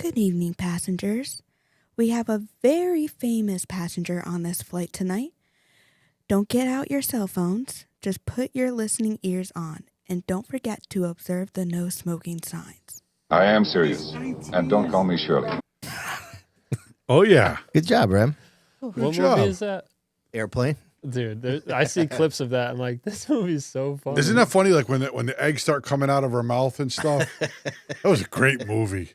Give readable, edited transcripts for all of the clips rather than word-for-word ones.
Good evening, passengers. We have a very famous passenger on this flight tonight. Don't get out your cell phones. Just put your listening ears on. And don't forget to observe the no smoking signs. I am serious. And don't call me Shirley. Oh, yeah. Good job, Rem. What Good job. movie is that? Airplane. Dude, I see clips of that. I'm like, this movie is so funny. Isn't that funny? Like when the eggs start coming out of her mouth and stuff. That was a great movie.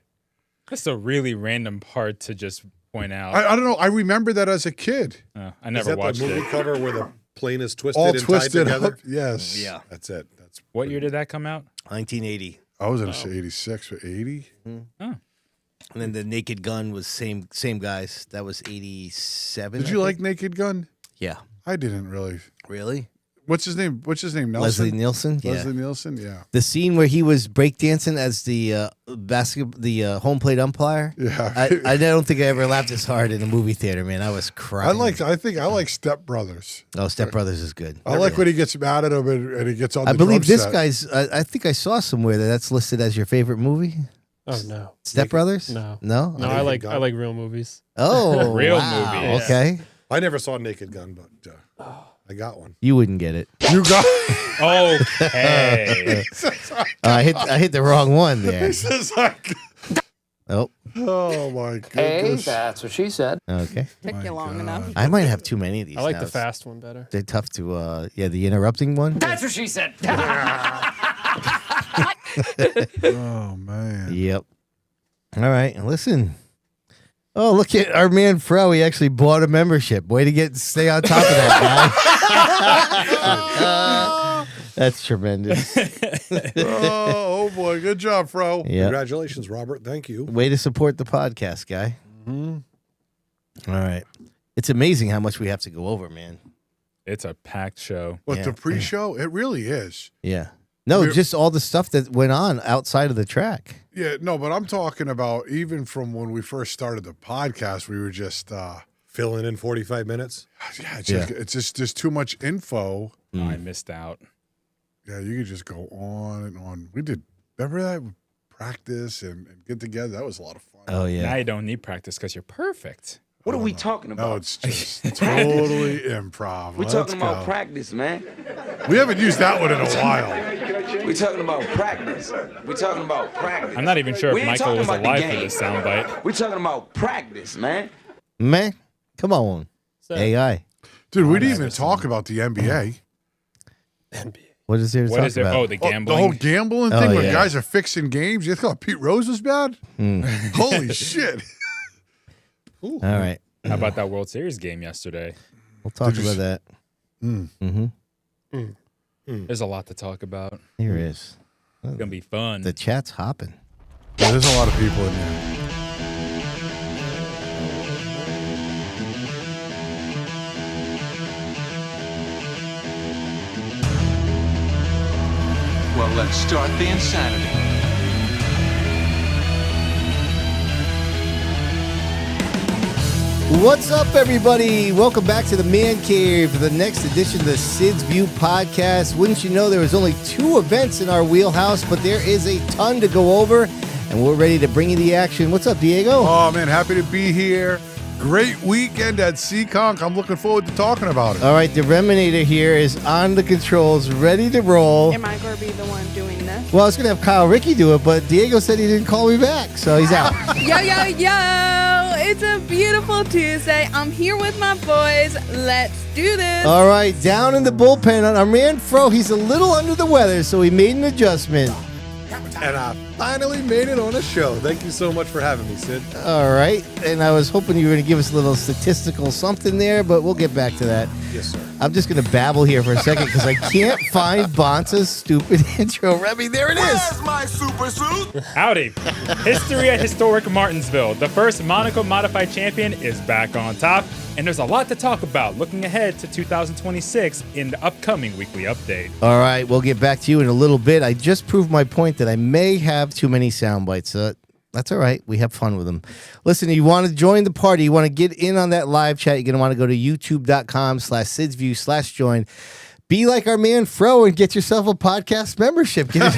That's a really random part to just point out. I don't know. I remember that as a kid. I never watched the movie it. cover where the plane is twisted All and twisted tied together? up. Yes. Yeah. That's it. That's What year did that come out? 1980. I was going to say 86, but 80? Oh. And then the Naked Gun was same guys. That was 87. Did you like Naked Gun? Yeah. I didn't really. Really? What's his name? Nelson? Leslie Nielsen? Yeah. Leslie Nielsen, yeah. The scene where he was breakdancing as the home plate umpire. Yeah. I don't think I ever laughed as hard in a movie theater, man. I was crying. I think I like Step Brothers. Oh, Step Brothers is good. I like when he gets mad at him and he gets on the I believe drum this set. guy's. I think I saw somewhere that's listed as your favorite movie. Oh no, Step Brothers? no. No. No, I like real movies. Oh, Real wow. movies. Okay. I never saw Naked Gun, but I got one. You wouldn't get it. You got. Okay. I hit the wrong one there. He says like. Oh. Oh my goodness. Hey, that's what she said. Okay. Took you long enough. I might have too many of these. I like now. the fast one better. They're tough to. The interrupting one. That's what she said. Oh man. Yep. All right. Listen. Oh, look at our man Fro. He actually bought a membership. Way to stay on top of that, guy. That's tremendous. Oh boy, good job, Fro. Yeah. Congratulations, Robert. Thank you. Way to support the podcast, guy. Mm-hmm. All right. It's amazing how much we have to go over, man. It's a packed show. What Yeah. the pre-show? It really is. Yeah. No, We're- just all the stuff that went on outside of the track. Yeah, no, but I'm talking about even from when we first started the podcast, we were just Filling in 45 minutes. it's just there's too much info. I missed out. Yeah, you could just go on and on. We did remember that? We practice and get together. That was a lot of fun. Oh, yeah. Now you don't need practice because you're perfect. What are we talking about? No, it's just totally improv. We're Let's talking about go. practice, man. We haven't used that one in a while. We're talking about practice. We're talking about practice. I'm not even sure We if ain't Michael talking was about the alive for game. this soundbite. We're talking about practice, man. Man, come on. So, AI. Dude, we didn't even talk about the NBA. What is there to What talk is there? about? Oh, the Oh, gambling. the whole gambling Oh, thing where yeah. guys are fixing games. You thought Pete Rose was bad? Holy shit. All right. How about that World Series game yesterday? We'll talk Did you about that. There's a lot to talk about. Here it is. It's gonna be fun. The chat's hopping. Yeah, there's a lot of people in here. Well, let's start the insanity. What's up, everybody? Welcome back to the Man Cave for the next edition of the Sid's View podcast. Wouldn't you know, there was only 2 events in our wheelhouse, but there is a ton to go over, and we're ready to bring you the action. What's up, Diego? Oh, man, happy to be here. Great weekend at Seekonk. I'm looking forward to talking about it. All right, the Reminator here is on the controls, ready to roll. Am I going to be the one doing this? Well, I was going to have Kyle Ricky do it, but Diego said he didn't call me back, so he's out. Yo, yo, yo! It's a beautiful Tuesday. I'm here with my boys. Let's do this. All right, down in the bullpen on our man Fro. He's a little under the weather, so he made an adjustment. And I finally made it on a show. Thank you so much for having me, Sid. All right, and I was hoping you were going to give us a little statistical something there, but we'll get back to that. Yes, sir. I'm just going to babble here for a second because I can't find Bonsa's stupid intro. Remy, there it is. my super suit? Howdy. History at Historic Martinsville. The first Monaco Modified Champion is back on top, and there's a lot to talk about looking ahead to 2026 in the upcoming weekly update. All right, we'll get back to you in a little bit. I just proved my point that I may have too many sound bites. That's all right. We have fun with them. Listen, you want to join the party, you want to get in on that live chat, you're going to want to go to youtube.com/SidsView/join. Be like our man Fro and get yourself a podcast membership. Get into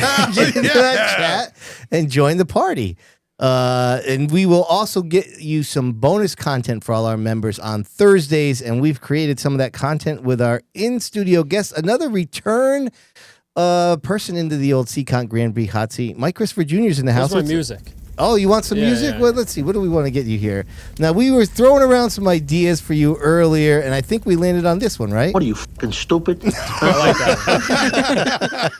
that chat and join the party. And we will also get you some bonus content for all our members on Thursdays. And we've created some of that content with our in-studio guest, another return person into the old Seacon Grand Prix hot seat. Mike Christopher Jr. is in the house. Where's my music? Oh, you want some music? Yeah. Well, let's see. What do we want to get you here? Now, we were throwing around some ideas for you earlier, and I think we landed on this one, right? What are you, fucking stupid? I like that.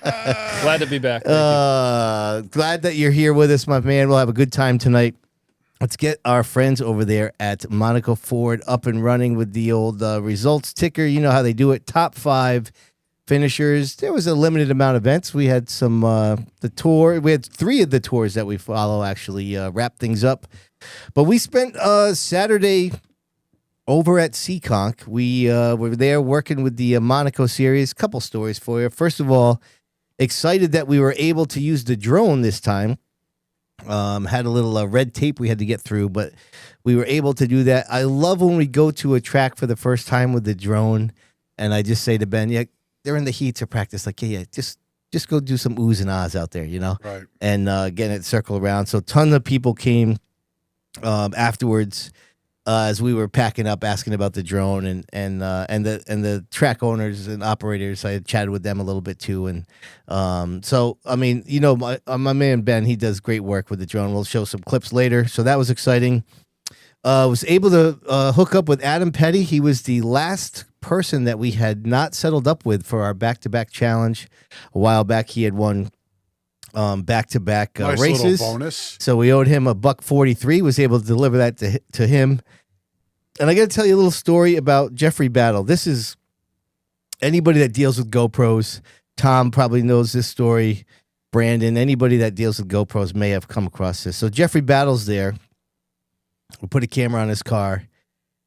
Glad to be back. Glad that you're here with us, my man. We'll have a good time tonight. Let's get our friends over there at Monaco Ford up and running with the old results ticker. You know how they do it. Top 5 finishers. There was a limited amount of events. We had some the tour. We had 3 of the tours that we follow actually wrap things up. But we spent Saturday over at Seaconk. We were there working with the Monaco series. Couple stories for you. First of all, excited that we were able to use the drone this time. Had a little red tape we had to get through, but we were able to do that. I love when we go to a track for the first time with the drone, and I just say to Ben, yeah, they're in the heat to practice. Like, yeah, just go do some oohs and ahs out there, you know? Right. And getting it circle around. So tons of people came afterwards as we were packing up, asking about the drone and the track owners and operators. I had chatted with them a little bit too. And so, I mean, you know, my man Ben, he does great work with the drone. We'll show some clips later. So that was exciting. Was able to hook up with Adam Petty. He was the last person that we had not settled up with for our back-to-back challenge. A while back, he had won back-to-back Nice races. little bonus. So we owed him $143. Was able to deliver that to him. And I got to tell you a little story about Jeffrey Battle. This is anybody that deals with GoPros. Tom probably knows this story. Brandon, anybody that deals with GoPros may have come across this. So Jeffrey Battle's there. We put a camera on his car,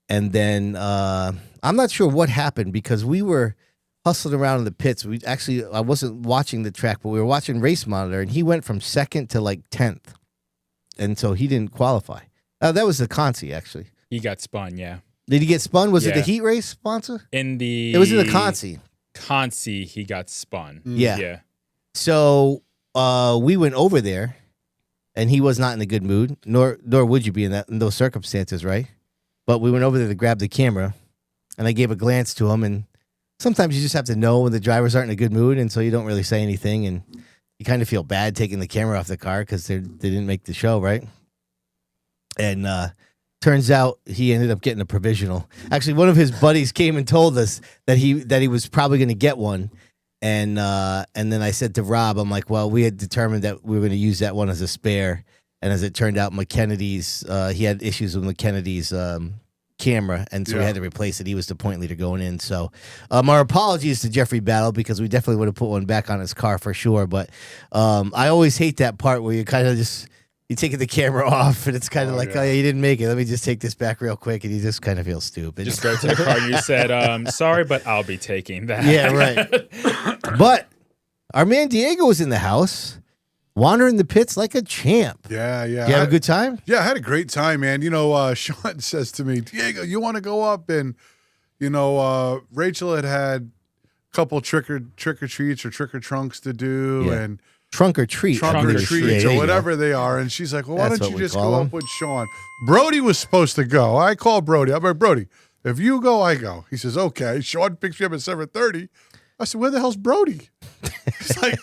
and then I'm not sure what happened because we were hustling around in the pits. I wasn't watching the track, but we were watching Race Monitor, and he went from 2nd to like 10th, and so he didn't qualify. That was the Consi, actually. He got spun, yeah. Did he get spun? Was it the Yeah. heat race sponsor? It was in the Consi. Consi, he got spun. Yeah. Yeah. So we went over there, and he was not in a good mood, nor would you be in those circumstances, right? But we went over there to grab the camera, and I gave a glance to him, and sometimes you just have to know when the drivers aren't in a good mood, and so you don't really say anything, and you kind of feel bad taking the camera off the car because they didn't make the show, right? And turns out he ended up getting a provisional. Actually, one of his buddies came and told us that he was probably going to get one. And then I said to Rob, I'm like, well, we had determined that we were going to use that one as a spare. And as it turned out, McKennedy's, he had issues with McKennedy's camera, and so we had to replace it. He was the point leader going in. So our apologies to Jeffrey Battle because we definitely would have put one back on his car for sure. But I always hate that part where you kind of just, you taking the camera off, and it's kind of oh, yeah, you didn't make it. Let me just take this back real quick, and you just kind of feel stupid. Just go to the car and you said, sorry, but I'll be taking that. Yeah, right. But our man Diego was in the house, wandering the pits like a champ. Yeah. You have a good time? Yeah, I had a great time, man. You know, Sean says to me, Diego, you want to go up? And, you know, Rachel had a couple trick or treats or trick or trunks to do, and trunk or treat, or whatever they are. And she's like, well, why don't you just go up with Sean? Brody was supposed to go. I called Brody. I'm like, Brody, if you go, I go. He says, okay. Sean picks me up at 7:30. I said, where the hell's Brody? He's like,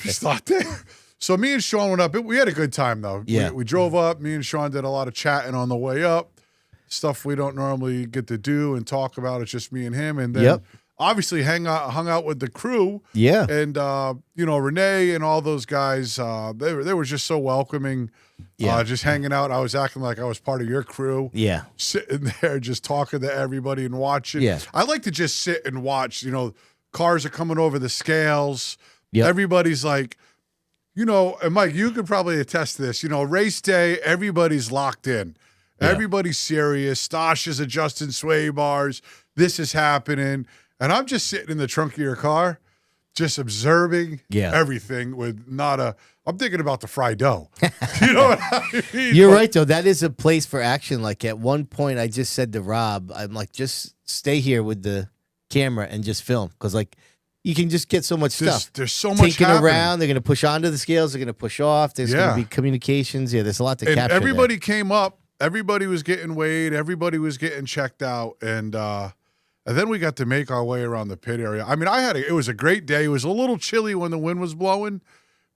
he's not there. So me and Sean went up. We had a good time, though. Yeah. We drove up. Me and Sean did a lot of chatting on the way up. Stuff we don't normally get to do and talk about. It's just me and him. And then obviously hung out with the crew. Yeah. And, you know, Renee and all those guys, they were just so welcoming. Yeah. Just hanging out. I was acting like I was part of your crew. Yeah. Sitting there just talking to everybody and watching. Yeah. I like to just sit and watch. You know, cars are coming over the scales. Yep. Everybody's like, you know, and Mike, you could probably attest to this. You know, race day, everybody's locked in. Yeah. Everybody's serious. Stosh is adjusting sway bars. This is happening. And I'm just sitting in the trunk of your car, just observing everything with I'm thinking about the fried dough. You know what I mean? You're right, though. That is a place for action. Like at one point, I just said to Rob, I'm like, just stay here with the camera and just film. Because like you can just get so much stuff. There's so much Tinking happening. around. They're going to push onto the scales. They're going to push off. There's going Yeah. to be communications. Yeah, there's a lot to And capture. everybody came up. Everybody was getting weighed. Everybody was getting checked out. And then we got to make our way around the pit area. I mean, it was a great day. It was a little chilly when the wind was blowing.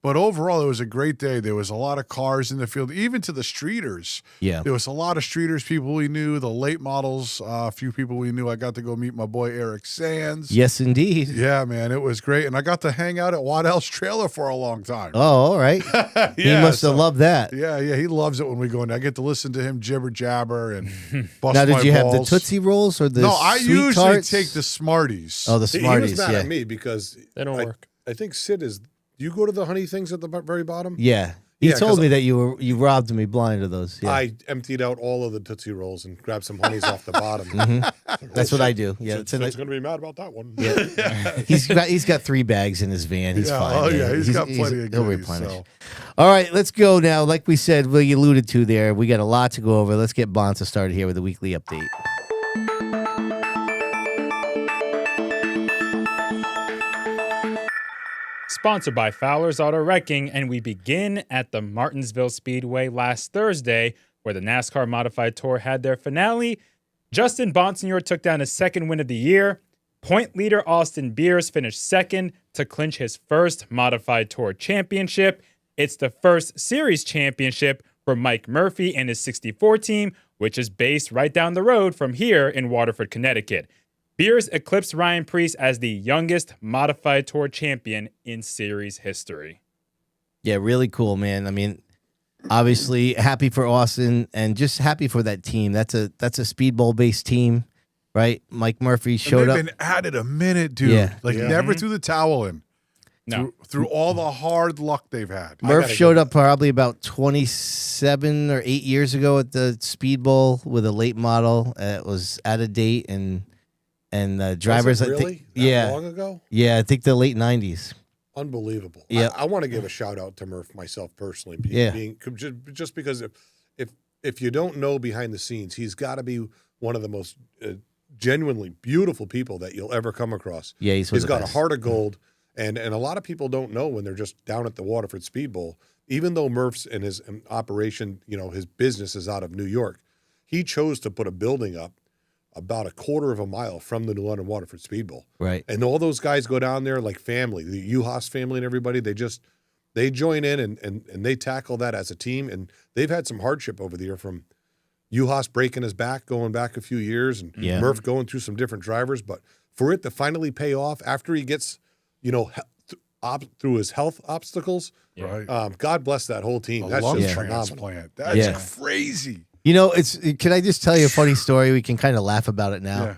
But overall, it was a great day. There was a lot of cars in the field, even to the streeters. Yeah. There was a lot of streeters, people we knew, the late models, a few people we knew. I got to go meet my boy Eric Sands. Yes, indeed. Yeah, man, it was great. And I got to hang out at Waddell's trailer for a long time. Oh, all right. He must have loved that. Yeah, he loves it when we go in there. I get to listen to him jibber jabber and bust Now, did my you have the balls. Tootsie Rolls or the No, I Sweet usually Tarts? take the Smarties. Oh, the He Smarties, was mad yeah. at me because They don't work. I think Sid is. Do you go to the honey things at the very bottom? Yeah. He Yeah, told 'cause me that you robbed me blind of those. Yeah. I emptied out all of the Tootsie Rolls and grabbed some honeys off the bottom. That's what I do. Yeah. Sid's going to be mad about that one. Yeah. he's got 3 bags in his van. He's Yeah, fine. oh, yeah, he's got plenty of He'll goodies, replenish. so. All right, let's go now. Like we said, well, you alluded to there, we got a lot to go over. Let's get Bonssa started here with a weekly update. Sponsored by Fowler's Auto Wrecking, and we begin at the Martinsville Speedway last Thursday, where the NASCAR Modified Tour had their finale. Justin Bonsignor took down his second win of the year. Point leader Austin Beers finished second to clinch his first Modified Tour championship. It's the first series championship for Mike Murphy and his 64 team, which is based right down the road from here in Waterford, Connecticut. Beers eclipsed Ryan Preece as the youngest Modified Tour champion in series history. Yeah, really cool, man. I mean, obviously happy for Austin and just happy for that team. That's a Speedbowl based team, right? Mike Murphy showed up. They've been at it a minute, dude. Yeah. Never threw the towel in. No. Through all the hard luck they've had. Murph showed up probably about 27 or 8 years ago at the Speedbowl with a late model. It was out of date and drivers. Was it I really? think, That yeah, long ago? yeah, I think the late 90s. Unbelievable. Yep. I want to give a shout out to Murph myself personally. Yeah. Just because if you don't know behind the scenes, he's got to be one of the most genuinely beautiful people that you'll ever come across. Yeah, he's got a heart of gold, and a lot of people don't know when they're just down at the Waterford Speedbowl. Even though Murph's and his operation, his business is out of New York, he chose to put a building up about a quarter of a mile from the New London Waterford Speedbowl. Right. And all those guys go down there like family, the Uhas family and everybody, they join in and they tackle that as a team. And they've had some hardship over the year from Uhas breaking his back, going back a few years, and Yeah. Murph going through some different drivers. But for it to finally pay off after he gets, through his health obstacles, Right. God bless that whole team. A That's lung just phenomenal. transplant. That's Yeah. crazy. Can I just tell you a funny story? We can kind of laugh about it now. Yeah.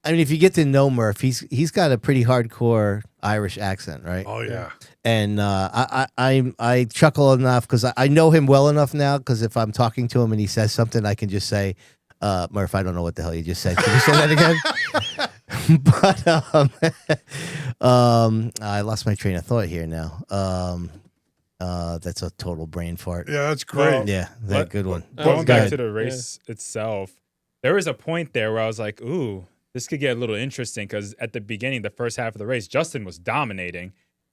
I mean, if you get to know Murph, he's got a pretty hardcore Irish accent, right? Oh, yeah. And I chuckle enough because I know him well enough now. Because if I'm talking to him and he says something, I can just say, "Murph, I don't know what the hell you just said. Can you say that again?" But I lost my train of thought here now. That's a total brain fart. Yeah, that's great. Well, Yeah, that good one. Going Go back ahead. to the race itself, there was a point there where I was like, ooh, this could get a little interesting because at the beginning, the first half of the race, Justin was dominating.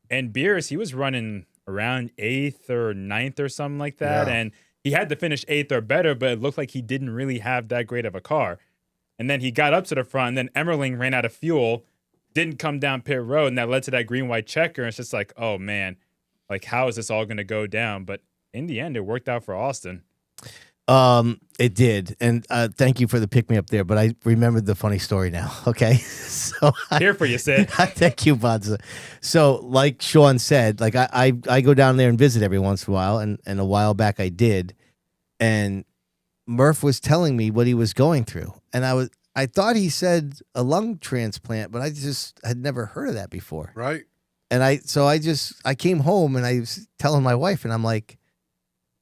And Beers, he was running around 8th or 9th or something like that. Yeah. And he had to finish 8th or better, but it looked like he didn't really have that great of a car. And then he got up to the front, and then Emmerling ran out of fuel, didn't come down pit road, and that led to that green-white checker. And it's just like, oh, man, like, how is this all going to go down? But in the end, it worked out for Austin. It did, and thank you for the pick me up there. But I remembered the funny story now. Okay, so Here for you, Sid. thank you, Bonza. So, like Sean said, like I go down there and visit every once in a while, and a while back I did, and Murph was telling me what he was going through, and I thought he said a lung transplant, but I just had never heard of that before. Right. And I came home and I was telling my wife, and I'm like,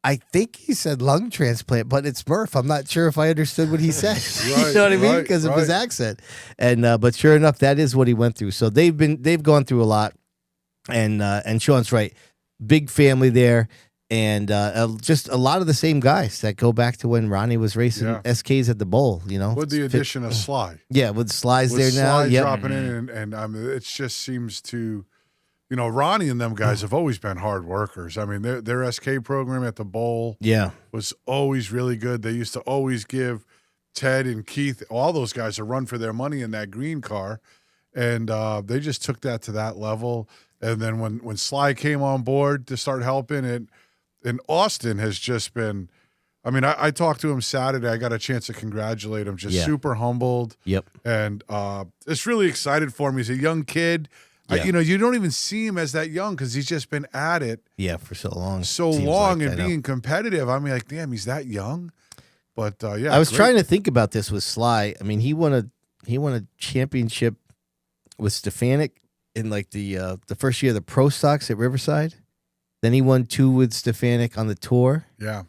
I think he said lung transplant, but it's Murph. I'm not sure if I understood what he said. Right, You know what I mean? right, Because of his right. accent. And but sure enough, that is what he went through. So they've gone through a lot. And Sean's right. Big family there. And just a lot of the same guys that go back to when Ronnie was racing SKs at the bowl, you know. With the addition of Sly. Yeah, with Sly's With there now. Sly Yep. dropping in, and it just seems to, you know, Ronnie and them guys have always been hard workers. I mean, their SK program at the bowl was always really good. They used to always give Ted and Keith, all those guys, a run for their money in that green car, and they just took that to that level. And then when Sly came on board to start helping it, and Austin has just been, I mean, I talked to him Saturday. I got a chance to congratulate him. Just super humbled. Yep. And it's really excited for him. He's a young kid. Yeah. You know, you don't even see him as that young because he's just been at it for so long. Seems long like, and being competitive. I mean, like, damn, he's that young. But yeah, I was trying to think about this with Sly. I mean, he won a championship with Stefanik in like the first year of the Pro Stocks at Riverside. Then he won 2 with Stefanik on the tour. Yeah.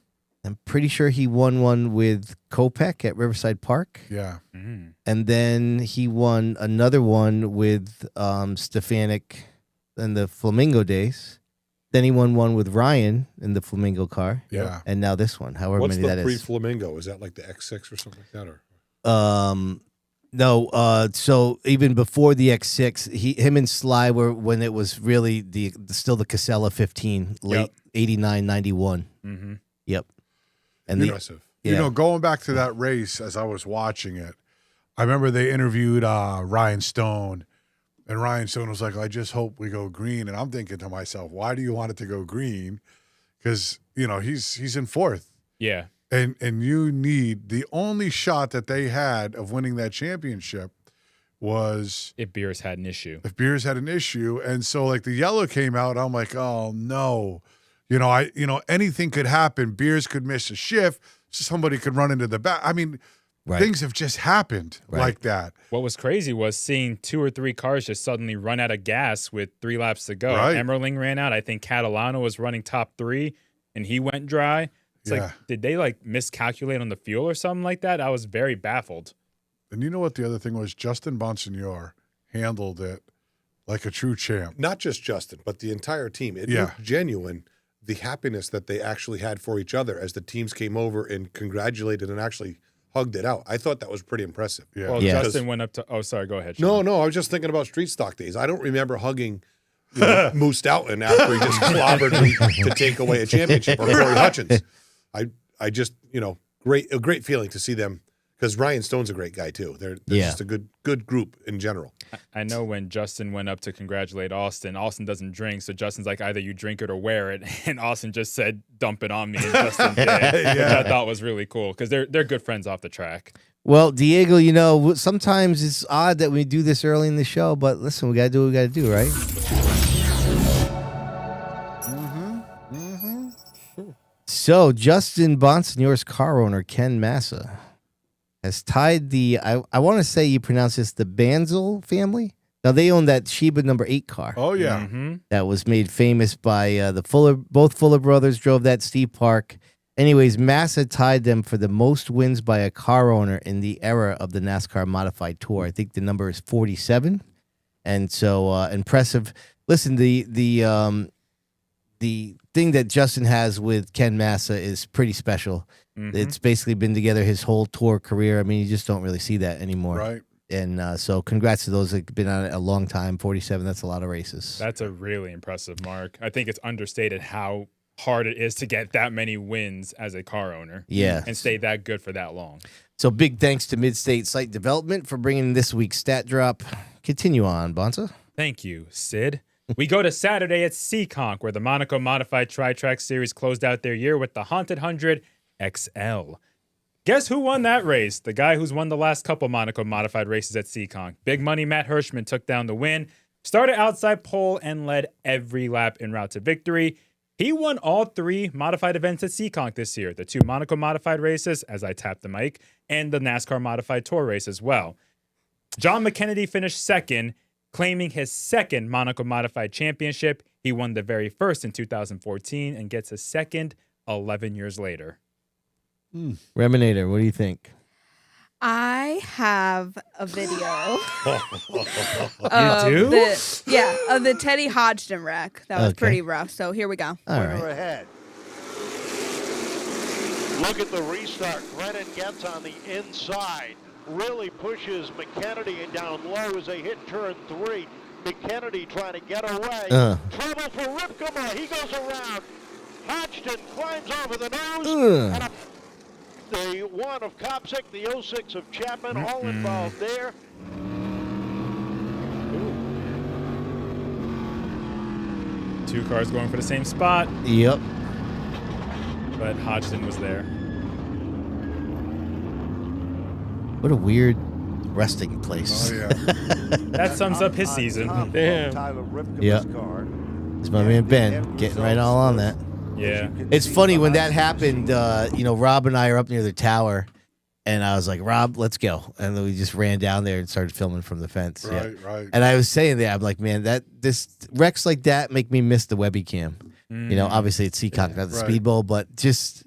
I'm pretty sure he won one with Kopech at Riverside Park. Yeah. Mm. And then he won another one with Stefanik in the Flamingo days. Then he won one with Ryan in the Flamingo car. Yeah. And now this one, however What's many the that is. pre-Flamingo? Is that like the X6 or something like that? Or No, so even before the X6, him and Sly were when it was really still the Casella 15, late 89, 91. Mm-hmm. Yep. And impressive. You know, going back to that race as I was watching it, I remember they interviewed Ryan Stone, and Ryan Stone was like, I just hope we go green. And I'm thinking to myself, why do you want it to go green? Because, you know, he's in 4th. Yeah. And you need, the only shot that they had of winning that championship was if Beers had an issue. And so like the yellow came out, I'm like, oh no. You know, anything could happen. Beers could miss a shift. Somebody could run into the back. I mean, things have just happened like that. What was crazy was seeing 2 or 3 cars just suddenly run out of gas with 3 laps to go. Right. Emmerling ran out. I think Catalano was running top 3, and he went dry. It's like, did they like miscalculate on the fuel or something like that? I was very baffled. And you know what the other thing was? Justin Bonsignor handled it like a true champ. Not just Justin, but the entire team. It looked genuine, the happiness that they actually had for each other as the teams came over and congratulated and actually hugged it out. I thought that was pretty impressive. Yeah. Well, Justin went up to, oh, sorry, go ahead, Sean. No, I was just thinking about street stock days. I don't remember hugging Moose Stoughton after he just clobbered me to take away a championship, or Corey Hutchins. I just, you know, a great feeling to see them, because Ryan Stone's a great guy too. They're just a good group in general. I know when Justin went up to congratulate Austin doesn't drink, so Justin's like, either you drink it or wear it, and Austin just said, dump it on me, and Justin did, which I thought was really cool, because they're good friends off the track. Well, Diego, you know, sometimes it's odd that we do this early in the show, but listen, we got to do what we got to do, right? So, Justin Bonsignor's car owner, Ken Massa, has tied the, I want to say you pronounce this, the Banzel family. Now, they own that Sheba number 8 car. Oh, yeah. Mm-hmm. That was made famous by both Fuller brothers drove that Steve Park. Anyways, Massa tied them for the most wins by a car owner in the era of the NASCAR Modified Tour. I think the number is 47. And so, impressive. Listen, the thing that Justin has with Ken Massa is pretty special. Mm-hmm. It's basically been together his whole tour career. I mean, you just don't really see that anymore. Right. And so congrats to those that have been on it a long time. 47, that's a lot of races. That's a really impressive mark. I think it's understated how hard it is to get that many wins as a car owner. Yeah. And stay that good for that long. So big thanks to Midstate Site Development for bringing this week's stat drop. Continue on, Bonsa. Thank you, Sid. We go to Saturday at Seekonk, where the Monaco Modified Tri-Track Series closed out their year with the Haunted 100 XL. Guess who won that race? The guy who's won the last couple Monaco Modified races at Seekonk. Big Money Matt Hirschman took down the win, started outside pole, and led every lap en route to victory. He won all 3 modified events at Seekonk this year, the 2 Monaco Modified races, as I tapped the mic, and the NASCAR Modified Tour race as well. John McKennedy finished second, claiming his second Monaco Modified Championship. He won the very first in 2014 and gets a second 11 years later. Reminator, what do you think? I have a video. You do? Of the Teddy Hodgson wreck. That was pretty rough. So here we go. All right. ahead. Look at the restart. Brennan gets on the inside. Really pushes McKennedy down low as they hit turn 3. McKennedy trying to get away. Trouble for Ripkema. He goes around. Hodgson climbs over the nose. And the 1 of Kopsick, the 06 of Chapman, all involved there. Two cars going for the same spot. Yep. But Hodgson was there. What a weird resting place. Oh, yeah. That sums up his season. Damn. Yeah. It's my man Ben getting right all on that. Yeah. It's funny when that happened, Rob and I are up near the tower, and I was like, Rob, let's go. And then we just ran down there and started filming from the fence. Right. And I was saying that, I'm like, man, this wrecks like that make me miss the Webby cam. Obviously it's Seacock, not the Speedbowl, but just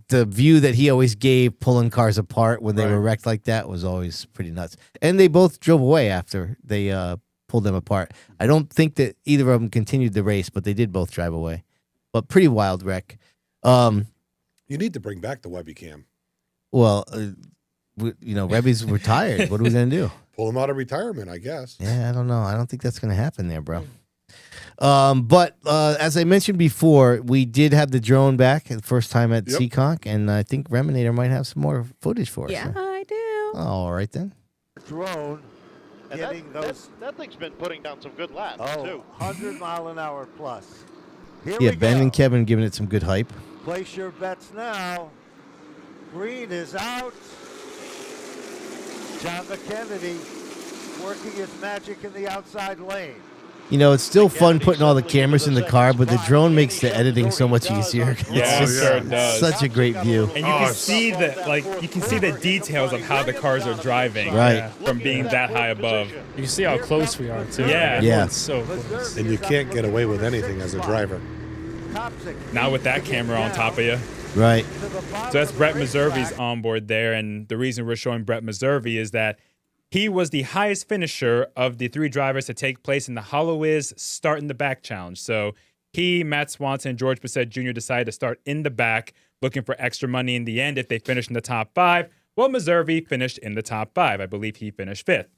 the view that he always gave pulling cars apart when they were wrecked like that was always pretty nuts. And they both drove away after they pulled them apart. I don't think that either of them continued the race, but they did both drive away. But pretty wild wreck. You need to bring back the Webby cam. Well, Webby's retired. What are we going to do? Pull him out of retirement, I guess. Yeah, I don't know. I don't think that's going to happen there, bro. But as I mentioned before, we did have the drone back the first time at Seaconk, and I think Reminator might have some more footage for us. Yeah, I do. All right, then. Drone. And that thing's been putting down some good laps, too. 100-mile-an-hour plus. Here Yeah, we Ben go. and Kevin giving it some good hype. Place your bets now. Green is out. John McKennedy working his magic in the outside lane. It's still fun putting all the cameras in the car, but the drone makes the editing so much easier. Yeah, It's sure it does. such a great view. And you can see the details of how the cars are driving, Right. From being that high above. You can see how close we are, too. Yeah. Yeah. It's so close. And you can't get away with anything as a driver. Now with that camera on top of you. Right. So that's Brett Meservy's on board there, and the reason we're showing Brett Meservy is that he was the highest finisher of the 3 drivers to take place in the Hollow-Is Start in the Back Challenge. So he, Matt Swanson, and George Bissett Jr. decided to start in the back, looking for extra money in the end if they finished in the top 5. Well, Meservy finished in the top 5. I believe he finished 5th.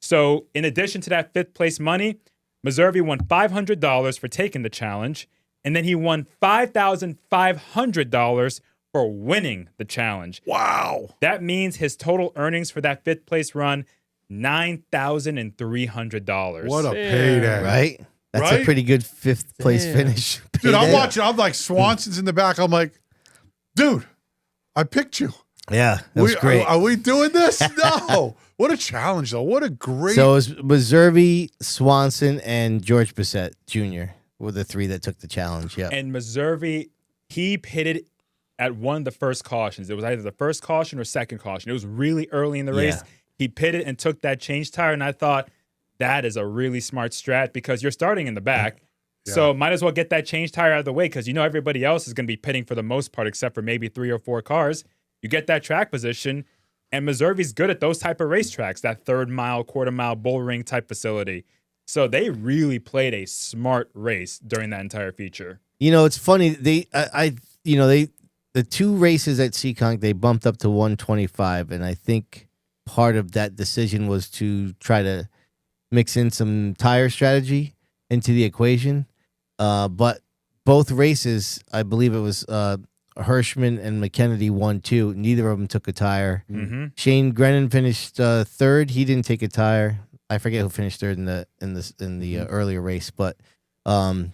So in addition to that 5th place money, Meservy won $500 for taking the challenge, and then he won $5,500 for winning the challenge. Wow. That means his total earnings for that 5th place run, $9,300. What a payday. Right? That's a pretty good 5th place finish. Dude, I'm Payday. watching. I'm like, Swanson's in the back. I'm like, dude, I picked you. Yeah, that was great. Are we doing this? No. What a challenge, though. What a great. So it was Meservy, Swanson, and George Bissett Jr. were the 3 that took the challenge. Yeah. And Meservy, he pitted at one of the first cautions. It was either the first caution or second caution. It was really early in the race. Yeah. He pitted and took that change tire, and I thought that is a really smart strat because you're starting in the back. Yeah. So might as well get that change tire out of the way because everybody else is going to be pitting for the most part except for maybe 3 or 4 cars. You get that track position, and Meservy's good at those type of racetracks, that 3rd mile, quarter mile, bull ring type facility. So they really played a smart race during that entire feature. It's funny. The 2 races at Seaconk, they bumped up to 125, and I think part of that decision was to try to mix in some tire strategy into the equation. But both races, I believe it was Hirschman and McKennedy won 2. Neither of them took a tire. Mm-hmm. Shane Grennan finished 3rd. He didn't take a tire. I forget who finished 3rd in the earlier race, but I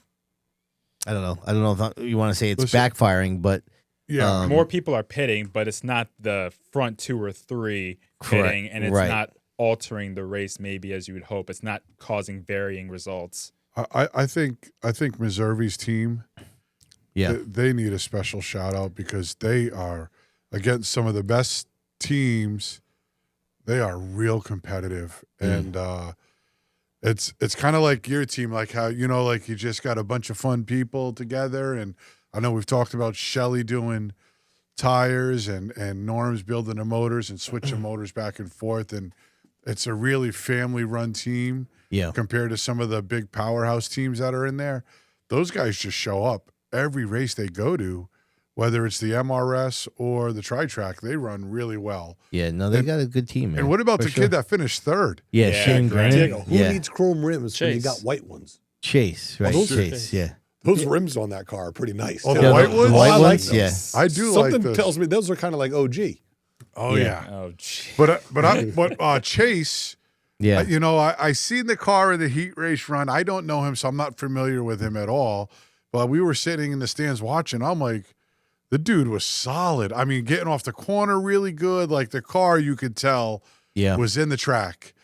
don't know. I don't know if you want to say it's backfiring, but yeah, more people are pitting, but it's not the front 2 or 3 pitting, and it's not altering the race maybe as you would hope. It's not causing varying results. I think Meservy's team, they need a special shout out because they are against some of the best teams. They are real competitive, and it's kind of like your team, like how like you just got a bunch of fun people together. And I know we've talked about Shelly doing tires and Norm's building the motors and switching motors back and forth, and it's a really family-run team. Yeah. Compared to some of the big powerhouse teams that are in there, those guys just show up every race they go to. whether it's the MRS or the Tri-Track, they run really well. Yeah, no, they got a good team, man. And what about for the sure. kid that finished third? Yeah, Shane Grennan. Who needs chrome rims when you got white ones? Chase, right? those- Chase, yeah. Those rims on that car are pretty nice. Oh, too. the white ones? The white I like ones? those. Yeah. I do Something like those. tells me those are kind of like OG. Oh, yeah. Oh, gee. But Chase, Yeah. you know, I seen the car in the heat race run. I don't know him, so I'm not familiar with him at all. But we were sitting in the stands watching. I'm like, the dude was solid. I mean, getting off the corner really good. Like the car, you could tell was in the track.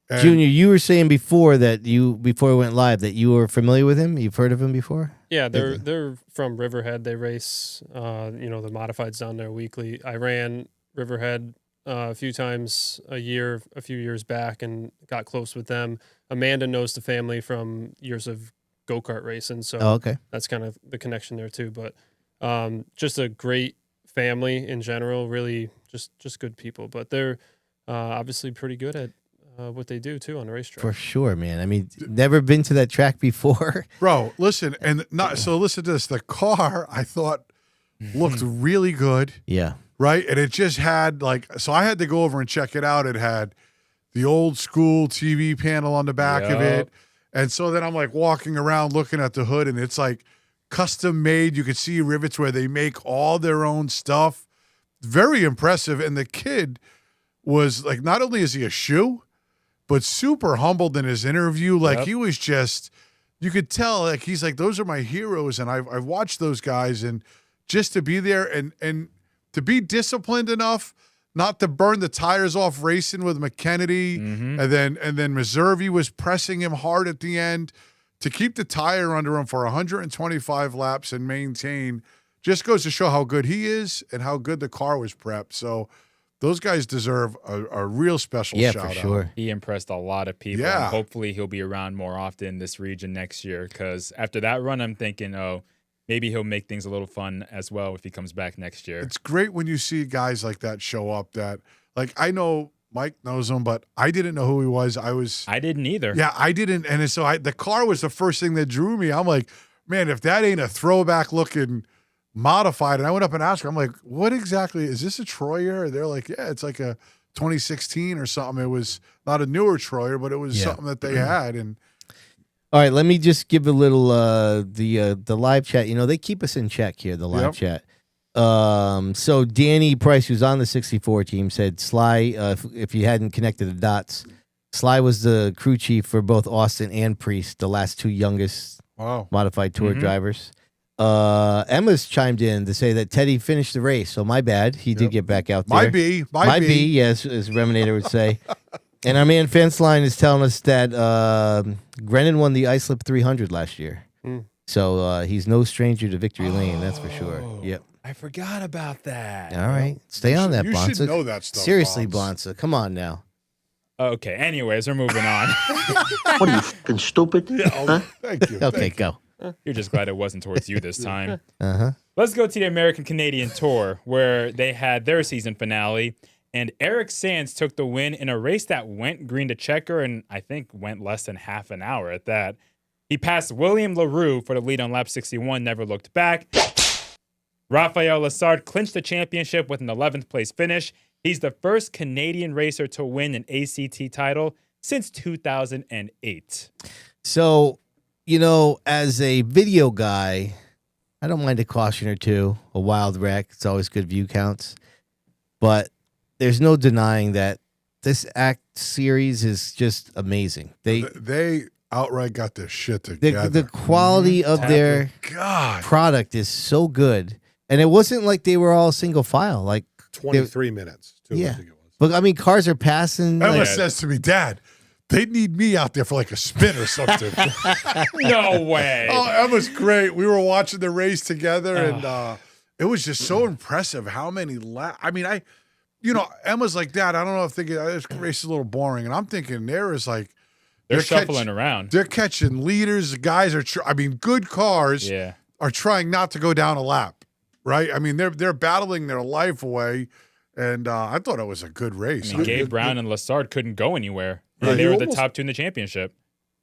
And Junior, you were saying before before we went live that you were familiar with him. You've heard of him before? Yeah, they're from Riverhead. They race, the modifieds down there weekly. I ran Riverhead a few times a few years back, and got close with them. Amanda knows the family from years of go-kart racing, so okay. That's kind of the connection there too. But just a great family in general, really just good people. But they're obviously pretty good at what they do too on the racetrack. For sure, man. I mean, never been to that track before. Bro, listen, listen to this. The car, I thought, looked really good. Yeah. Right? And it just had so I had to go over and check it out. It had the old school TV panel on the back of it. And so then I'm like walking around looking at the hood, and it's like custom made. You could see rivets where they make all their own stuff. Very impressive. And the kid was like, not only is he a shoe, but super humbled in his interview. Like he was just, you could tell, like he's like, those are my heroes, and I've watched those guys, and just to be there and to be disciplined enough not to burn the tires off racing with McKennedy, and then Meserve was pressing him hard at the end to keep the tire under him for 125 laps and maintain, just goes to show how good he is and how good the car was prepped. So those guys deserve a real special shout out. Yeah, for sure. He impressed a lot of people. Yeah. And hopefully he'll be around more often in this region next year, because after that run, I'm thinking, maybe he'll make things a little fun as well if he comes back next year. It's great when you see guys like that show up that, like, I know Mike knows him, but I didn't know who he was. I didn't either. Yeah, I didn't. And so the car was the first thing that drew me. I'm like, man, if that ain't a throwback looking modified. And I went up and asked her, I'm like, what exactly, is this a Troyer? They're like, yeah, it's like a 2016 or something. It was not a newer Troyer, but it was something that they had. And all right, let me just give a little the live chat. You know, they keep us in check here, the live chat. So Danny Price, who's on the 64 team, said Sly, if you hadn't connected the dots, Sly was the crew chief for both Austin and Priest, the last two youngest modified tour drivers. Emma's chimed in to say that Teddy finished the race, so my bad. He did get back out there. Might be, yes, as Reminator would say. And our man Fenceline is telling us that Grennan won the Islip 300 last year. So he's no stranger to victory lane, that's for sure. Yep. I forgot about that. All right. Stay on that, you Bonssa. should know that stuff, Seriously, Bonds. Bonssa. Come on now. Okay, anyways, we're moving on. What are you, fucking stupid? Huh? Thank you. Okay, go. You're just glad it wasn't towards you this time. Uh-huh. Let's go to the American Canadian Tour, where they had their season finale, and Eric Sands took the win in a race that went green to checker, and I think went less than half an hour at that. He passed William LaRue for the lead on lap 61, never looked back. Raphael Lessard clinched the championship with an 11th place finish. He's the first Canadian racer to win an ACT title since 2008. So, you know, as a video guy, I don't mind a caution or two, a wild wreck. It's always good view counts. But there's no denying that this ACT series is just amazing. They outright got their shit together. The quality of their product is so good. And it wasn't like they were all single file. Like 23 minutes, too, I think it was. But, I mean, cars are passing. Emma says to me, Dad, they need me out there for like a spin or something. No way. Oh, Emma's great. We were watching the race together, and it was just so impressive how many laps. I mean, Emma's like, Dad, I don't know if this race is a little boring. And I'm thinking there is like, they're shuffling around. They're catching leaders. The guys are, good cars are trying not to go down a lap. Right? I mean, they're battling their life away, and I thought it was a good race. I mean, Gabe Brown and Lessard couldn't go anywhere. Yeah, they were the top two in the championship.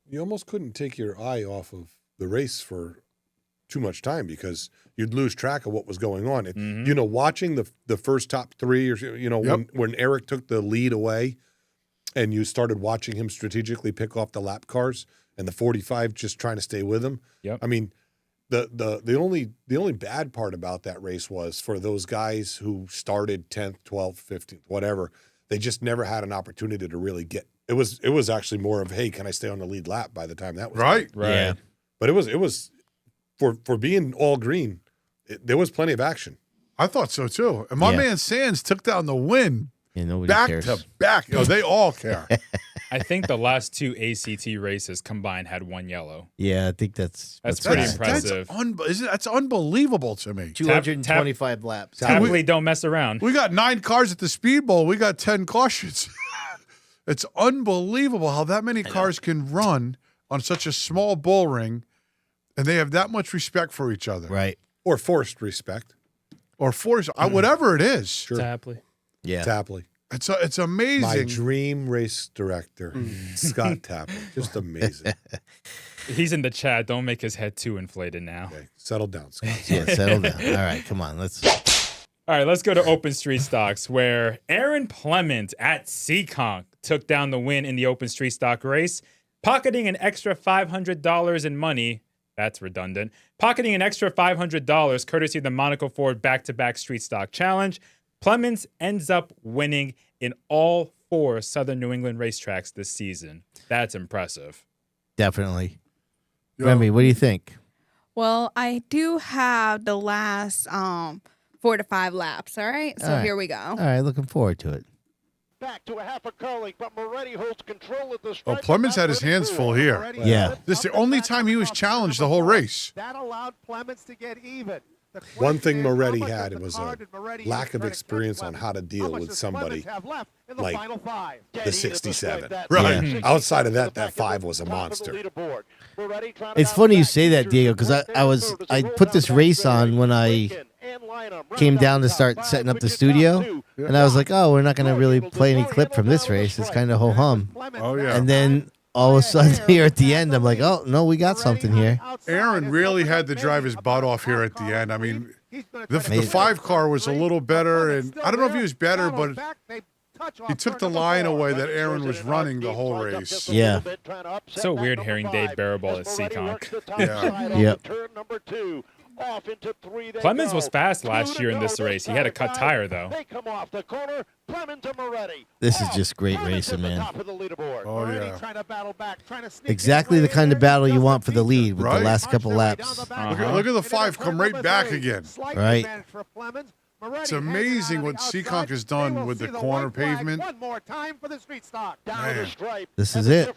You almost couldn't take your eye off of the race for too much time because you'd lose track of what was going on. And, you know, watching the first top three, or you know, when Eric took the lead away, and you started watching him strategically pick off the lap cars, and the 45 just trying to stay with him. Yep. I mean, the only bad part about that race was for those guys who started 10th, 12th, 15th, whatever. They just never had an opportunity to really get. It was actually more of, hey, can I stay on the lead lap by the time that was Right. done. Right. Yeah. But it was for being all green. There was plenty of action. I thought so too. And my man Sands took down the win. Yeah, nobody back cares. to back. You know, they all care. I think the last 2 ACT races combined had 1 yellow. Yeah, I think that's pretty impressive. That's unbelievable to me. 225 laps. Happily don't mess around. We got 9 cars at the Speedbowl. We got 10 cautions. It's unbelievable how that many cars can run on such a small bull ring, and they have that much respect for each other. Right. Or forced respect. Or forced, whatever it is. Sure. Tapley. Yeah. Tapley. It's amazing. My dream race director, Scott Tapley. Just amazing. He's in the chat. Don't make his head too inflated now. Okay, settle down, Scott. Yeah, settle down. All right, come on. Let's. All right, let's go to Open Street Stocks, where Aaron Plemons at Seekonk took down the win in the Open Street Stock race, pocketing an extra $500 in money. That's redundant. Pocketing an extra $500 courtesy of the Monaco Ford back-to-back Street Stock Challenge. Plemons ends up winning in all 4 Southern New England racetracks this season. That's impressive. Definitely. Remy, what do you think? Well, I do have the last 4 to 5 laps. All right, so here we go. All right, looking forward to it. Back to a half a car length, but Moretti holds control at the Oh, stripe. Plemons had his hands full here. Yeah. This is the only time he was challenged the whole race. That allowed Plemons to get even. One thing Moretti had was a lack of experience on how to deal with somebody like the 67. Right. Yeah. Outside of that 5 was a monster. It's funny you say that, Diego, because I put this race on when I came down to start setting up the studio, and I was like, oh, we're not going to really play any clip from this race. It's kind of ho-hum. Oh, yeah. And then all of a sudden here at the end, I'm like, oh, no, we got something here. Aaron really had to drive his butt off here at the end. I mean, the 5 car was a little better, and I don't know if he was better, but he took the line away that Aaron was running the whole race. Yeah. So weird hearing Dave Baraball at Seekonk. Yeah. Yep. Plemons was fast last year in this race. He had a cut tire, though. This is just great racing, man. Oh, yeah. Exactly the kind of battle you want for the lead with Right. the last couple laps. Look at the 5 come right back again. Right. It's amazing what Seekonk has done with the corner pavement. One more time for the street stock. Man. This is it.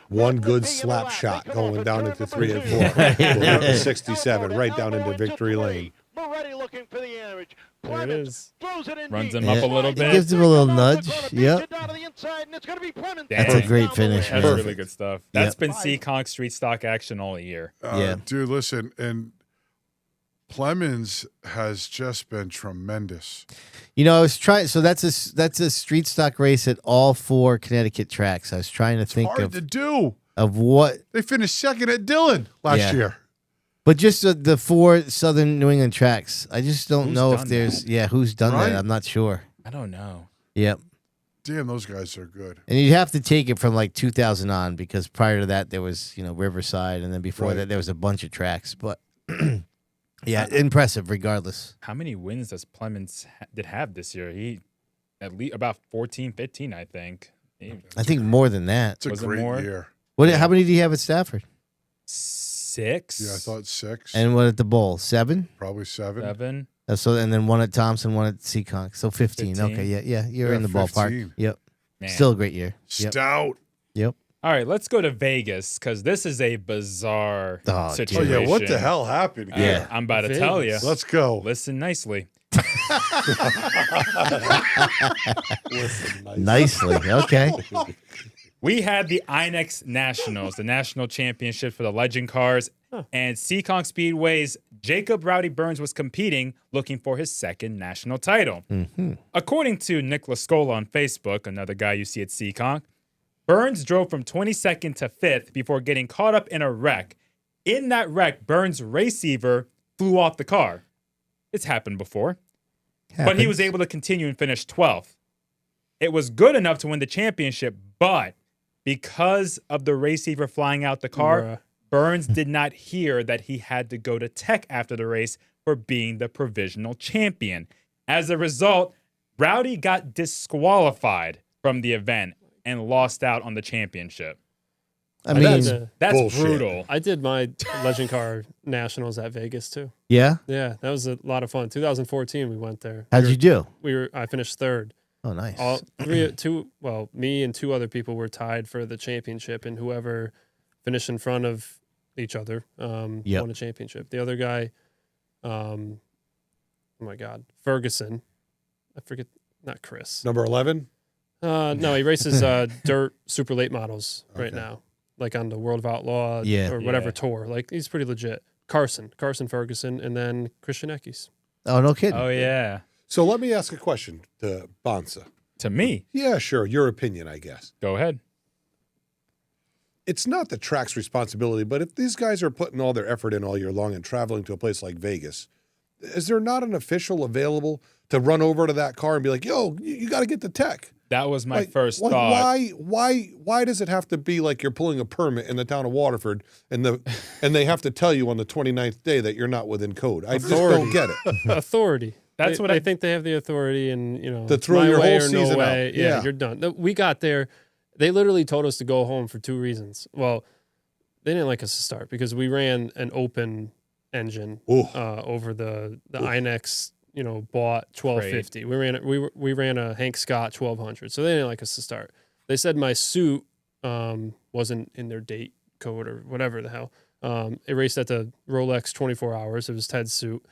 One good slap shot going down into 3 and 4. Yeah. 67 right down into victory lane. Moretti looking for the average. There it is. Throws it in Runs deep. him up a little It bit. gives him a little nudge. Yep. Down to the inside, and it's going to be Plemons. That's a great finish, That's man. really good stuff. That's been Seekonk Street Stock action all year. Yeah. Dude, listen, and Plemons has just been tremendous. You know, I was trying. So that's a street stock race at all 4 Connecticut tracks. I was trying to think Hard to do. of what, They finished second at Dillon last Yeah. year. but just the 4 Southern New England tracks. I just don't Who's know if done there's who's done Right? that. I'm not sure. I don't know. Yep. Damn, those guys are good. And you'd have to take it from like 2000 on, because prior to that there was Riverside, and then before that there was a bunch of tracks. But yeah, impressive regardless. How many wins does Plemons did have this year? He at least about 14, 15, I think. I think more than that. It's a Was it great more? year. What? How many do you have at Stafford? 6. Yeah, I thought 6. And what at the Bowl? 7. Probably 7. 7. So and then 1 at Thompson, 1 at Seekonk. So 15. 15. Okay, yeah, you're Yeah, in the 15. ballpark. Yep. Man. Still a great year. Yep. Stout. Yep. All right, let's go to Vegas, because this is a bizarre Oh, dude. Oh, situation. yeah, what the hell happened? Yeah. I'm about to tell you. Let's go. Listen nicely. Nicely. Okay. We had the INEX Nationals, the national championship for the legend cars, and Seekonk Speedway's Jacob Rowdy Burns was competing, looking for his 2nd national title. According to Nick Lascola on Facebook, another guy you see at Seekonk, Burns drove from 22nd to 5th before getting caught up in a wreck. In that wreck, Burns' receiver flew off the car. It's happened before. But he was able to continue and finish 12th. It was good enough to win the championship, but because of the receiver flying out the car, Burns did not hear that he had to go to Tech after the race for being the provisional champion. As a result, Rowdy got disqualified from the event and lost out on the championship. I mean, that's bullshit. brutal. I did my Legend Car Nationals at Vegas too. yeah. Yeah, that was a lot of fun. 2014, we went there. How'd you do? I finished third. Oh, nice. Me and two other people were tied for the championship, and whoever finished in front of each other won a championship. The other guy, oh my God, Ferguson. I forget, not Chris. Number 11? No, he races dirt super late models right now, like on the World of Outlaw or whatever tour. Like, he's pretty legit. Carson Ferguson, and then Christian Eckes. Oh, no kidding. Oh, yeah. So let me ask a question to Bonssa. To me? Yeah, sure. Your opinion, I guess. Go ahead. It's not the track's responsibility, but if these guys are putting all their effort in all year long and traveling to a place like Vegas, is there not an official available to run over to that car and be like, yo, you got to get the Tech? That was my first like, thought. Why does it have to be like you're pulling a permit in the town of Waterford and they have to tell you on the 29th day that you're not within code? I just don't get it. Authority. That's what I think they have the authority, and to throw my your way whole or no season way. out. Yeah, you're done. We got there. They literally told us to go home for two reasons. Well, they didn't like us to start because we ran an open engine over the Inex. Bought 1250. We ran a Hank Scott 1200. So they didn't like us to start. They said my suit wasn't in their date code or whatever the hell. It raced at the Rolex 24 hours. It was Ted's suit.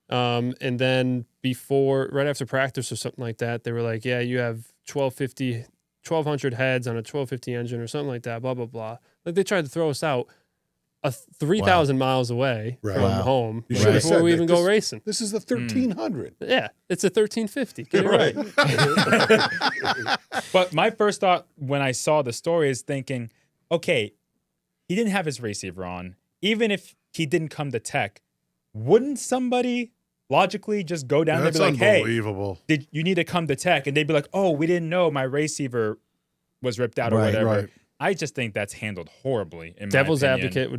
And then right after practice or something like that, they were like, yeah, you have 1200 heads on a 1250 engine or something like that, blah, blah, blah. Like, they tried to throw us out 3,000 miles away from home before we even go racing. This is the 1300. Yeah, it's a 1350. Get it right. But my first thought when I saw the story is thinking, okay, he didn't have his receiver on. Even if he didn't come to Tech, wouldn't somebody logically just go down there and be like, hey, you need to come to Tech? And they'd be like, oh, we didn't know my receiver was ripped out or whatever. Right. I just think that's handled horribly. Devil's advocate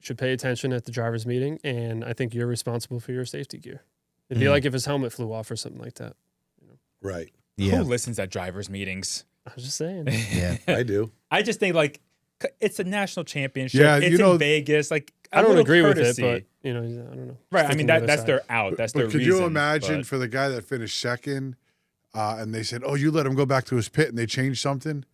should pay attention at the driver's meeting, and I think you're responsible for your safety gear. It'd be like if his helmet flew off or something like that. Right. Yeah. Who listens at driver's meetings? I was just saying. Yeah, I do. I just think it's a national championship. Yeah, it's in Vegas. I don't agree with it, but I don't know. Right. I mean, that's their out. That's their reason. Could you imagine for the guy that finished second, and they said, "Oh, you let him go back to his pit," and they changed something,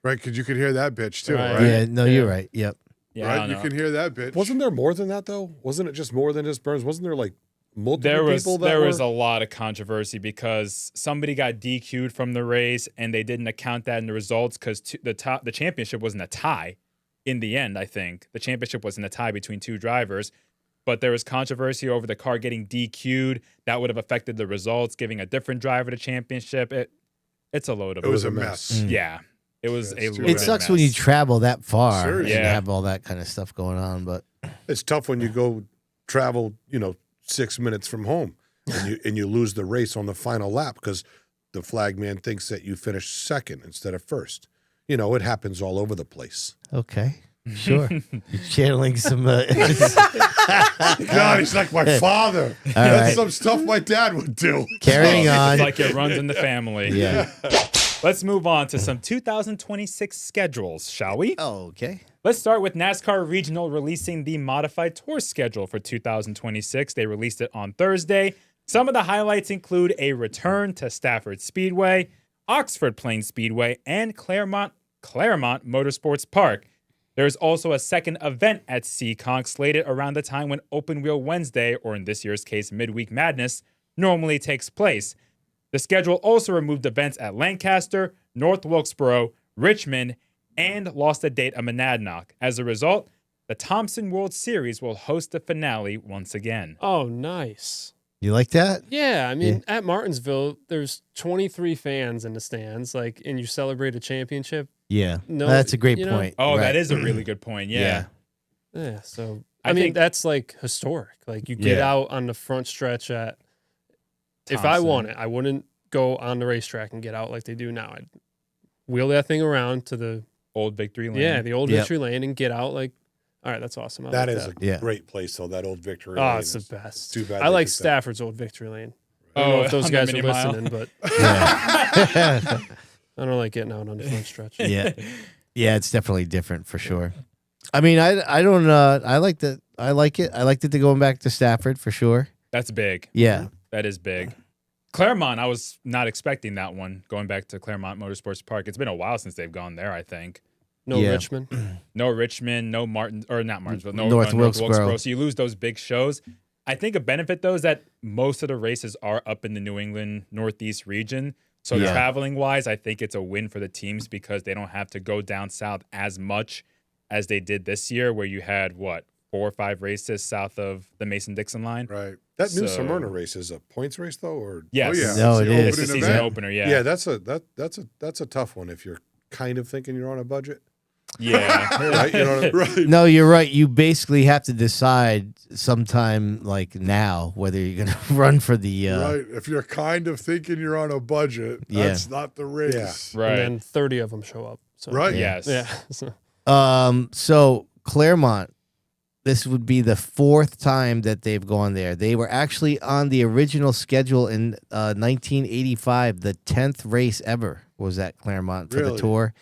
right? Because you could hear that bitch too, right? Yeah. No, you're right. Yep. Yeah, right. You can hear that bitch. Wasn't there more than that though? Wasn't it just more than just Burns? Wasn't there like multiple people? There was a lot of controversy because somebody got DQ'd from the race and they didn't account that in the results because the championship wasn't a tie. In the end, I think the championship wasn't a tie between two drivers, but there was controversy over the car getting DQ'd. That would have affected the results, giving a different driver the championship. It's a load of. It was a mess. Yeah, it was It sucks when you travel that far Seriously. and have all that kind of stuff going on, but it's tough when you go travel, 6 minutes from home and you lose the race on the final lap because the flag man thinks that you finished second instead of first. It happens all over the place. okay. Sure. You're channeling some. God, he's like my father. That's some stuff my dad would do. Carrying on. It's like it runs in the family. Yeah. Let's move on to some 2026 schedules, shall we? Okay. Let's start with NASCAR Regional releasing the modified tour schedule for 2026. They released it on Thursday. Some of the highlights include a return to Stafford Speedway, Oxford Plains Speedway, and Claremont Motorsports Park. There's also a second event at Seekonk slated around the time when Open Wheel Wednesday, or in this year's case, Midweek Madness, normally takes place. The schedule also removed events at Lancaster, North Wilkesboro, Richmond, and lost a date at Monadnock. As a result, the Thompson World Series will host the finale once again. Oh, nice. You like that? Yeah, I mean, at Martinsville, there's 23 fans in the stands, and you celebrate a championship. Yeah. No, That's a great point. Oh, Right. that is a really good point. Yeah. Yeah, so I mean, that's like historic. Like you get out on the front stretch at. If I won it, I wouldn't go on the racetrack and get out like they do now. I'd wheel that thing around to the old victory lane. Yeah, the old victory lane, and get out like. All right, that's awesome. That is a great place, though. That old victory lane. Oh, it's the best. It's too bad. I like Stafford's old victory lane. I don't know if those guys are listening, but I don't like getting out on the front stretch. Yeah, it's definitely different for sure. I mean, I don't. I like that. I like it. I liked it to going back to Stafford for sure. That's big. Yeah, that is big. Claremont, I was not expecting that one. Going back to Claremont Motorsports Park, it's been a while since they've gone there. I think. No Richmond. No Richmond, no Martin, or not Martinsville, no North Wilkesboro. So you lose those big shows. I think a benefit, though, is that most of the races are up in the New England Northeast region. So traveling-wise, I think it's a win for the teams because they don't have to go down south as much as they did this year, where you had, 4 or 5 races south of the Mason-Dixon line. Right. That New Smyrna race is a points race, though? Or Yes. Oh, yeah. No, it is. It's the season opener, Yeah, that's a tough one if you're kind of thinking you're on a budget. Yeah. Right? You know, right. No, you're right. You basically have to decide sometime like now whether you're going to run for the. Right. If you're kind of thinking you're on a budget, that's not the race. Right. And then 30 of them show up. So. Right. Yes. Yeah. So Claremont, this would be the 4th time that they've gone there. They were actually on the original schedule in 1985. The 10th race ever was at Claremont for the tour.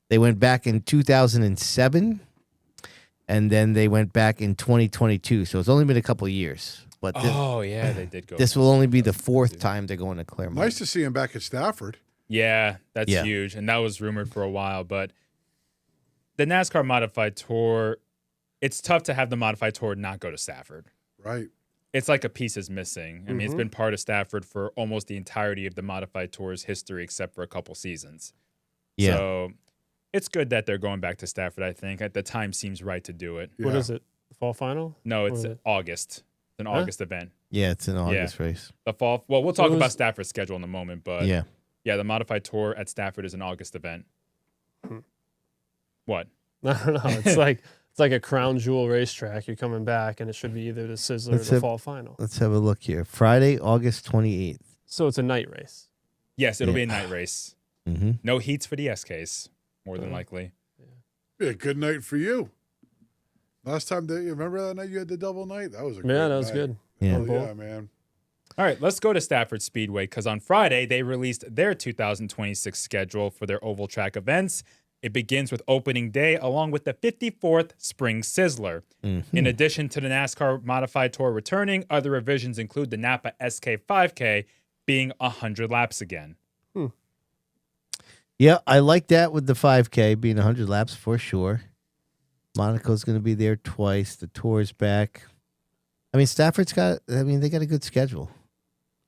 They went back in 2007, and then they went back in 2022. So it's only been a couple of years. But they did go. This will only be the 4th time they're going to Claremont. Nice to see him back at Stafford. Yeah, that's huge. And that was rumored for a while. But the NASCAR Modified Tour, it's tough to have the Modified Tour not go to Stafford. Right. It's like a piece is missing. I mean, it's been part of Stafford for almost the entirety of the Modified Tour's history, except for a couple seasons. Yeah. So it's good that they're going back to Stafford, I think. At the time seems right to do it. Yeah. What is it? The fall final? No, it's August. It's an August event. Yeah, it's an August race. The fall. Well, we'll talk about Stafford's schedule in a moment, but yeah, the Modified Tour at Stafford is an August event. What? I don't know. It's like a crown jewel racetrack. You're coming back, and it should be either the Sizzler or the fall final. Let's have a look here. Friday, August 28th. So it's a night race. Yes, it'll be a night race. Mm-hmm. No heats for the SKs, more than likely. Be a good night for you. Last time, you remember that night you had the double night? That was a great that was night. good. Yeah. Oh, yeah, man. All right, let's go to Stafford Speedway because on Friday, they released their 2026 schedule for their oval track events. It begins with opening day along with the 54th Spring Sizzler. In addition to the NASCAR Modified Tour returning, other revisions include the Napa SK 5K being 100 laps again. Yeah, I like that with the 5K being 100 laps for sure. Monaco's going to be there twice. The tour's back. I mean, Stafford's got, they got a good schedule.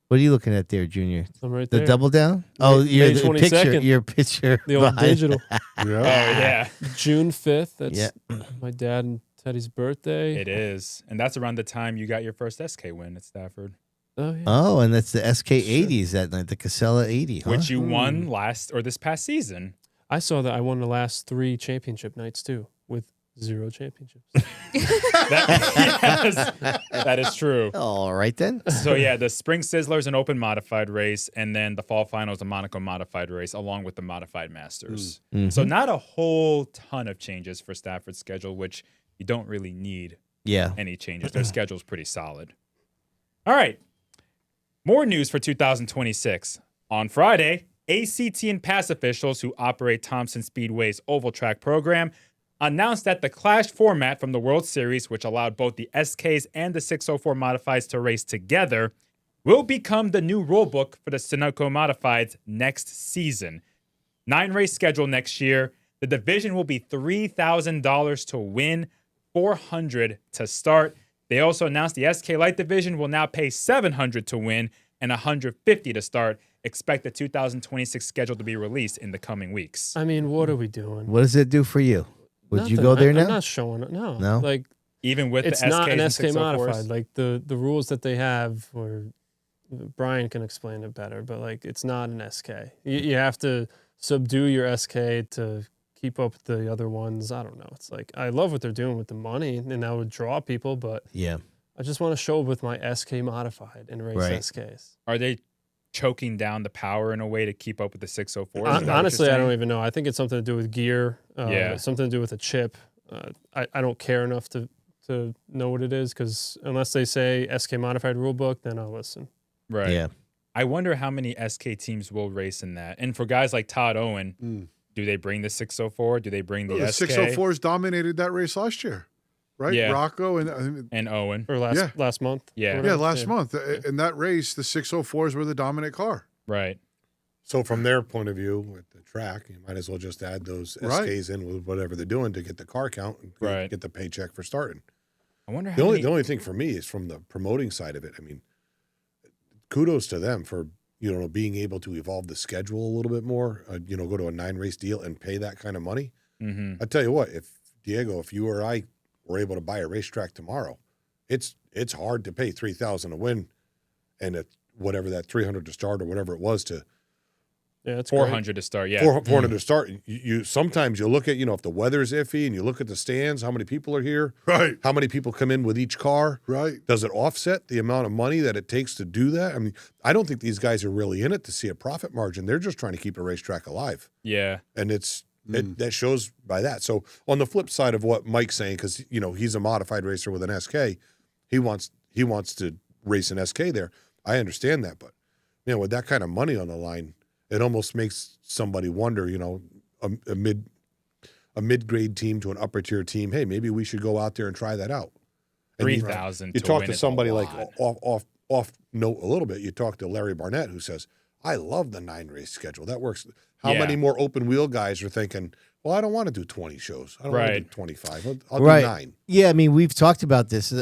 What are you looking at there, Junior? I'm right the there. double down? Oh, May your picture. Your picture. The old behind. digital. Oh, yeah. June 5th. That's my dad and Teddy's birthday. It is. And that's around the time you got your first SK win at Stafford. Oh, yeah. Oh, and that's the SK80s that night, the Casella 80, huh? Which you won this past season. I saw that I won the last 3 championship nights, too, with 0 championships. That is true. All right, then. So, the Spring Sizzler is an open modified race, and then the fall final is a Monaco modified race, along with the Modified Masters. So, not a whole ton of changes for Stafford's schedule, which you don't really need any changes. Their schedule is pretty solid. All right. More news for 2026. On Friday, ACT and PASS officials who operate Thompson Speedway's oval track program announced that the Clash format from the World Series, which allowed both the SKs and the 604 Modifieds to race together, will become the new rulebook for the Sunoco Modifieds next season. 9-race schedule next year. The division will be $3,000 to win, $400 to start. They also announced the SK Light division will now pay $700 to win and $150 to start. Expect the 2026 schedule to be released in the coming weeks. I mean, what are we doing? What does it do for you? Would you Nothing. go there now? I'm not showing it. No. No? Like, even with it's the SKs not an and SK 604s? modified. Like the rules that they have, or Brian can explain it better, but like it's not an SK. You have to subdue your SK to keep up with the other ones. I don't know. It's like I love what they're doing with the money, and that would draw people. But Yeah. I just want to show up with my SK modified and race Right. SKs. Are they choking down the power in a way to keep up with the 604? Honestly, I don't even know. I think it's something to do with gear. Yeah. Something to do with a chip. I don't care enough to know what it is, because unless they say SK modified rulebook, then I'll listen. Right. Yeah. I wonder how many SK teams will race in that. And for guys like Todd Owen, do they bring the 604? Do they bring the The SK? 604s dominated that race last year, right? Yeah. Rocco and Owen. Or last month. Yeah. Yeah, last month. In that race, the 604s were the dominant car. Right. So from their point of view with the track, you might as well just add those SKs in with whatever they're doing to get the car count and get the paycheck for starting. I wonder how The only thing for me is from the promoting side of it. I mean, kudos to them for, being able to evolve the schedule a little bit more, go to a 9-race deal and pay that kind of money. Mm-hmm. I tell you what, if you or I were able to buy a racetrack tomorrow, it's hard to pay $3,000 to win, and whatever that $300 to start or whatever it was to. Yeah, it's $400 to start. Yeah, $400 to start. You sometimes you look at if the weather's iffy and you look at the stands, how many people are here, right? How many people come in with each car, right? Does it offset the amount of money that it takes to do that? I mean, I don't think these guys are really in it to see a profit margin. They're just trying to keep a racetrack alive. Yeah, and that shows by that. So on the flip side of what Mike's saying, because he's a modified racer with an SK, he wants to race an SK there. I understand that, but with that kind of money on the line, it almost makes somebody wonder, a mid-grade team to an upper-tier team, hey, maybe we should go out there and try that out. And 3,000 You to talk win to is a somebody like lot. off note a little bit. You talk to Larry Barnett, who says, I love the 9-race schedule. That works. How many more open-wheel guys are thinking, well, I don't want to do 20 shows. I don't want to do 25. I'll do 9. Yeah, I mean, we've talked about this.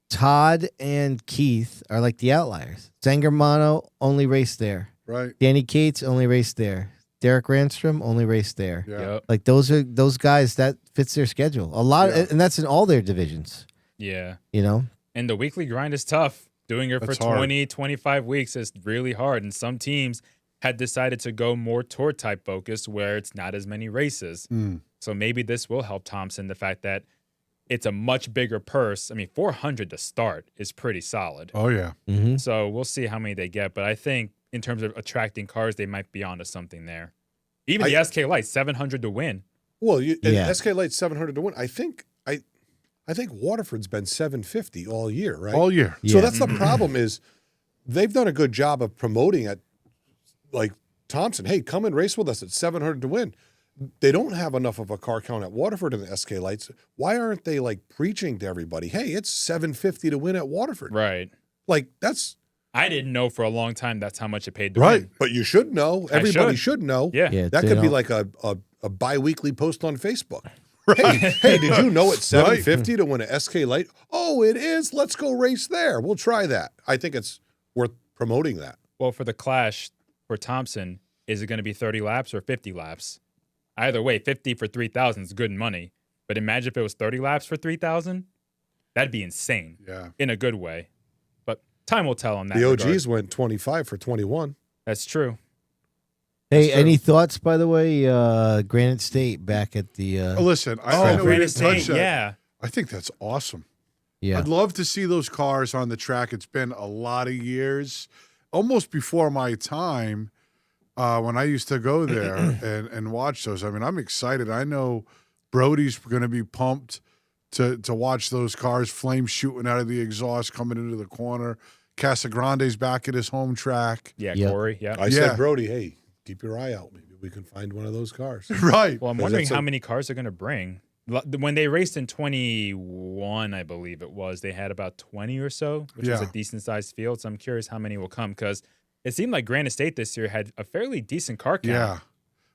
Todd and Keith are like the outliers. Zangermano only raced there. Right. Danny Cates only raced there. Derek Ranstrom only raced there. Yeah. Yep. Like those guys that fits their schedule. A lot, and that's in all their divisions. Yeah. And the weekly grind is tough. Doing it That's for 20, 25 weeks is really hard. And some teams had decided to go more tour type focus where it's not as many races. So maybe this will help Thompson, the fact that it's a much bigger purse. I mean, $400 to start is pretty solid. Oh, yeah. So we'll see how many they get. But I think in terms of attracting cars, they might be onto something there. Even the SK Light, $700 to win. Well, SK Light $700 to win. I think Waterford's been $750 all year, right? All year. So that's the problem is they've done a good job of promoting it, like Thompson. Hey, come and race with us at $700 to win. They don't have enough of a car count at Waterford in the SK Lights. Why aren't they like preaching to everybody? Hey, it's $750 to win at Waterford. Right. Like that's. I didn't know for a long time that's how much it paid to win. But you should know. Everybody should know. Yeah. That could be like a bi-weekly post on Facebook. Right. Hey, did you know it's $750 to win a SK Light? Oh, it is. Let's go race there. We'll try that. I think it's worth promoting that. Well, for the Clash, for Thompson, is it going to be 30 laps or 50 laps? Either way, 50 for 3,000 is good money. But imagine if it was 30 laps for 3,000. That'd be insane. Yeah. In a good way. But time will tell on that. The OGs went 25 for 21. That's true. Hey, any thoughts, by the way? Granite State back at the. Listen, I know we didn't touch that. Yeah. I think that's awesome. Yeah. I'd love to see those cars on the track. It's been a lot of years, almost before my time, when I used to go there and watch those. I mean, I'm excited. I know Brody's going to be pumped to watch those cars, flames shooting out of the exhaust coming into the corner. Casagrande's back at his home track. Yeah, Corey. Yeah. I said, Brody, hey, keep your eye out. Maybe we can find one of those cars. Right. Well, I'm wondering how many cars they're going to bring. When they raced in 21, I believe it was, they had about 20 or so, which was a decent-sized field. So I'm curious how many will come because it seemed like Granite State this year had a fairly decent car count. Yeah.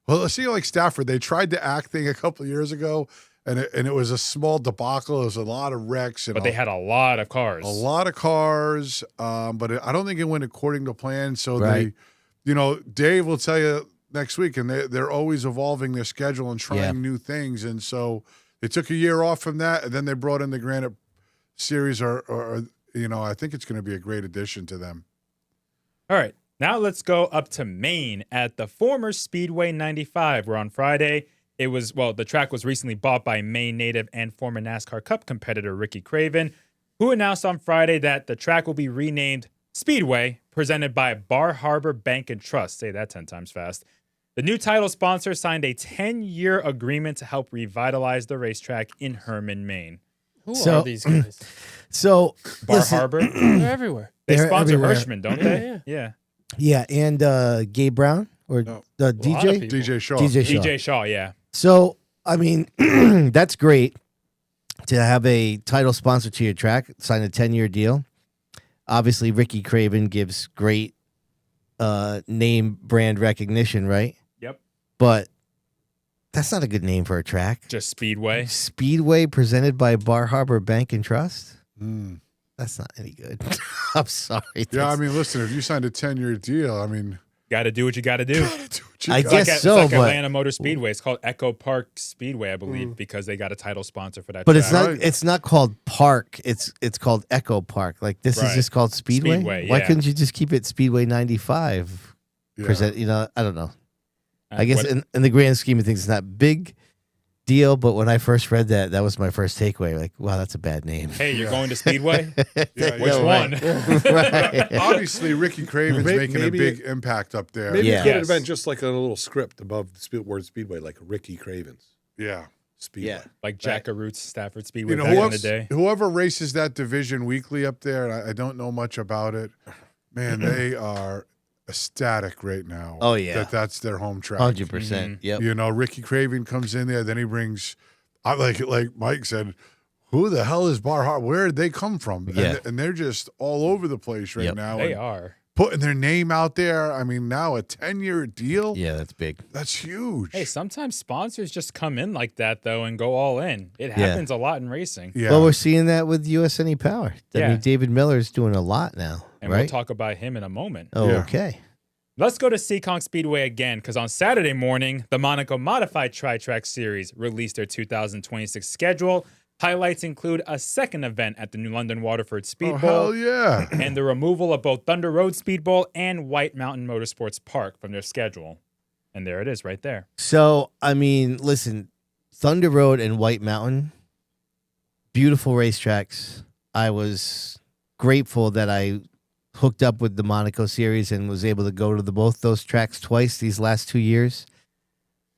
Well, let's see, like Stafford, they tried the ACT thing a couple of years ago, and it was a small debacle. It was a lot of wrecks. But they had a lot of cars. A lot of cars, but I don't think it went according to plan. So Right. Dave will tell you next week, and they're always evolving their schedule and trying new things. And so they took a year off from that, and then they brought in the Granite Series, or I think it's going to be a great addition to them. All right. Now let's go up to Maine at the former Speedway 95, where on Friday the track was recently bought by Maine native and former NASCAR Cup competitor Ricky Craven, who announced on Friday that the track will be renamed Speedway, presented by Bar Harbor Bank and Trust. Say that 10 times fast. The new title sponsor signed a 10-year agreement to help revitalize the racetrack in Herman, Maine. Who are these guys? So Bar Harbor, They're everywhere. they They're sponsor everywhere. Hirschman, don't they? Yeah. Yeah, and Gabe Brown or lot the of DJ? people. DJ Shaw. DJ Shaw. DJ Shaw, yeah. So, I mean, that's great to have a title sponsor to your track, sign a 10-year deal. Obviously, Ricky Craven gives great name brand recognition, right? Yep. But that's not a good name for a track. Just Speedway. Speedway presented by Bar Harbor Bank and Trust? Mm. That's not any good. I'm sorry. Yeah, I mean, listen, if you signed a 10-year deal, I mean, Got to do what you got to do. I It's guess like, so, it's like but Atlanta Motor Speedway. It's called Echo Park Speedway, I believe, because they got a title sponsor for that. but track. it's not. Right. It's not called Park. It's called Echo Park. Like this is Right. just called Speedway. Speedway, Why yeah. couldn't you just keep it Speedway 95? yeah. Present. You know, I don't know. I guess What- in the grand scheme of things, it's not big deal. But when I first read that, that was my first takeaway. Like, wow, that's a bad name. hey, you're going to Speedway? Yeah, Which yeah, one? Right. Obviously, Ricky Craven's making Maybe a big impact up there. Maybe Yeah. it could Yes. have been just like a little script above the word Speedway, like Ricky Craven's Yeah. Speedway. Yeah. Like Jack Aroots, Stafford Speedway You know, back in the day. whoever races that division weekly up there, and I don't know much about it, man, they are ecstatic right now. Oh, yeah. That's their home track. 100%. Yep. You know, Ricky Craven comes in there, then he brings, like Mike said, who the hell is Bar Harbor? Where did they come from? Yeah. And they're just all over the place right Yep. now. They and are. putting their name out there. I mean, now a 10-year deal. Yeah, that's big. That's huge. Hey, sometimes sponsors just come in like that, though, and go all in. It happens a lot in racing. Yeah. Well, we're seeing that with USNE Power. I Yeah. mean, David Miller's doing a lot now, And we'll right? talk about him in a moment. Oh, Yeah. okay. Let's go to Seekonk Speedway again, because on Saturday morning, the Monaco Modified Tri-Track Series released their 2026 schedule. Highlights include a second event at the New London Waterford Oh, Speedbowl hell yeah. and the removal of both Thunder Road Speedbowl and White Mountain Motorsports Park from their schedule. And there it is right there. So, I mean, listen, Thunder Road and White Mountain, beautiful racetracks. I was grateful that I hooked up with the Monaco series and was able to go to both those tracks twice these last 2 years.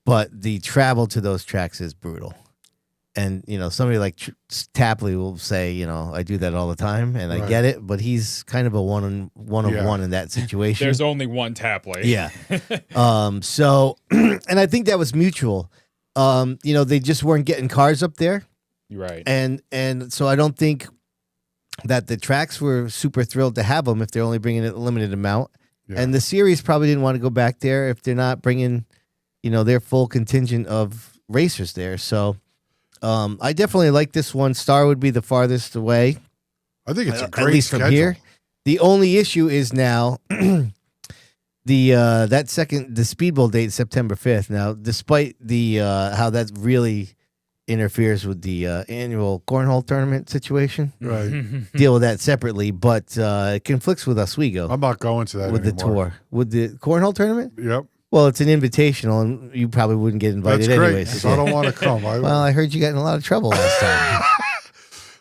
But the travel to those tracks is brutal. And, you know, somebody like Tapley will say, you know, I do that all the time, and I Right. get it, but he's kind of a one of Yeah. one in that situation. There's only one Tapley. Yeah. So, and I think that was mutual. You know, they just weren't getting cars up there. You're right. And so I don't think that the tracks were super thrilled to have them if they're only bringing a limited amount. Yeah. And the series probably didn't want to go back there if they're not bringing, you know, their full contingent of racers there. So I definitely like this one. Star would be the farthest away. I think it's a At great least schedule. from here. The only issue is now the Speedbowl date, September 5th. Now, despite the how that really interferes with the annual cornhole tournament situation, Right. deal with that separately. But it conflicts with Oswego I'm not going to that with the anymore. tour, with the cornhole tournament. Yep. Well, it's an invitational, and you probably wouldn't get invited That's great. anyways. 'Cause I don't want to come. Well, I heard you got in a lot of trouble last time.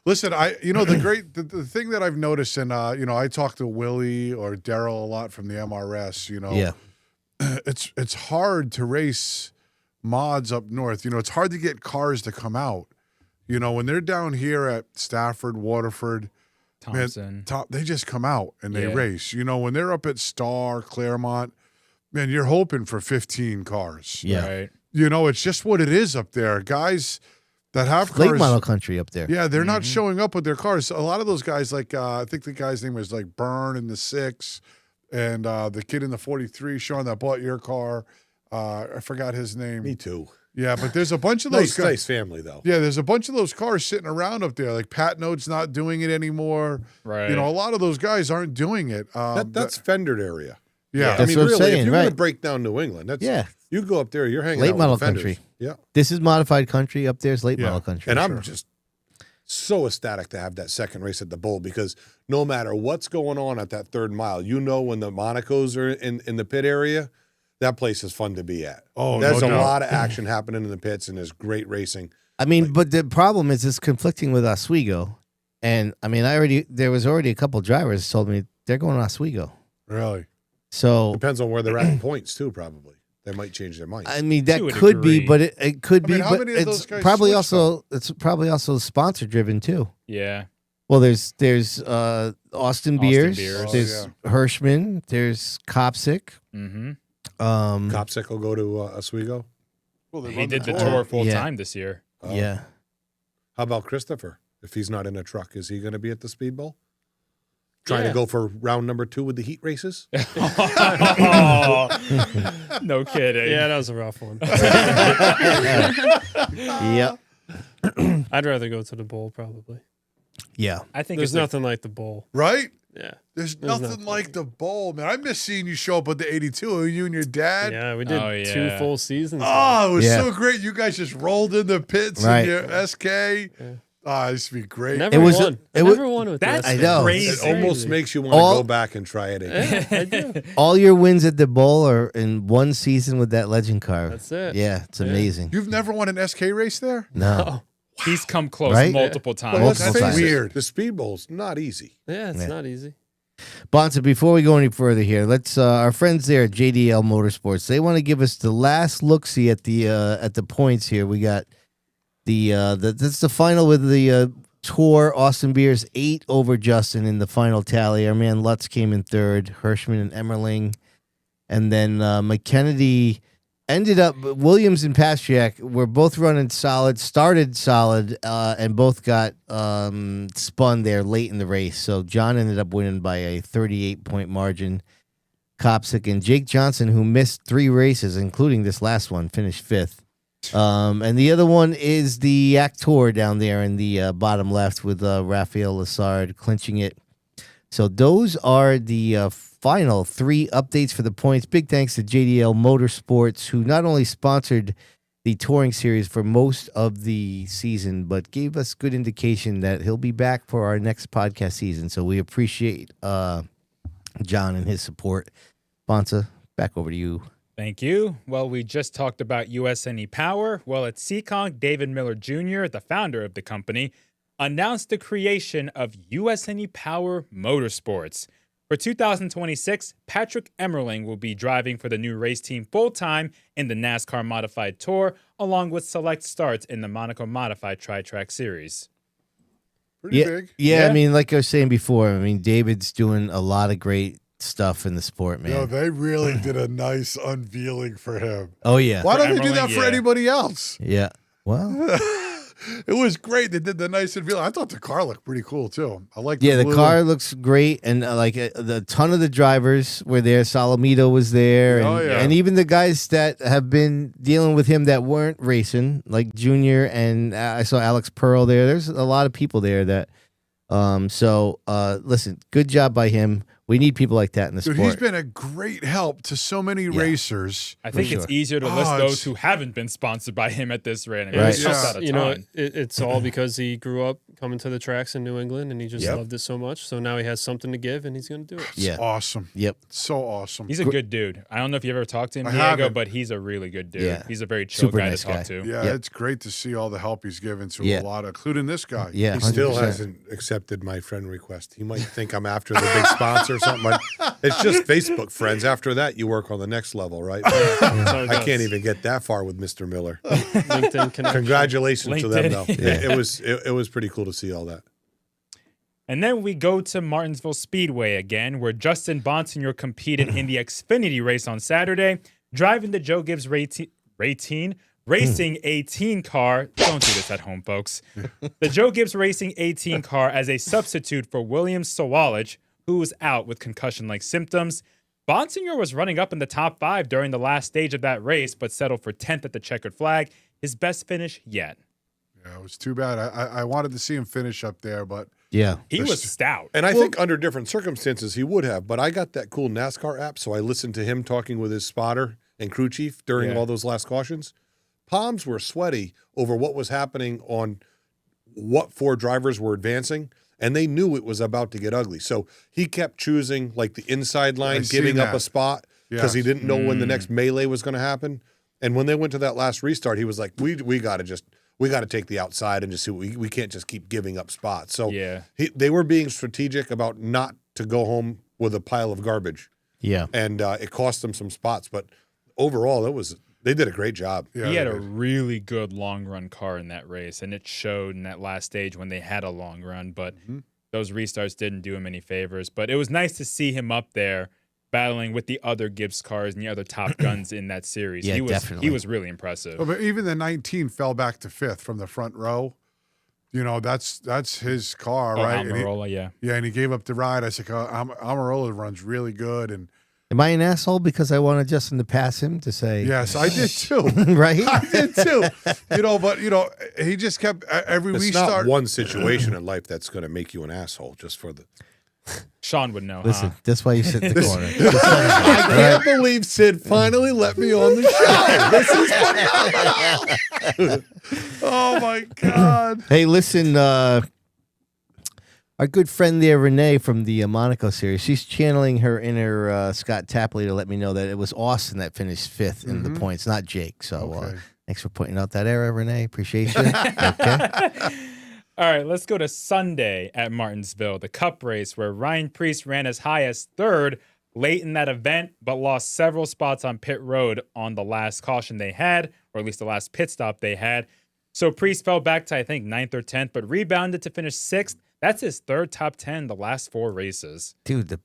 Listen, the thing that I've noticed, and I talk to Willie or Daryl a lot from the MRS. You know, Yeah. it's hard to race mods up north. You know, it's hard to get cars to come out. You know, when they're down here at Stafford, Waterford, Thompson. they just come out and they Yeah. race. You know, when they're up at Star, Claremont, man, you're hoping for 15 cars. Yeah. Right. You know, it's just what it is up there. Guys that have Late cars. model country up there. Yeah, they're not showing up with their cars. A lot of those guys, like I think the guy's name was like Byrne in the 6, and the kid in the 43, Sean, that bought your car. I forgot his name. Me too. Yeah, but there's a bunch of those Nice, guys. nice family though. Yeah, there's a bunch of those cars sitting around up there. Like Pat Note's not doing it anymore. Right. You know, a lot of those guys aren't doing it. That's Fendered area. yeah. I That's mean, what I'm really, saying, if you're right. going to break down New England, that's Yeah. You go up there, you're hanging Late out model with Fenders. country. Yeah, This is modified country. Up there's late Yeah. model country. and I'm just so ecstatic to have that second race at the Bowl because no matter what's going on at that 3rd mile, when the Monacos are in the pit area, that place is fun to be at. Oh, there's no a doubt. lot of action happening in the pits, and there's great racing. I mean, but the problem is it's conflicting with Oswego. And I mean, there was already a couple drivers told me they're going to Oswego. Really? So Depends on where they're at in points too. Probably they might change their mind. I mean, that To a could be, degree. but it could be. mean, how But many of those it's guys probably switched, also sponsor driven too. Yeah. Well, there's Austin Beers, Beers. there's Hirschman, there's Kopsick. Mm-hmm. Copsick will go to Oswego. Well, they He run did the tour. tour full Yeah. time this year. Yeah. How about Christopher? If he's not in a truck, is he going to be at the Speedbowl? Trying Yeah. to go for round number 2 with the heat races? Oh, no kidding. Yeah, that was a rough one. Yep. I'd rather go to the bowl probably. Yeah. I think There's it's a- nothing like the bowl. Right? Yeah. There's There's nothing like the Bowl, man. I miss seeing you show up at the 82. You and your dad. Yeah, we did Oh, 2 yeah. full seasons. Oh, it was Yeah. so great. You guys just rolled in the pits Right. in your SK. Oh, it used to be great. Never It was- won. it I was- never won with That's this. I know. crazy. It almost makes you want All- to go back and try it again. Yeah, I do. All your wins at the Bowl are in one season with that legend car. That's it. Yeah, it's amazing. You've never won an SK race there? No. He's come close Right? multiple times. Well, let's Multiple face times. it, Weird. the Speedbowl's not easy. Yeah, it's Yeah. not easy. Bonsa, before we go any further here, let's our friends there at JDL Motorsports, they want to give us the last look-see at the points here. We got that's the final with the Tour. Austin Beers 8 over Justin in the final tally. Our man Lutz came in 3rd, Hirschman and Emmerling. And then McKennedy ended up, Williams and Pastriak were both running solid, started solid, and both got spun there late in the race. So John ended up winning by a 38-point margin. Kopsick and Jake Johnson, who missed 3 races, including this last one, finished 5th. And the other one is the Actor down there in the bottom left with Raphael Lassard clinching it. So those are the final 3 updates for the points. Big thanks to JDL Motorsports, who not only sponsored the touring series for most of the season, but gave us good indication that he'll be back for our next podcast season. So we appreciate John and his support. Bonsa, back over to you. Thank you. Well, we just talked about USNE Power. Well, at Seekonk, David Miller Jr., the founder of the company, announced the creation of USNE Power Motorsports. For 2026, Patrick Emmerling will be driving for the new race team full-time in the NASCAR Modified Tour, along with select starts in the Monaco Modified Tri-Track Series. Pretty big. Yeah, Yeah. I mean, like I was saying before, I mean, David's doing a lot of great stuff in the sport, man. No, they really did a nice unveiling for him. Oh, yeah. Why For don't they do that Emmerling, for yeah. anybody else? Yeah. Well, It was great. They did the nice unveiling. I thought the car looked pretty cool too. I like. yeah, the blue. car looks great, and the ton of the drivers were there. Salamito was there, and, Oh, yeah. and even the guys that have been dealing with him that weren't racing, like Junior, and I saw Alex Pearl there. There's a lot of people there that. Listen, good job by him. We need people like that in the Dude, sport. he's been a great help to so many racers. I think For it's sure. easier to Oh, list it's- those who haven't been sponsored by him at this rate. Right. It helps out a You know, ton. it's all because he grew up coming to the tracks in New England and he just Yep. loved it so much. So now he has something to give and he's going to do it. Yeah. Awesome. Yep. So awesome. He's a good dude. I don't know if you've ever talked to him, I Diego, haven't. but he's a really good dude. Yeah. He's a very chill Super guy nice to talk guy. to. Yeah, Yep. it's great to see all the help he's given to Yeah. a lot of, including this guy. Yeah, He still 100%. hasn't accepted my friend request. He might think I'm after the big sponsor or something. But it's just Facebook friends. After that, you work on the next level, right? That's how it I goes. can't even get that far with Mr. Miller. LinkedIn connection. Congratulations to them, though. LinkedIn. It was pretty cool to see all that. And then we go to Martinsville Speedway again, where Justin Bonsignor competed in the Xfinity race on Saturday, driving the Joe Gibbs Racing 18 car. Don't do this at home, folks. The Joe Gibbs Racing 18 car as a substitute for William Sawalich, who was out with concussion-like symptoms. Bonsignor was running up in the top 5 during the last stage of that race, but settled for 10th at the checkered flag, his best finish yet. Yeah, it was too bad. I wanted to see him finish up there, but Yeah. He was stout. And I think under different circumstances he would have, but I got that cool NASCAR app, so I listened to him talking with his spotter and crew chief during Yeah. all those last cautions. Palms were sweaty over what was happening on what 4 drivers were advancing, and they knew it was about to get ugly. So he kept choosing like the inside line, giving up a spot because he didn't know when the next melee was going to happen. And when they went to that last restart, he was like, we got to take the outside and just see we can't just keep giving up spots. So they were being strategic about not to go home with a pile of garbage. Yeah. And it cost them some spots, but overall they did a great job. Yeah, he had a really good long run car in that race, and it showed in that last stage when they had a long run, but those restarts didn't do him any favors. But it was nice to see him up there battling with the other Gibbs cars and the other top guns in that series. Yeah, He was really impressive. But even the 19 fell back to 5th from the front row. You know, that's his car, right? Almirola, yeah. Yeah, and he gave up the ride. I said, Almirola runs really good. And am I an asshole because I wanted Justin to pass him to say? Yes, I did too. Right? I did too. But he just kept every It's restart. not one situation in life that's going to make you an asshole. Just for the Sean would know. Listen, that's why you sit in the corner. I can't believe Sid finally let me on the show. This is Oh my God. Hey, listen, our good friend there, Renee from the Monaco series, she's channeling her inner Scott Tapley to let me know that it was Austin that finished 5th in the points, not Jake. So thanks for pointing out that error, Renee. Appreciate you. Okay. All right, let's go to Sunday at Martinsville, the Cup race where Ryan Preece ran as high as 3rd late in that event, but lost several spots on pit road on the last caution they had, or at least the last pit stop they had. So Preece fell back to, I think, 9th or 10th, but rebounded to finish 6th. That's his 3rd top 10 the last 4 races. Dude,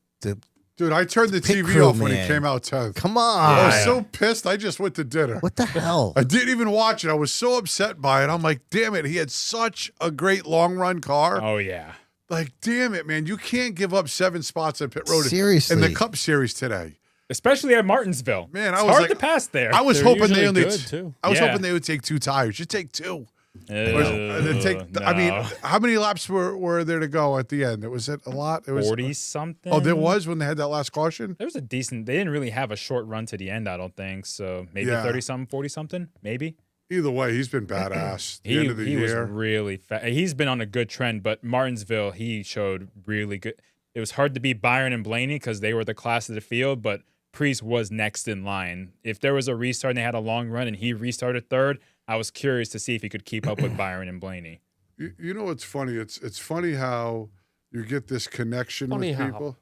Dude, I turned the Pit TV crew, off when he man. came out 10th. Come on. I was so pissed. I just went to dinner. What the hell? I didn't even watch it. I was so upset by it. I'm like, damn it. He had such a great long run car. Oh, yeah. Like, damn it, man. You can't give up 7 spots at pit road Seriously. in the Cup Series today. Especially at Martinsville. Man, it's I was hard like, to pass there. I was They're hoping usually they only. good, too. I was Yeah. hoping they would take 2 tires. Just take 2. No. I mean, how many laps were there to go at the end? Was it a lot? It was 40 something. Oh, there was when they had that last caution. There was a decent. They didn't really have a short run to the end, I don't think. So maybe Yeah. 30 something, 40 something, maybe. Either way, he's been badass. The end of the He year. was really he's been on a good trend, but Martinsville, he showed really good. It was hard to beat Byron and Blaney because they were the class of the field, but Preece was next in line. If there was a restart and they had a long run and he restarted 3rd, I was curious to see if he could keep up with Byron and Blaney. You know what's funny? It's funny how you get this connection Funny with how? people.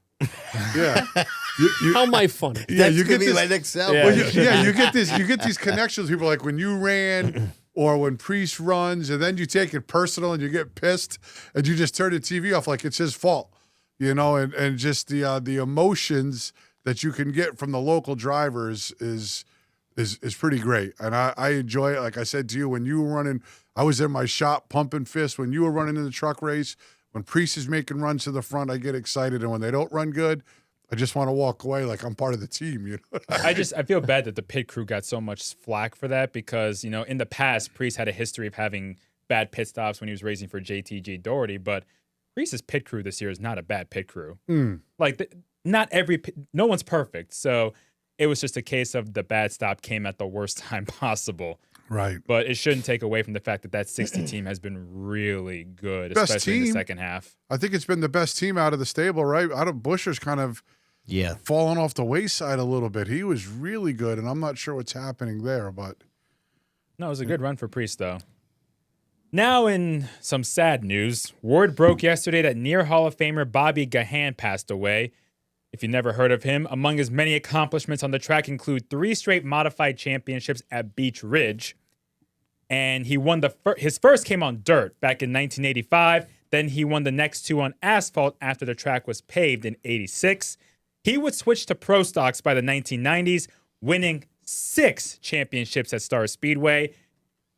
Yeah. How am I funny? Yeah, you gonna get be this. my next Well, album. you get these connections. People like when you ran or when Preece runs, and then you take it personal and you get pissed and you just turn the TV off like it's his fault, and just the emotions that you can get from the local drivers is pretty great. And I enjoy it. Like I said to you, when you were running, I was in my shop pumping fists. When you were running in the truck race, when Preece is making runs to the front, I get excited. And when they don't run good, I just want to walk away like I'm part of the team. I feel bad that the pit crew got so much flack for that because, in the past, Preece had a history of having bad pit stops when he was racing for JTG Doherty, but Preece's pit crew this year is not a bad pit crew. Like, no one's perfect. So it was just a case of the bad stop came at the worst time possible. Right. But it shouldn't take away from the fact that 60 team has been really good, Best especially in the team. second half. I think it's been the best team out of the stable, right? Out of Buscher's kind of fallen off the wayside a little bit. He was really good, and I'm not sure what's happening there, but No, it was a good run for Preece, though. Now, in some sad news, word broke yesterday that near Hall of Famer Bobby Gahan passed away. If you never heard of him, among his many accomplishments on the track include 3 straight modified championships at Beach Ridge. And he won his first came on dirt back in 1985. Then he won the next 2 on asphalt after the track was paved in 86. He would switch to pro stocks by the 1990s, winning 6 championships at Star Speedway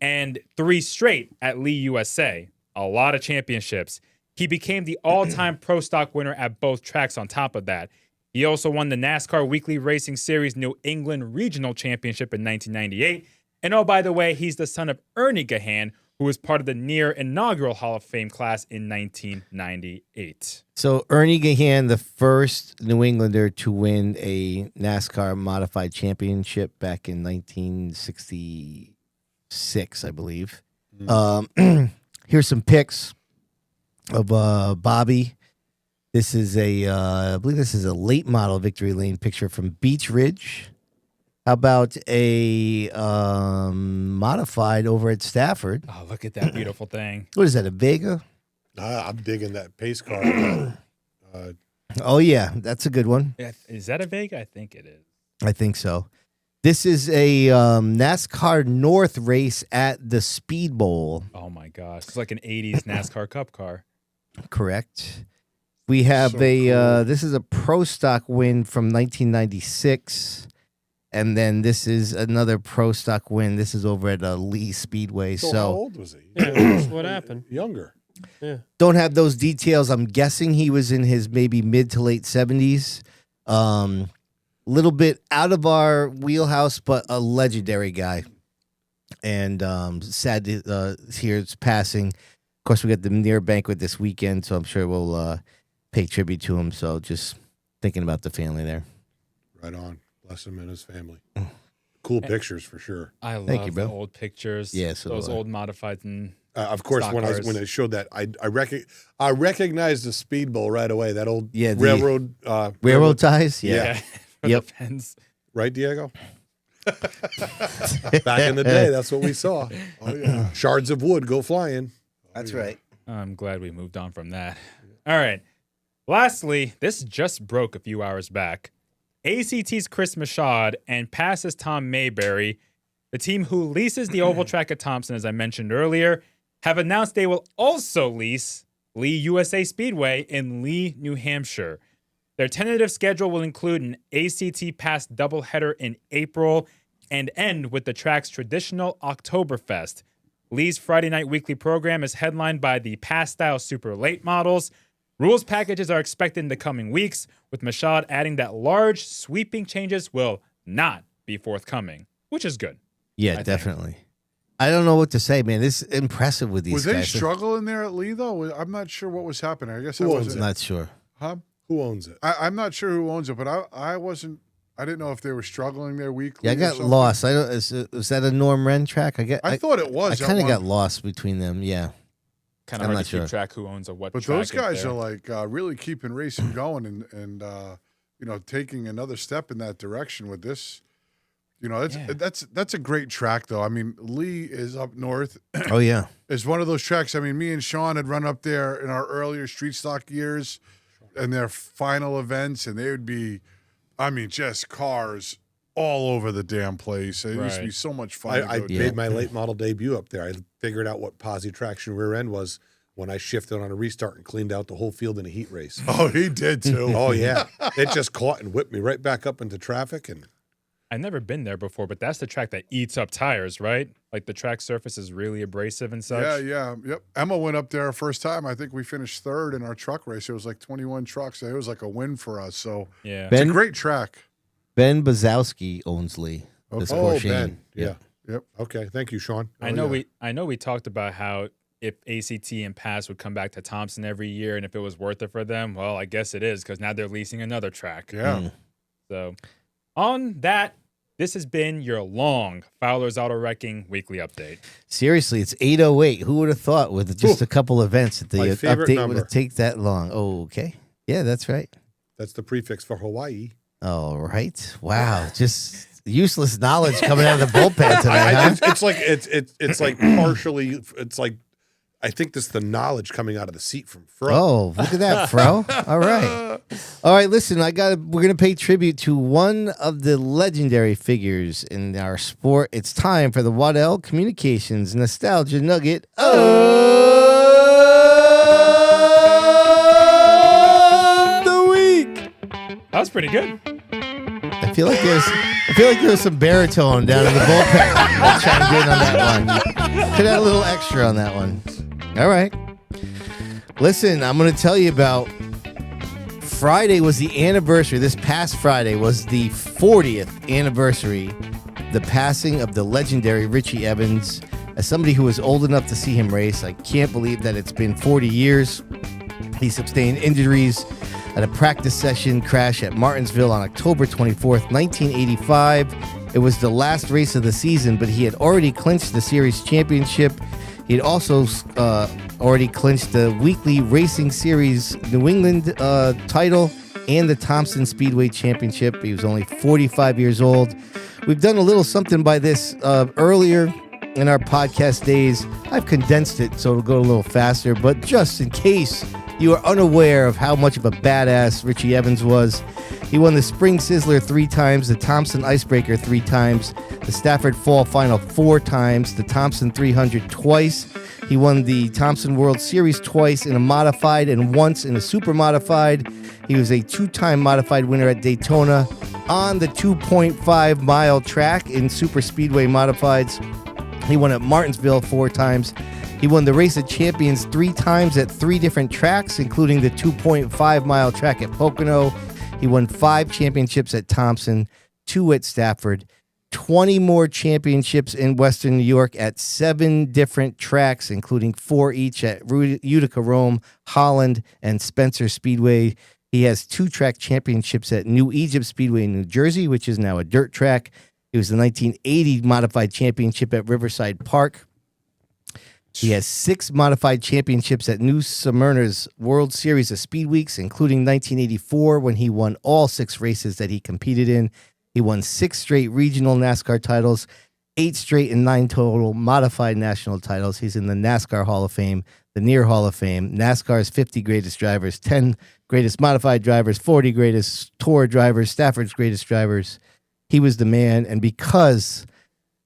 and 3 straight at Lee USA. A lot of championships. He became the all-time pro stock winner at both tracks on top of that. He also won the NASCAR Weekly Racing Series New England Regional Championship in 1998. And oh, by the way, he's the son of Ernie Gahan, who was part of the near inaugural Hall of Fame class in 1998. So Ernie Gahan, the first New Englander to win a NASCAR modified championship back in 1966, I believe. Here's some pics of Bobby. This is I believe this is a late model Victory Lane picture from Beach Ridge. How about a modified over at Stafford? Oh, look at that beautiful thing. What is that, a Vega? I'm digging that pace car. Oh, yeah, that's a good one. Yeah, is that a Vega? I think it is. I think so. This is a NASCAR North race at the Speedbowl. Oh, my gosh. It's like an 80s NASCAR Cup car. Correct. We have this is a Pro Stock win from 1996. And then this is another Pro Stock win. This is over at Lee Speedway. So how old was he? Yeah, what happened? Younger. Yeah. Don't have those details. I'm guessing he was in his maybe mid to late 70s. Little bit out of our wheelhouse, but a legendary guy. And sad to hear it's passing. Of course, we got the near banquet this weekend, so I'm sure we'll pay tribute to him. So just thinking about the family there. Right on. Bless him and his family. Cool pictures for sure. I love Thank you, the bro. old pictures. Yeah, so those do I. old modified and Of course, stock when cars. I showed that, I recognized the Speedbowl right away. That old Yeah, the railroad railroad ties. yeah. For Yep. the fence. right, Diego? Back in the day, that's what we saw. Oh yeah, shards of wood go flying. That's right. I'm glad we moved on from that. All right. Lastly, this just broke a few hours back. ACT's Chris Machad and Pass's Tom Mayberry, the team who leases the oval track at Thompson, as I mentioned earlier, have announced they will also lease Lee USA Speedway in Lee, New Hampshire. Their tentative schedule will include an ACT Pass doubleheader in April and end with the track's traditional Oktoberfest. Lee's Friday night weekly program is headlined by the Pass-style super late models. Rules packages are expected in the coming weeks, with Machad adding that large, sweeping changes will not be forthcoming, which is good. Yeah, I think. definitely. I don't know what to say, man. This is impressive with these Was guys. they struggling there at Lee, though? I'm not sure what was happening. I guess I Who owns wasn't. Not sure. Huh? Who owns it? I'm not sure who owns it, but I wasn't. I didn't know if they were struggling there weekly. Yeah, I or got something. lost. I don't. Is that a Norm Wren track? I thought it was. I at kind of one- got lost between them. Yeah. Kind I'm of hard not to sure. keep track who owns a what But track those guys there. are like really keeping racing going and taking another step in that direction with this. That's a great track though. I mean, Lee is up north. Oh yeah. It's one of those tracks. I mean, me and Sean had run up there in our earlier street stock years and their final events, and they would be, I mean, just cars all over the damn place. It used to be so much fun. I made my late model debut up there. I figured out what posi traction rear end was when I shifted on a restart and cleaned out the whole field in a heat race. Oh, he did too. Oh yeah, it just caught and whipped me right back up into traffic. And I've never been there before, but that's the track that eats up tires, right? Like the track surface is really abrasive and such. Yep. Emma went up there her first time. I think we finished third in our truck race. It was like 21 trucks. It was like a win for us. So Yeah. it's a great track. Ben Bazowski owns Lee. This Porsche. Ben. Yeah. Yep. Okay. Thank you, Sean. I know we talked about how if ACT and Pass would come back to Thompson every year and if it was worth it for them, well, I guess it is because now they're leasing another track. Yeah. So on that, this has been your long Fowler's Auto Wrecking weekly update. Seriously, it's 8:08. Who would have thought with just a couple events that the My favorite update number. would take that long? Oh, okay. Yeah, that's right. That's the prefix for Hawaii. All right. Wow. Just useless knowledge coming out of the bullpen tonight, huh? It's like partially. It's like I think this is the knowledge coming out of the seat from Fro. Oh, look at that, Fro. All right. Listen, we're gonna pay tribute to one of the legendary figures in our sport. It's time for the Waddell Communications Nostalgia Nugget of the week. That was pretty good. I feel like there was some baritone down in the bullpen that chimed in on that one. Could have a little extra on that one. All right. Listen, I'm going to tell you about Friday was the anniversary. This past Friday was the 40th anniversary, the passing of the legendary Richie Evans. As somebody who was old enough to see him race, I can't believe that it's been 40 years. He sustained injuries at a practice session crash at Martinsville on October 24th, 1985. It was the last race of the season, but he had already clinched the series championship. He'd also already clinched the weekly racing series New England title and the Thompson Speedway Championship. He was only 45 years old. We've done a little something by this earlier in our podcast days. I've condensed it so it'll go a little faster, but just in case you are unaware of how much of a badass Richie Evans was, he won the Spring Sizzler 3 times, the Thompson Icebreaker 3 times, the Stafford Fall Final 4 times, the Thompson 300 twice. He won the Thompson World Series twice in a modified and once in a super modified. He was a 2-time modified winner at Daytona on the 2.5 mile track in super speedway modifieds. He won at Martinsville 4 times. He won the Race of Champions 3 times at 3 different tracks, including the 2.5 mile track at Pocono. He won 5 championships at Thompson, 2 at Stafford, 20 more championships in Western New York at 7 different tracks, including 4 each at Utica Rome, Holland, and Spencer Speedway. He has 2 track championships at New Egypt Speedway in New Jersey, which is now a dirt track. He was the 1980 modified championship at Riverside Park. He has 6 modified championships at New Smyrna's World Series of Speed Weeks, including 1984 when he won all 6 races that he competed in. He won 6 straight regional NASCAR titles, 8 straight and 9 total modified national titles. He's in the NASCAR Hall of Fame, the Near Hall of Fame, NASCAR's 50 greatest drivers, 10 greatest modified drivers, 40 greatest tour drivers, Stafford's greatest drivers. He was the man, and because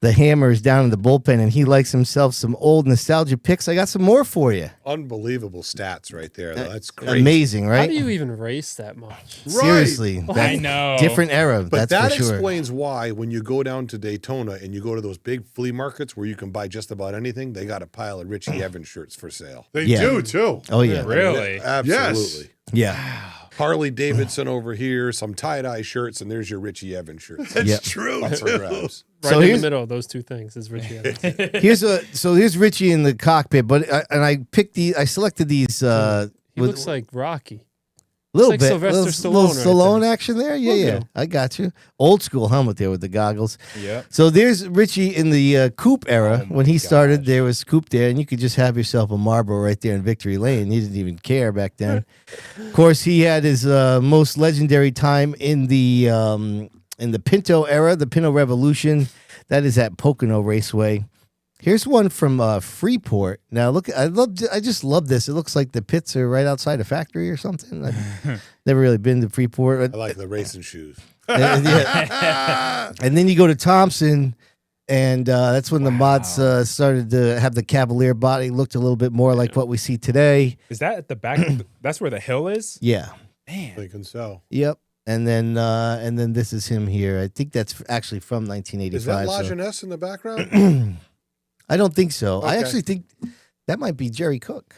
the hammer is down in the bullpen and he likes himself some old nostalgia picks, I got some more for you. Unbelievable stats right there. That's crazy. Amazing, right? How do you even race that much? Seriously. I know. Different era, But that's that for sure. explains why when you go down to Daytona and you go to those big flea markets where you can buy just about anything, they got a pile of Richie Evans shirts for sale. They do, too. Oh, yeah. Really? Absolutely. Yeah. Harley Davidson over here, some tie-dye shirts, and there's your Richie Evans shirts. That's true, Up for too. grabs. Right in the middle of those 2 things is Richie Evans. Here's Richie in the cockpit, but I selected these. He looks like Rocky. Little Looks bit, like Sylvester little Stallone right Stallone there. action there. Yeah, Look at yeah, him. I got you. Old school helmet there with the goggles. Yeah. So there's Richie in the coupe era. When he started, there was coupe there, and you could just have yourself a Marlboro right there in Victory Lane. You didn't even care back then. Of course, he had his most legendary time in the Pinto era, the Pinto Revolution. That is at Pocono Raceway. Here's one from Freeport. Now look, I just love this. It looks like the pits are right outside a factory or something. I've never really been to Freeport. I like the racing shoes. Yeah. And then you go to Thompson, and that's when the mods started to have the Cavalier body. Looked a little bit more like what we see today. Is that at the back? That's where the hill is? Yeah. Man. Thinking so. Yep. And then this is him here. I think that's actually from 1985. Is that so- Lajeunesse in the background? I don't think so. I Okay. actually think that might be Jerry Cook.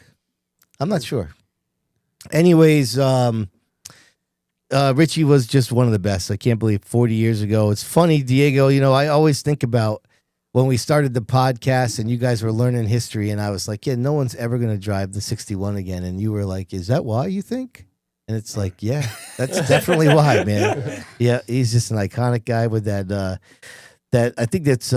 I'm not sure. Anyways, Richie was just one of the best. I can't believe 40 years ago. It's funny, Diego, I always think about when we started the podcast and you guys were learning history, and I was like, yeah, no one's ever going to drive the 61 again. And you were like, is that why you think? And it's like, yeah, that's definitely why, man. Yeah, he's just an iconic guy with that I think that's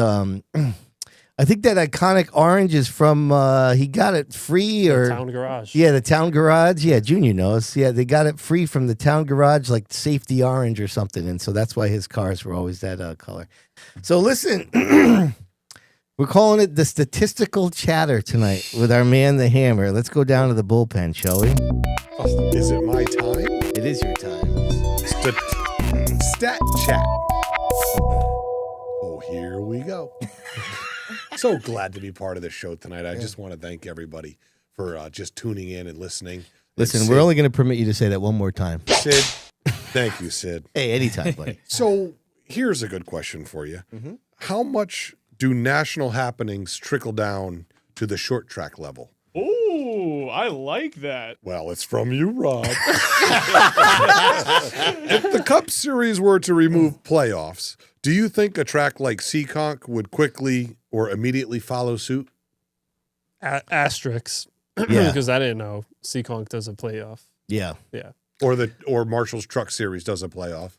I think that iconic orange is from he got it free or Town Garage. Yeah, the Town Garage. Yeah, Junior knows. Yeah, they got it free from the Town Garage, like safety orange or something, and so that's why his cars were always that color. So listen, we're calling it the statistical chatter tonight with our man the Hammer. Let's go down to the bullpen, shall we? Is it my time? It is your time. Stat chat. Oh, here we go. So glad to be part of the show tonight. I just want to thank everybody for just tuning in and listening. Listen, And we're only going to permit you to say that one more time. Sid, thank you, Sid. Hey, anytime, buddy. So here's a good question for you. How much do national happenings trickle down to the short track level? Ooh, I like that. Well, it's from you, Rob. If the Cup Series were to remove playoffs, do you think a track like Seekonk would quickly or immediately follow suit? Asterisks. Yeah. Because I didn't know Seekonk does a playoff. Yeah. Yeah. Or Marshall's Truck Series does a playoff?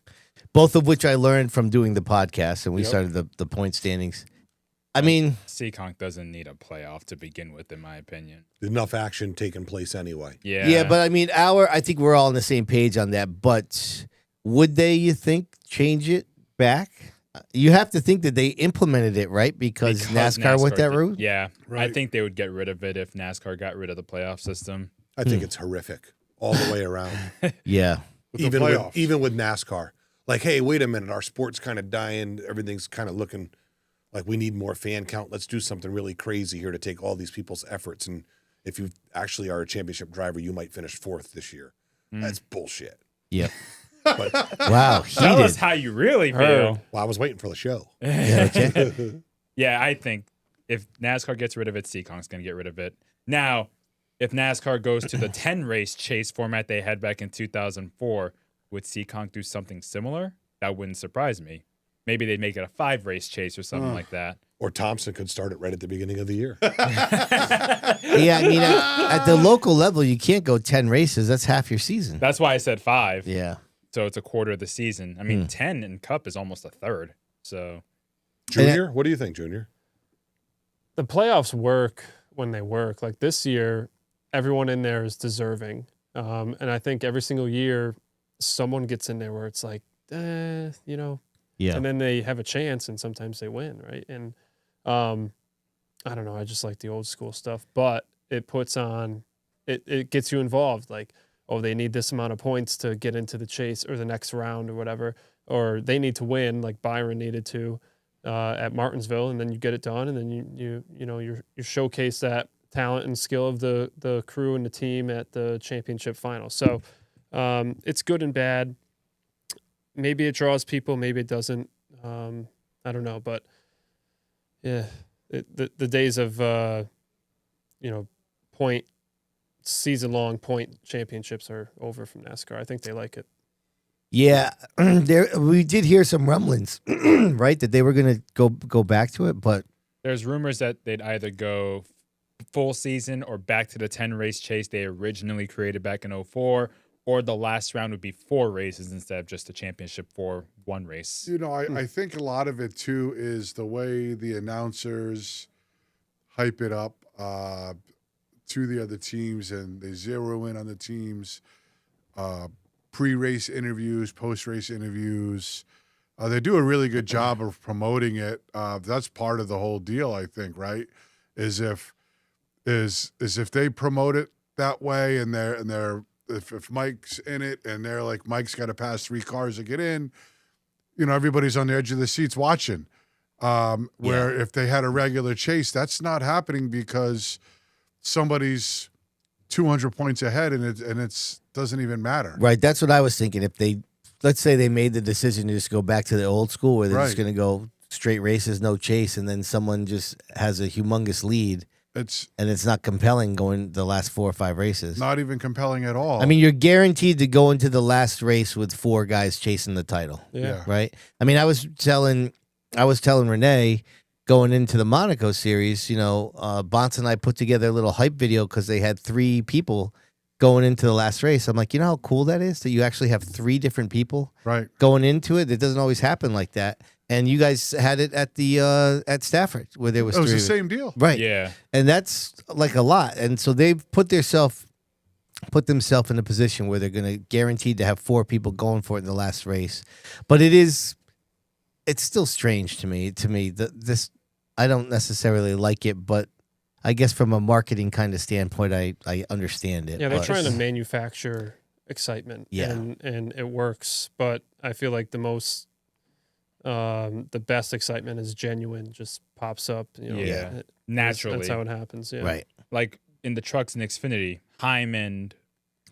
Both of which I learned from doing the podcast, and we started the point standings. I mean, Seekonk doesn't need a playoff to begin with, in my opinion. Enough action taking place anyway. Yeah, but I mean, I think we're all on the same page on that. But would they, you think, change it back? You have to think that they implemented it, right? Because NASCAR went that route? Yeah. Right. I think they would get rid of it if NASCAR got rid of the playoff system. I think it's horrific all the way around. Yeah. Even with NASCAR. Like, hey, wait a minute, our sport's kind of dying. Everything's kind of looking like we need more fan count. Let's do something really crazy here to take all these people's efforts. And if you actually are a championship driver, you might finish 4th this year. That's bullshit. Yep. But, wow. Tell us how you really feel. Well, I was waiting for the show. Yeah, okay. Yeah, I think if NASCAR gets rid of it, Seekonk's going to get rid of it. Now, if NASCAR goes to the 10-race chase format they had back in 2004, would Seekonk do something similar? That wouldn't surprise me. Maybe they'd make it a 5-race chase or something like that. Or Thompson could start it right at the beginning of the year. Yeah, I mean, at the local level, you can't go 10 races. That's half your season. That's why I said 5. Yeah. So it's a quarter of the season. I mean, 10 in Cup is almost a third. So, Junior, what do you think, Junior? The playoffs work when they work. Like this year, everyone in there is deserving. And I think every single year, someone gets in there where it's like, you know, and then they have a chance and sometimes they win, right? And I don't know, I just like the old school stuff, but it puts on, it gets you involved. Like, oh, they need this amount of points to get into the chase or the next round or whatever, or they need to win like Byron needed to at Martinsville, and then you get it done, and then you showcase that talent and skill of the crew and the team at the championship final. So it's good and bad. Maybe it draws people, maybe it doesn't. I don't know, but yeah, the days of season-long point championships are over from NASCAR. I think they like it. Yeah, we did hear some rumblings, right, that they were going to go back to it, but there's rumors that they'd either go full season or back to the 10-race chase they originally created back in 2004, or the last round would be 4 races instead of just a championship for 1 race. You know, I think a lot of it, too, is the way the announcers hype it up to the other teams, and they zero in on the teams, pre-race interviews, post-race interviews. They do a really good job of promoting it. That's part of the whole deal, I think, right? Is if they promote it that way, and if Mike's in it and they're like, Mike's got to pass 3 cars to get in, you know, everybody's on the edge of the seats watching. Where if they had a regular chase, that's not happening because somebody's 200 points ahead and it doesn't even matter. right, that's what I was thinking. If let's say they made the decision to just go back to the old school where they're just going to go straight races, no chase, and then someone just has a humongous lead. It's not compelling going the last 4 or 5 races. Not even compelling at all. I mean, you're guaranteed to go into the last race with 4 guys chasing the title. Yeah. Right? I mean, I was telling Renee going into the Monaco series, you know, Bonssa and I put together a little hype video because they had 3 people going into the last race. I'm like, you know how cool that is that you actually have 3 different people going into it? It doesn't always happen like that. And you guys had it at the at Stafford where there was. It was the same deal, right? Yeah, and that's like a lot. And so they've put themselves in a position where they're going to guaranteed to have 4 people going for it in the last race. But it's still strange to me. This I don't necessarily like it, but I guess from a marketing kind of standpoint, I understand it. Yeah, they're trying to manufacture excitement. Yeah, and it works. But I feel like the best excitement is genuine, just pops up. You know, naturally. That's how it happens. Yeah, right. Like in the trucks in Xfinity, Heim and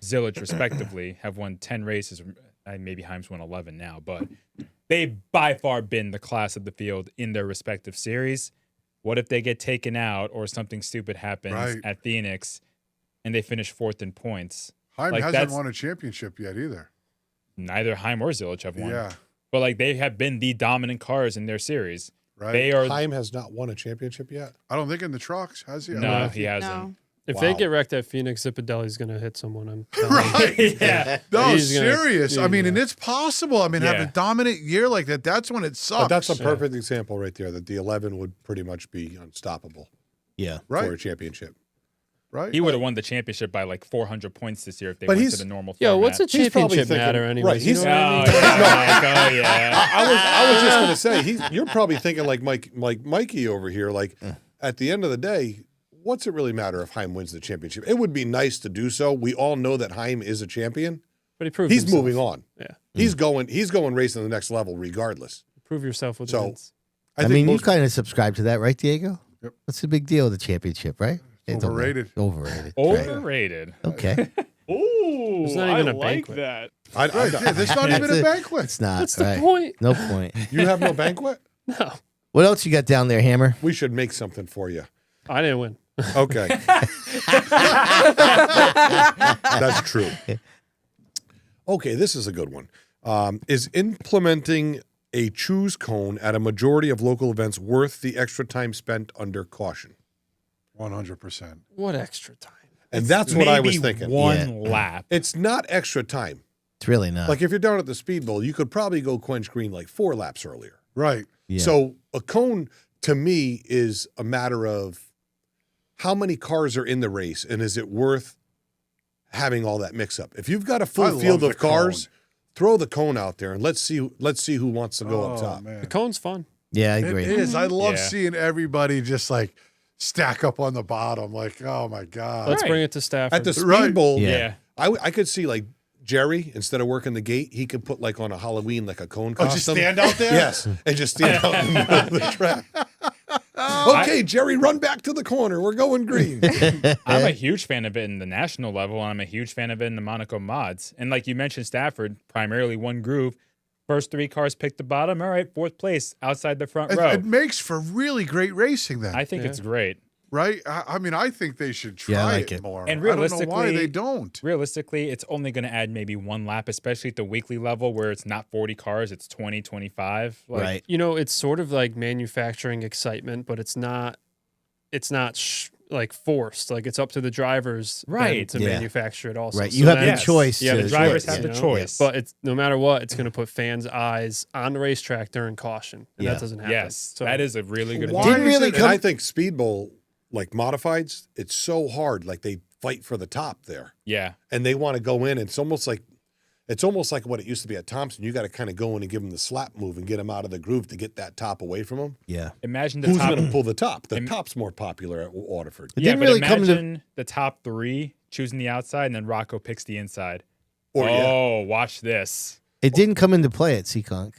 Zilich respectively have won 10 races. Maybe Heim's won 11 now, but they've by far been the class of the field in their respective series. What if they get taken out or something stupid happens at Phoenix and they finish 4th in points? Heim hasn't won a championship yet either. Neither Heim or Zilich have won. Yeah. But like they have been the dominant cars in their series. Right. Heim has not won a championship yet. I don't think in the trucks, has he? No, he hasn't. No. If they get wrecked at Phoenix, Zipadelli's going to hit someone. I'm telling Right. you. Yeah. No, He's gonna- serious. I mean, yeah. and it's possible. I mean, have a dominant year like that. That's when it sucks. But that's a perfect example right there that the 11 would pretty much be unstoppable Yeah. for a championship. Right. He would have won the championship by like 400 points this year if they But went he's- to the normal Yo, format. what's a He's probably championship thinking- matter anyway? right, You know he's- what I mean? Oh, yeah. I was just going to say, you're probably thinking like Mikey over here, like at the end of the day, what's it really matter if Heim wins the championship? It would be nice to do so. We all know that Heim is a champion. But he proved He's himself. moving on. Yeah. He's going racing to the next level regardless. Prove yourself with So, wins. I think mean, you most- kind of subscribe to that, right, Diego? Yep. What's the big deal with the championship, right? Overrated. Overrated. Overrated. Okay. Ooh, It's not even I a like banquet. that. Right. Yeah, there's not even a banquet. It's not. That's the right. point. No point. You have no banquet? No, What else you got down there, Hammer? We should make something for you. I didn't win. Okay. That's true. Okay, this is a good one. Is implementing a choose cone at a majority of local events worth the extra time spent under caution? 100%. What extra time? And that's what I was Maybe thinking. One lap. It's not extra time. It's really not. Like if you're down at the Speedbowl, you could probably go quench green like 4 laps earlier. Right. Yeah. So a cone to me is a matter of how many cars are in the race and is it worth having all that mix up? If you've got a I full love field the of cars, throw the cone out there and let's see who wants to go up top. Man. The cone's fun. yeah, I It agree. is. I love Yeah. seeing everybody just like stack up on the bottom. Like, oh my God. Let's Right. bring it to Stafford. At the Right. Speedbowl, Yeah. I could see like Jerry, instead of working the gate, he could put like on a Halloween like a cone Oh, costume. just stand out there? Yes, and just stand out in the middle of the track. Okay, Jerry, run back to the corner. We're going green. I'm a huge fan of it in the national level, and I'm a huge fan of it in the Monaco mods. And like you mentioned, Stafford, primarily one groove. First 3 cars picked the bottom. All right, 4th place outside the front row. It makes for really great racing then. I think it's great. right? I mean, I think they should try Yeah, I like it it. more. And I don't know why realistically- they don't. Realistically, it's only going to add maybe 1 lap, especially at the weekly level where it's not 40 cars, it's 20, 25. Like, Right. You know, it's sort of like manufacturing excitement, but it's not like forced. Like it's up to the drivers then Right. to Yeah. manufacture it also. Right. So You have then- the choice. Yeah, the to- drivers yeah, have the yeah. choice. But it's no matter what, it's going to put fans' eyes on the racetrack during caution, and Yeah. that doesn't happen. yes, So that is a really good Why point. Didn't is really it- And I think Speedbowl, like modifieds, it's so hard. Like they fight for the top there, Yeah. and they want to go in. It's almost like what it used to be at Thompson. You got to kind of go in and give them the slap move and get them out of the groove to get that top away from them. Yeah. Imagine the Who's top. going to pull the top? The Im- top's more popular at Waterford. It Yeah, didn't but really come to- imagine the top 3 choosing the outside, and then Rocco picks the inside. Or yeah. Oh, watch this. It didn't come into play at Seekonk.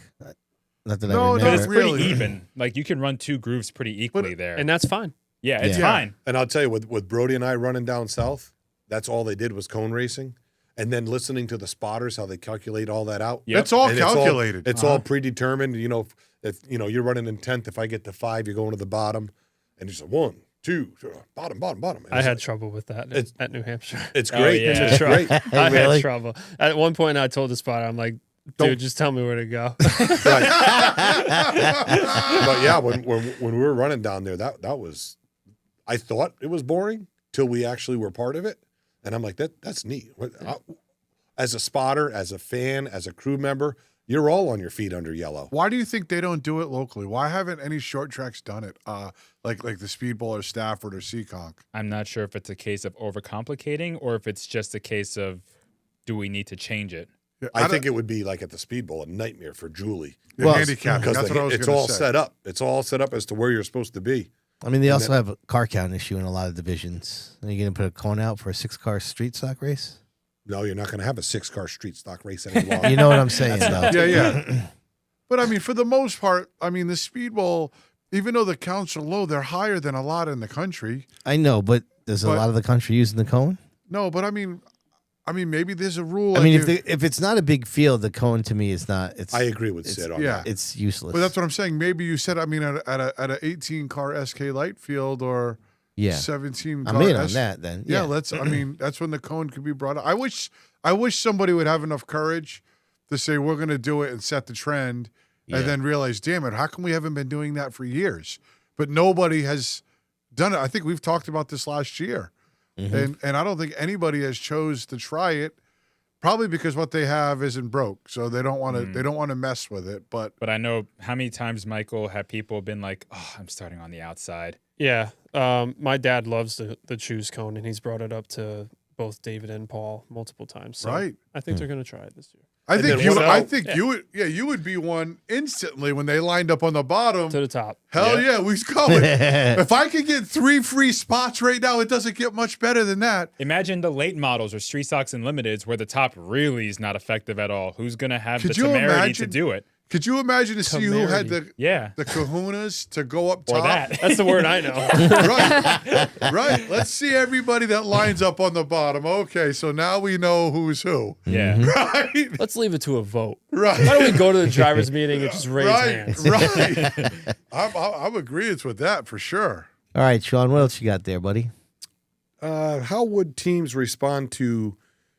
Not that No, I no, But it's remember. really. pretty even. Like you can run 2 grooves pretty equally there. and that's fine. yeah, it's Yeah. fine. And I'll tell you, with Brody and I running down south, that's all they did was cone racing. And then listening to the spotters, how they calculate all that out. Yep. It's all And calculated. It's all predetermined. You know, if you're running in 10th, if I get to 5, you're going to the bottom. And it's a 1, 2, bottom. And I it's had like- trouble with that It's- at New Hampshire. It's Oh, great. yeah. It's great. I Really? had trouble. At one point, I told the spotter, I'm like, dude, just tell me where to go. But yeah, when we were running down there, that was, I thought it was boring till we actually were part of it, and I'm like, that's neat. As a spotter, as a fan, as a crew member, you're all on your feet under yellow. Why do you think they don't do it locally? Why haven't any short tracks done it? Like the Speedbowl or Stafford or Seekonk? I'm not sure if it's a case of overcomplicating or if it's just a case of do we need to change it? Yeah, I think it would be like at the Speedbowl, a nightmare for Julie the Well, handicapping. because That's what I was it's going all to say. set up. It's all set up as to where you're supposed to be. I mean, they also have a car count issue in a lot of divisions. Are you going to put a cone out for a 6-car street stock race? No, you're not going to have a 6-car street stock race any longer. You know what I'm saying, though. Yeah. But I mean, for the most part, I mean, the Speedbowl, even though the counts are low, they're higher than a lot in the country. I know, but there's a But- lot of the country using the cone. No, but I mean, maybe there's a rule. I mean, like if it's not a big field, the cone to me is not. It's I agree with Sid on yeah. that. it's useless. But that's what I'm saying. Maybe you said, I mean, at a 18 car SK light field or yeah. 17 car. I'm in on that then. Yeah, let's. I mean, that's when the cone could be brought up. I wish somebody would have enough courage to say we're going to do it and set the trend, Yeah. and then realize, damn it, how come we haven't been doing that for years? But nobody has done it. I think we've talked about this last year. and I don't think anybody has chose to try it. Probably because what they have isn't broke, so they don't want to. They don't want to mess with it. But I know how many times, Michael, have people been like, "Oh, I'm starting on the outside." Yeah, my dad loves the choose cone, and he's brought it up to both David and Paul multiple times. So right. I think they're going to try it this year. I think you would. Yeah, you would be one instantly when they lined up on the bottom to the top. Hell yeah, we's going. If I could get 3 free spots right now, it doesn't get much better than that. Imagine the late models or Street Stocks and Limiteds where the top really is not effective at all. Who's going to have the temerity to do it? Could you imagine to see who had the kahunas to go up top? Or that. That's the word I know. Right. Let's see everybody that lines up on the bottom. Okay, so now we know who's who. Yeah. Right. Let's leave it to a vote. Right. Why don't we go to the driver's meeting and just raise hands? Right. I'm agreeing with that for sure. All right, Sean, what else you got there, buddy? How would teams respond to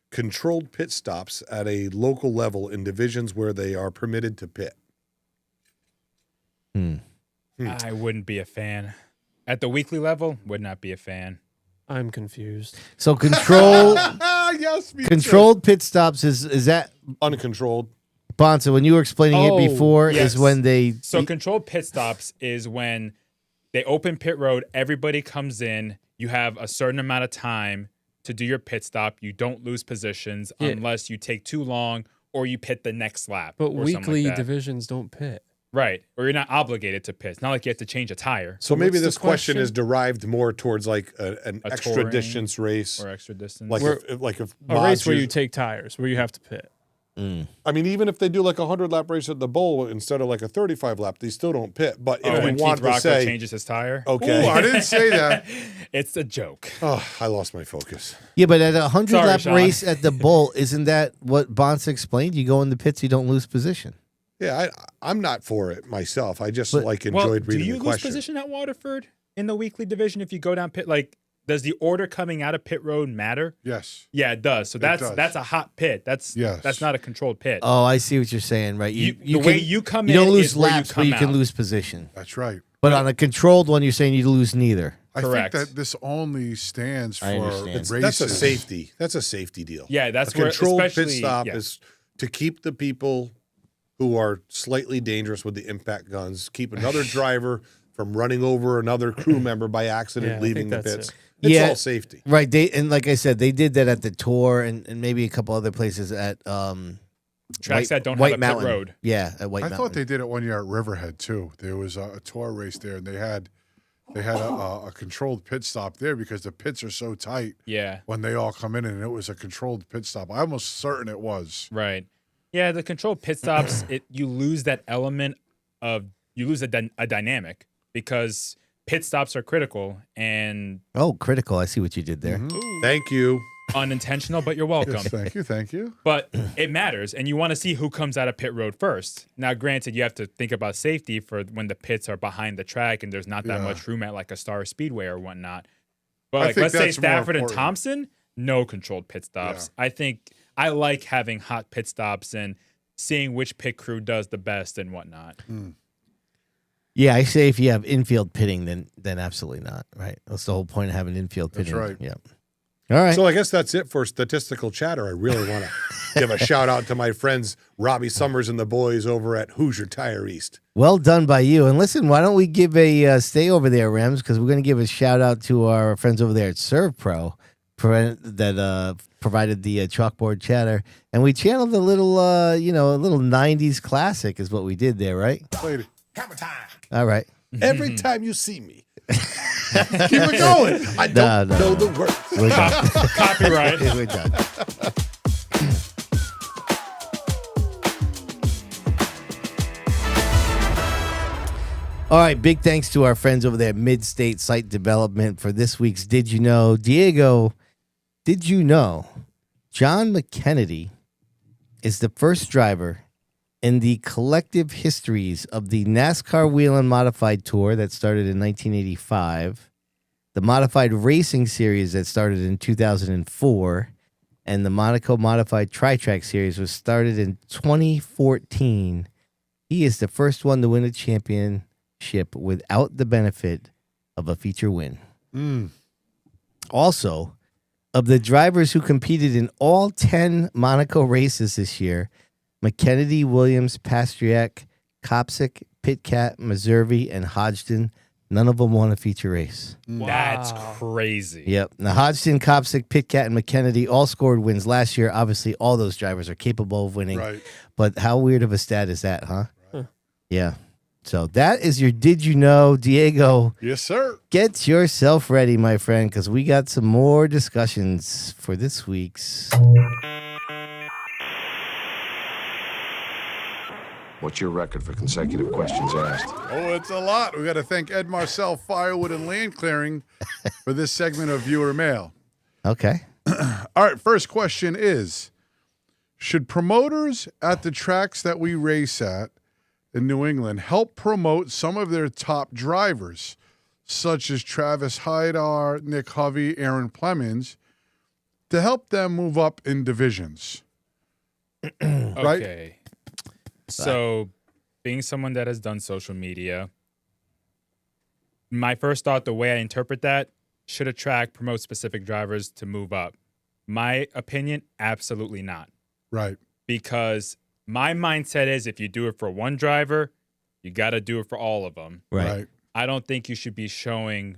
controlled pit stops at a local level in divisions where they are permitted to pit? I wouldn't be a fan. At the weekly level, would not be a fan. I'm confused. So controlled pit stops is that uncontrolled? Bonsa, when you were explaining it before, is when they So controlled pit stops is when they open pit road, everybody comes in, you have a certain amount of time to do your pit stop. You don't lose positions unless you take too long or you pit the next lap. But or weekly like divisions don't pit. Right. Or you're not obligated to pit. It's not like you have to change a tire. So maybe this question is derived more towards like an extra touring distance race. Or extra distance. Like if a race where you take tires, where you have to pit. I mean, even if they do like a 100-lap race at the bowl instead of like a 35-lap, they still don't pit. But if when we want Keith to Rocker say changes his tire. Okay. Ooh, I didn't say that. It's a joke. Oh, I lost my focus. Yeah, but at a 100-lap Sean. race at the bowl, isn't that what Bonsa explained? You go in the pits, you don't lose position. Yeah, I'm not for it myself. I just enjoyed reading the question. Do you lose position at Waterford in the weekly division if you go down pit? Like, does the order coming out of pit road matter? Yes. Yeah, it does. So that's a hot pit. That's not a controlled pit. Oh, I see what you're saying, right? The way you come you in don't lose is where you laps, come but you can out. lose position. That's right. But on a controlled one, you're saying you lose neither. Correct. I think that this only stands for I understand. races. That's a safety. That's a safety deal. Yeah, that's a where controlled pit especially- stop yeah. is to keep the people who are slightly dangerous with the impact guns, keep another driver from running over another crew member by accident, Yeah, I leaving think the that's pits. it. It's all safety. Right. And like I said, they did that at the Tour and maybe a couple other places at Tracks that don't White have a Mountain pit road. Yeah, at White I Mountain. thought they did it one year at Riverhead too. There was a tour race there, and they had a controlled pit stop there because the pits are so tight. Yeah. When they all come in, and it was a controlled pit stop. I'm almost certain it was. Right. Yeah, the controlled pit stops, you lose that element of you lose a dynamic because pit stops are critical and critical. I see what you did there. Thank you. unintentional, but you're welcome. Yes, thank you. But it matters, and you want to see who comes out of pit road first. Now, granted, you have to think about safety for when the pits are behind the track and there's not that much room at like a Star Speedway or whatnot. But like, let's say that's more Stafford and important. Thompson, no controlled pit stops. I think I like having hot pit stops and seeing which pit crew does the best and whatnot. Yeah, I say if you have infield pitting, then absolutely not. Right. That's the whole point of having infield pitting. That's right. Yeah. All right. So I guess that's it for statistical chatter. I really want to give a shout out to my friends Robbie Summers and the boys over at Hoosier Tire East. Well done by you. And listen, why don't we give a stay over there, Rems, because we're going to give a shout out to our friends over there at Serve Pro that provided the chalkboard chatter, and we channeled a little, a little '90s classic is what we did there, right? Played it. Hammer time. All right. Every time you see me. Keep it going. I don't know the words. We're done. Copyright. We're done. All right, big thanks to our friends over there at Mid-State Site Development for this week's Did You Know? Diego, did you know John McKennedy is the first driver in the collective histories of the NASCAR Wheel and Modified Tour that started in 1985, the Modified Racing Series that started in 2004, and the Monaco Modified Tri-Track Series was started in 2014. He is the first one to win a championship without the benefit of a feature win. Also, Of the drivers who competed in all 10 Monaco races this year, McKennedy, Williams, Pastriak, Kopsic, Pitcat, Meservey, and Hodgson, none of them won a feature race. That's crazy. Yep. Now, Hodgson, Kopsic, Pitcat, and McKennedy all scored wins last year. Obviously, all those drivers are capable of winning. Right. But how weird of a stat is that, huh? Yeah. So that is your Did You Know? Diego, Yes, sir. get yourself ready, my friend, because we got some more discussions for this week's. What's your record for consecutive questions asked? Oh, it's a lot. We got to thank Ed Marcel, Firewood, and Land Clearing for this segment of Viewer Mail. Okay. All right, first question is, should promoters at the tracks that we race at in New England help promote some of their top drivers, such as Travis Hydar, Nick Hovey, Aaron Plemons, to help them move up in divisions? Right? Okay. So, being someone that has done social media, my first thought, the way I interpret that, should a track promote specific drivers to move up? My opinion, absolutely not. Right. Because my mindset is if you do it for one driver, you got to do it for all of them. Right. I don't think you should be showing,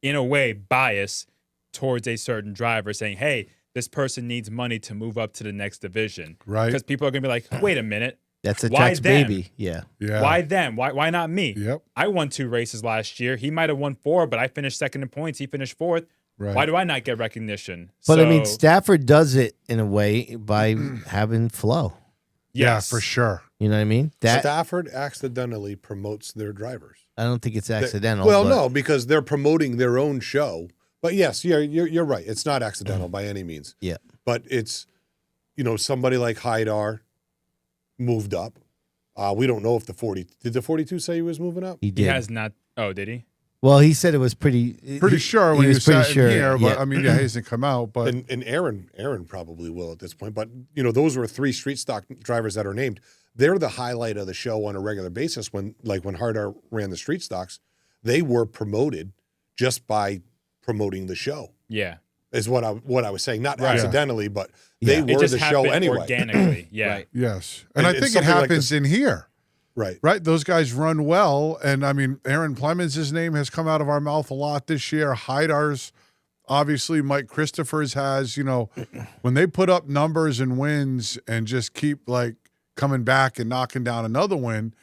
in a way, bias towards a certain driver saying, hey, this person needs money to move up to the next division. Right. Because people are going to be like, wait a minute. That's a Why track's them? baby. Yeah. Yeah. Why them? Why not me? Yep. I won 2 races last year. He might have won 4, but I finished second in points. He finished 4th. Right. Why do I not get recognition? But I mean, So, Stafford does it in a way by having flow. yes. Yeah, for sure. You know what I mean? That Stafford accidentally promotes their drivers. I don't think it's accidental. Well, but no, because they're promoting their own show. But yes, you're right. It's not accidental by any means. Yeah. But it's, somebody like Hydar moved up. We don't know if did the 42 say he was moving up? He He did. has not. Oh, did he? Well, he said it was pretty Sure when he you was pretty sat sure. in here, but yeah. I mean, yeah, he hasn't come out. But And Aaron probably will at this point. But, those were 3 street stock drivers that are named. They're the highlight of the show on a regular basis when Hardar ran the street stocks. They were promoted just by promoting the show. Yeah. Is what I was saying, not Right. accidentally, but they It were just the show happened anyway. organically. Yeah. Right. yes, and I And think it something like happens this- in here. Right. Right, those guys run well, and I mean, Aaron Plemons' name has come out of our mouth a lot this year. Hydar's, obviously, Mike Christopher's has. When they put up numbers and wins and just keep coming back and knocking down another win,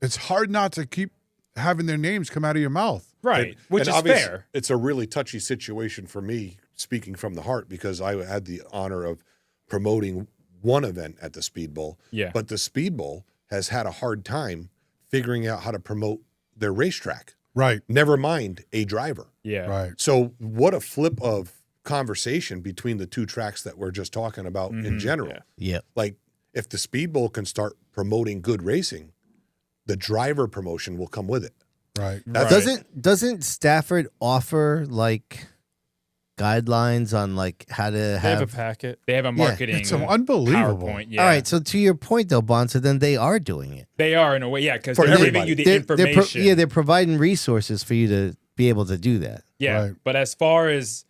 it's hard not to keep having their names come out of your mouth. Right. Which is obviously, fair. It's a really touchy situation for me, speaking from the heart, because I had the honor of promoting one event at the Speedbowl. Yeah. But the Speedbowl has had a hard time figuring out how to promote their racetrack. Right. Never mind a driver. Yeah. Right. So what a flip of conversation between the 2 tracks that we're just talking about in general. Yeah. Yeah. Like if the Speedbowl can start promoting good racing, the driver promotion will come with it. Right. That's- Doesn't Stafford offer guidelines on how to They have a have packet. They have a marketing It's unbelievable. PowerPoint. Yeah. All right, so to your point though, Bonsa, then they are doing it. They are in a way, yeah, because For they're everybody. giving you the They're information. they're providing resources for you to be able to do that. Yeah, Right. but as far as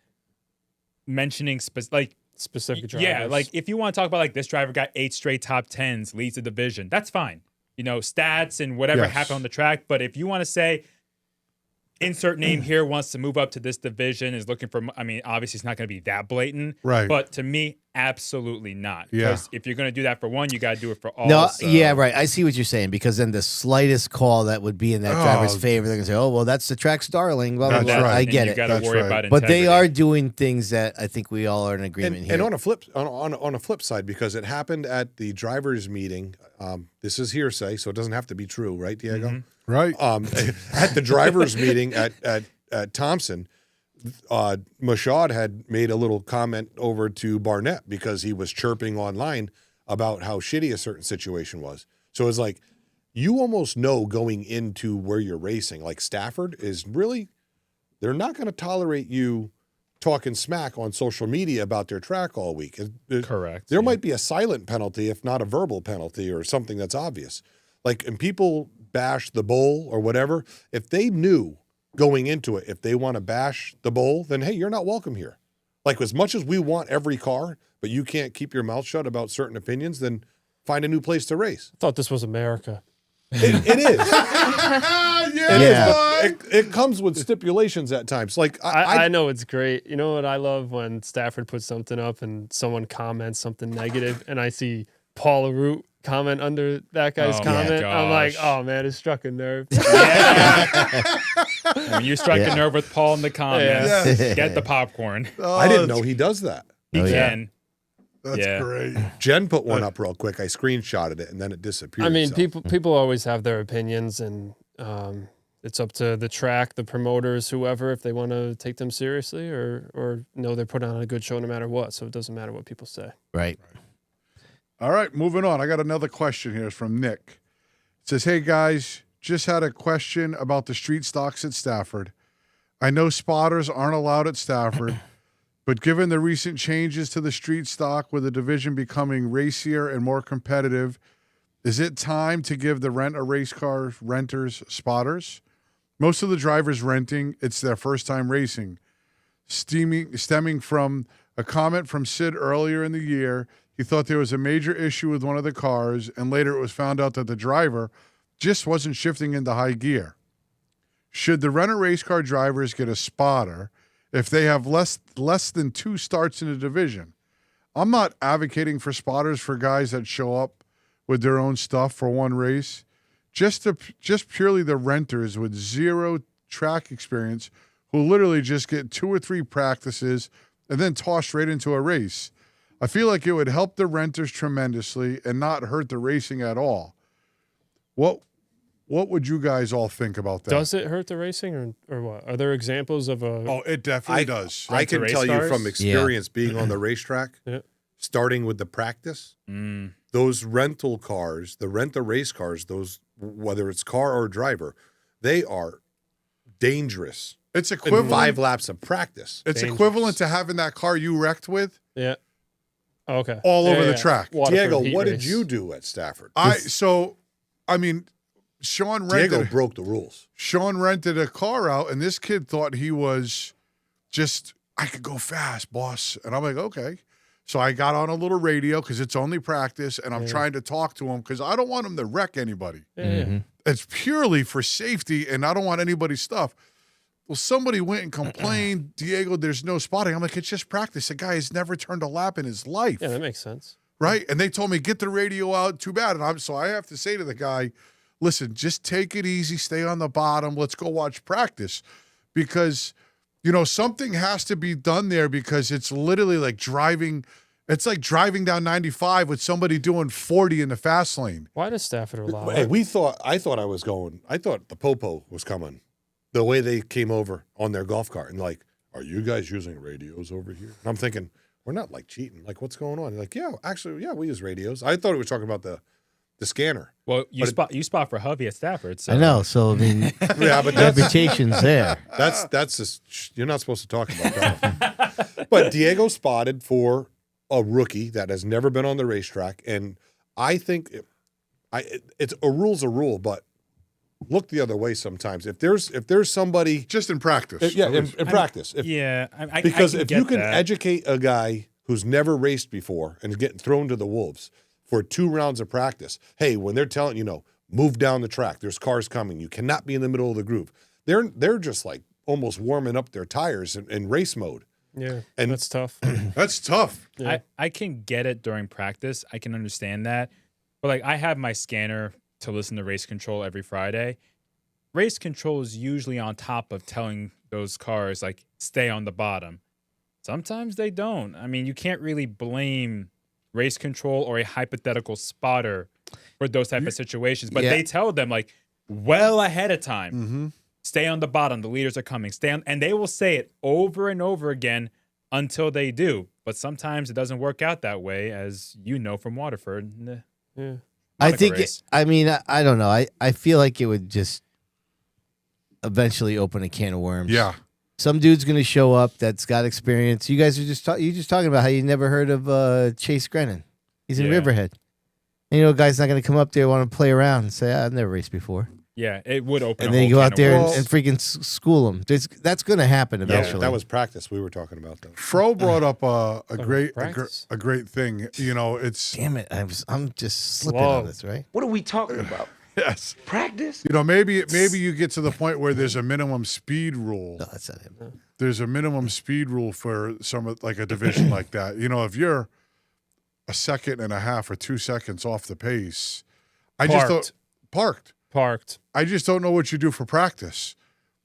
mentioning Specific drivers. yeah, if you want to talk about this driver got 8 straight top 10s, leads the division, that's fine. Stats and whatever Yes. happened on the track. But if you want to say insert name here wants to move up to this division, is looking for, obviously it's not going to be that blatant. Right. But to me, absolutely not. Yeah. Because if you're going to do that for one, you got to do it for all. No, so- yeah, right. I see what you're saying because then the slightest call that would be in that driver's favor, they're gonna say, "Oh, well, that's the track's darling." Blah blah That's blah. right. I And get you it, got to That's worry right. about but they integrity. are doing things that I think we all are in agreement here. And on a flip side, because it happened at the drivers' meeting. This is hearsay, so it doesn't have to be true, right, Diego? Right. At the drivers' meeting at Thompson, Mashad had made a little comment over to Barnett because he was chirping online about how shitty a certain situation was. So it's like, you almost know going into where you're racing, like Stafford is really, they're not going to tolerate you talking smack on social media about their track all week. Correct. There yeah. might be a silent penalty, if not a verbal penalty or something that's obvious. Like, and people bash the bowl or whatever. If they knew going into it, if they want to bash the bowl, then hey, you're not welcome here. Like, as much as we want every car, but you can't keep your mouth shut about certain opinions, then find a new place to race. I thought this was America. It is. It comes with stipulations at times. Like I know it's great. You know what I love when Stafford puts something up and someone comments something negative, and I see Paul LaRue comment under that guy's comment. I'm like, oh man, it struck a nerve. When you struck a nerve with Paul in the comments, get the popcorn. I didn't know he does that. He can. That's great. Jen put one up real quick. I screenshotted it and then it disappeared. I mean, people always have their opinions, and it's up to the track, the promoters, whoever, if they want to take them seriously or know they're putting on a good show no matter what. So it doesn't matter what people say. Right. All right, moving on. I got another question here. It's from Nick. It says, hey, guys, just had a question about the street stocks at Stafford. I know spotters aren't allowed at Stafford, but given the recent changes to the street stock with the division becoming racier and more competitive, is it time to give the rent-a-race car renters spotters? Most of the drivers renting, it's their first time racing. Stemming from a comment from Sid earlier in the year, he thought there was a major issue with one of the cars, and later it was found out that the driver just wasn't shifting into high gear. Should the rent-a-race car drivers get a spotter if they have less than 2 starts in the division? I'm not advocating for spotters for guys that show up with their own stuff for one race. Just purely the renters with 0 track experience who literally just get 2 or 3 practices and then tossed right into a race. I feel like it would help the renters tremendously and not hurt the racing at all. What would you guys all think about that? Does it hurt the racing or what? Are there examples of a... Oh, it definitely does. I can tell you from experience being on the racetrack, starting with the practice, those rental cars, the rent-a-race cars, those, whether it's car or driver, they are dangerous. It's equivalent. In 5 laps of practice. It's equivalent to having that car you wrecked with. Yeah. Oh, okay. All over the track. Waterford Diego, heat what race. did you do at Stafford? Sean Diego broke the rules. Sean rented a car out, and this kid thought he was just, I could go fast, boss. And I'm like, okay. So I got on a little radio because it's only practice, and I'm trying to talk to him because I don't want him to wreck anybody. It's purely for safety, and I don't want anybody's stuff. Well, somebody went and complained, Diego, there's no spotting. I'm like, it's just practice. The guy has never turned a lap in his life. Yeah, that makes sense. Right? And they told me, get the radio out. Too bad. And so I have to say to the guy, listen, just take it easy. Stay on the bottom. Let's go watch practice. Because, something has to be done there because it's literally like driving. It's like driving down 95 with somebody doing 40 in the fast lane. Why does Stafford allow Hey, it? I thought the Popo was coming. The way they came over on their golf cart and like, are you guys using radios over here? And I'm thinking, we're not like cheating. Like, what's going on? Like, yeah, actually, we use radios. I thought it was talking about the scanner. Well, you spot for Hovey at Stafford. So. I know. So I mean, yeah, but reputation's there. That's just, you're not supposed to talk about that. But Diego spotted for a rookie that has never been on the racetrack, and I think it's a rule, but look the other way sometimes. If there's somebody just in practice, in practice, because if you can educate a guy who's never raced before and is getting thrown to the wolves for 2 rounds of practice, hey, when they're telling move down the track, there's cars coming, you cannot be in the middle of the groove. They're just like almost warming up their tires in race mode. Yeah, and that's tough. That's tough. Yeah. I can get it during practice. I can understand that, but like I have my scanner to listen to race control every Friday. Race control is usually on top of telling those cars, like, stay on the bottom. Sometimes they don't. I mean, you can't really blame race control or a hypothetical spotter for those type of situations. But they tell them, like, well ahead of time, stay on the bottom. The leaders are coming. Stay on, and they will say it over and over again until they do. But sometimes it doesn't work out that way, as you know from Waterford. Yeah. I think, I don't know. I feel like it would just eventually open a can of worms. Yeah. Some dude's going to show up that's got experience. You guys are just talking about how you never heard of Chase Grennan. He's in Riverhead. And, a guy's not going to come up there, want to play around and say, I've never raced before. Yeah, it would open. And a then you whole go can out there of worms. and freaking school them. That's going to happen Yeah, eventually. that was practice we were talking about, though. Fro brought up a practice. great thing. You know, it's Damn it! I'm just slipping Whoa. on this, right? What are we talking about? yes. Practice? You know, maybe you get to the point where there's a minimum speed rule. No, that's not him. There's a minimum speed rule for like a division like that. You know, if you're a second and a half or 2 seconds off the pace, I just don't parked. I just don't know what you do for practice.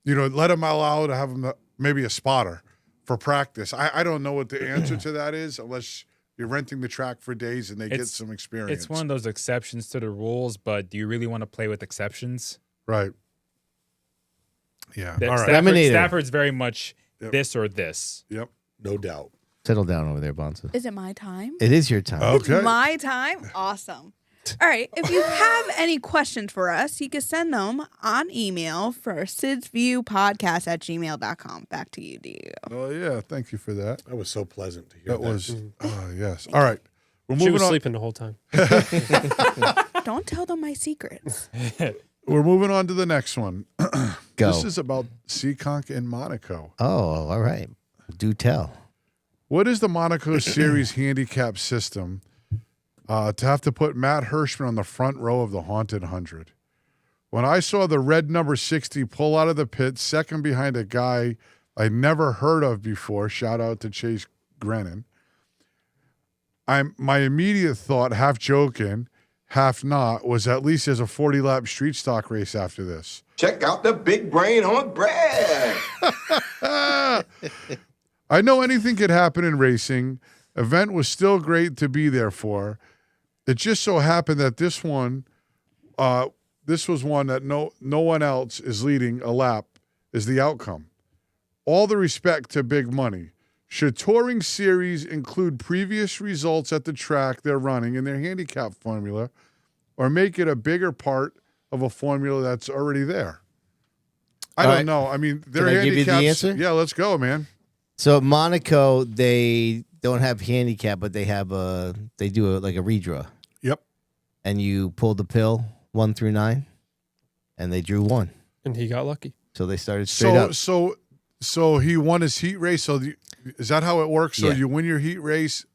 You know, let them allow to have them maybe a spotter for practice. I don't know what the answer to that is unless you're renting the track for days and they get some experience. It's one of those exceptions to the rules, but do you really want to play with exceptions? Right. Yeah. All right. Stafford's very much this or this. Yep. No doubt. Settle down over there, Bonsa. Is it my time? It is your time. Okay. It's my time? Awesome. All right. If you have any questions for us, you can send them on email for sidsviewpodcast@gmail.com. Back to you, Diego. Oh, yeah. Thank you for that. That was so pleasant to hear. That was, yes. All right. We're She moving was on. sleeping the whole time. Don't tell them my secrets. We're moving on to the next one. Go. This is about Seekonk and Monaco. Oh, all right. Do tell. What is the Monaco Series handicap system to have to put Matt Hirschman on the front row of the Haunted 100? When I saw the red number 60 pull out of the pit, second behind a guy I never heard of before, shout out to Chase Grennan, my immediate thought, half joking, half not, was at least there's a 40-lap street stock race after this. Check out the big brain on Brad. I know anything could happen in racing. Event was still great to be there for. It just so happened that this was one that no one else is leading a lap is the outcome. All the respect to big money. Should touring series include previous results at the track they're running in their handicap formula, or make it a bigger part of a formula that's already there? I don't know. I mean, their Can I give you handicaps. the answer? Yeah, let's go, man. So at Monaco, they don't have handicap, but they have they do like a redraw. Yep. And you pulled the pill 1 through 9, and they drew 1. And he got lucky. So they started straight up. So he won his heat race. So is that how it works? So Yeah. you win your heat race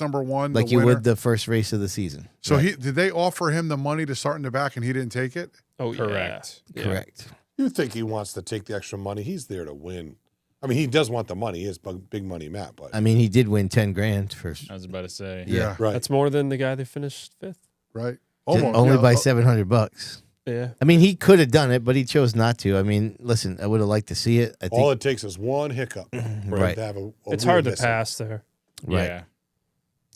number 1, Like the you winner. would the first race of the season. So Right. did they offer him the money to start in the back and he didn't take it? Oh, Correct. Yeah. Correct. You think he wants to take the extra money? He's there to win. I mean, he does want the money. He is big money, Matt. But I mean, he did win 10 grand first. I was about to say. Yeah. right. That's more than the guy that finished 5th. Right. Only by $700. Yeah. I mean, he could have done it, but he chose not to. I mean, listen, I would have liked to see it. I think, All it takes is one hiccup for him Right. to have a It's wheel hard to missing. pass there. Right. Yeah.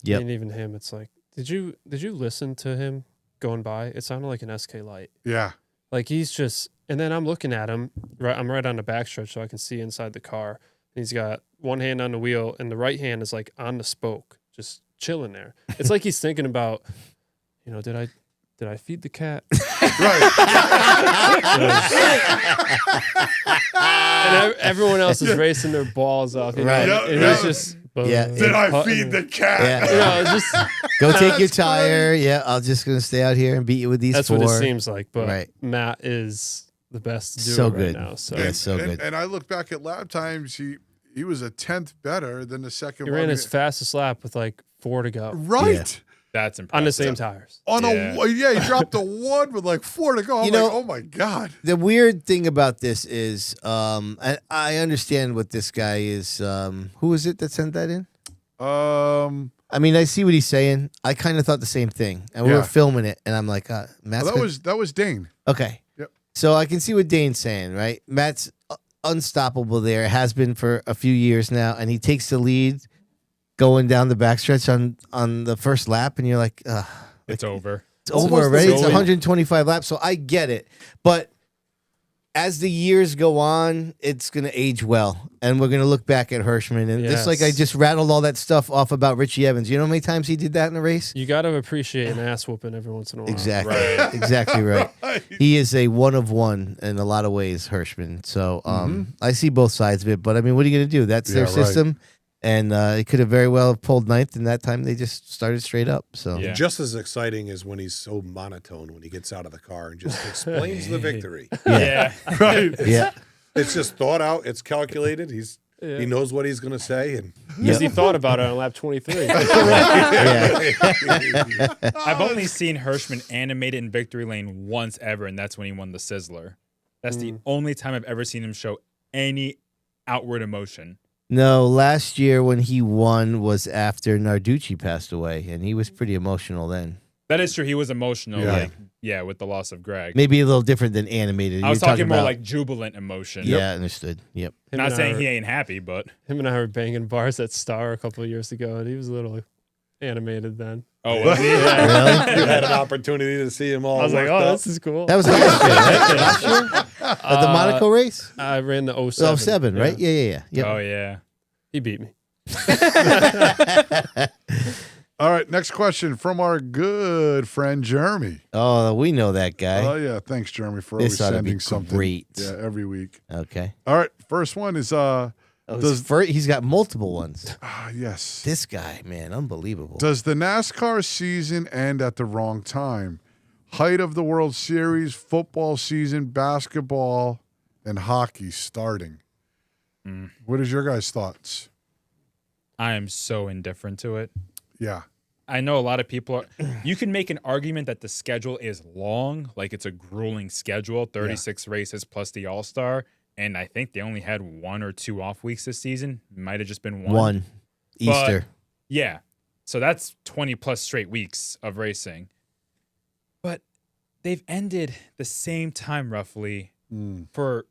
Yep. And even him, it's like, did you listen to him going by? It sounded like an SK Light. Yeah. Like he's just, and then I'm looking at him. Right, I'm right on the backstretch, so I can see inside the car. And he's got one hand on the wheel, and the right hand is like on the spoke, just chilling there. It's like he's thinking about, did I feed the cat? And everyone else is racing their balls off. Right. And he's just, Yeah. Did I feed the cat? Yeah. it's just Go take your tire. Yeah, I'm just going to stay out here and beat you with these that's 4. what it seems like. But Right. Matt is the best to do So it right good. now. So Yeah, so good. And I look back at lap times, he was a 10th better than the second he one. ran his fastest lap with like 4 to go Right. Yeah. That's impressive. on the same tires. He dropped a 1 with like 4 to go. I'm like, oh my God. The weird thing about this is, I understand what this guy is. Who is it that sent that in? I mean, I see what he's saying. I kind of thought the same thing, and we Yeah. were filming it, and I'm like, Matt's that was Dane. okay. Yep. So I can see what Dane's saying, right? Matt's unstoppable there, has been for a few years now, and he takes the lead going down the backstretch on the first lap, and you're like, It's over. it's over already. It's 125 laps, so I get it. But as the years go on, it's going to age well, and we're going to look back at Hirschman. And just like I just rattled all that stuff off about Richie Evans. You know how many times he did that in the race? You got to appreciate an ass whooping every once in a while. Exactly. Exactly right. He is a one of one in a lot of ways, Hirschman. So I see both sides of it. But, I mean, what are you going to do? That's their Yeah, right. system. And it could have very well have pulled ninth, and that time they just started straight up. So just as exciting as when he's so monotone when he gets out of the car and just explains the victory. Yeah. Right. Yeah. It's just thought out. It's calculated. He knows what he's going to say, and because he thought about it on lap 23. I've only seen Hirschman animated in victory lane once ever, and that's when he won the Sizzler. That's the only time I've ever seen him show any outward emotion. No, last year when he won was after Narducci passed away, and he was pretty emotional then. That is true. He was emotional, with the loss of Greg. Maybe a little different than animated. I was You're talking more about, like jubilant emotion. Yeah, understood. Yep. Not saying he ain't happy, but him and I were banging bars at Star a couple of years ago, and he was a little animated then. Oh, was he? Really? you had an opportunity to see him all. I was like, worked oh, up. this is cool. That was last year, right? Last year? The Monaco race? I ran the 07. 07, right? Yeah. Yep. Oh, yeah. He beat me. All right, next question from our good friend Jeremy. Oh, we know that guy. Oh yeah, thanks Jeremy for This always ought to sending be something. great. Yeah, every week. Okay. All right, first one is he's got multiple ones. yes. This guy, man, unbelievable. Does the NASCAR season end at the wrong time? Height of the World Series, football season, basketball, and hockey starting. What is your guys' thoughts? I am so indifferent to it. Yeah. I know a lot of people are. You can make an argument that the schedule is long, like it's a grueling schedule, 36 races plus the All-Star, and I think they only had 1 or 2 off weeks this season. Might have just been one. Easter. But, yeah. So that's 20 plus straight weeks of racing. But they've ended the same time roughly for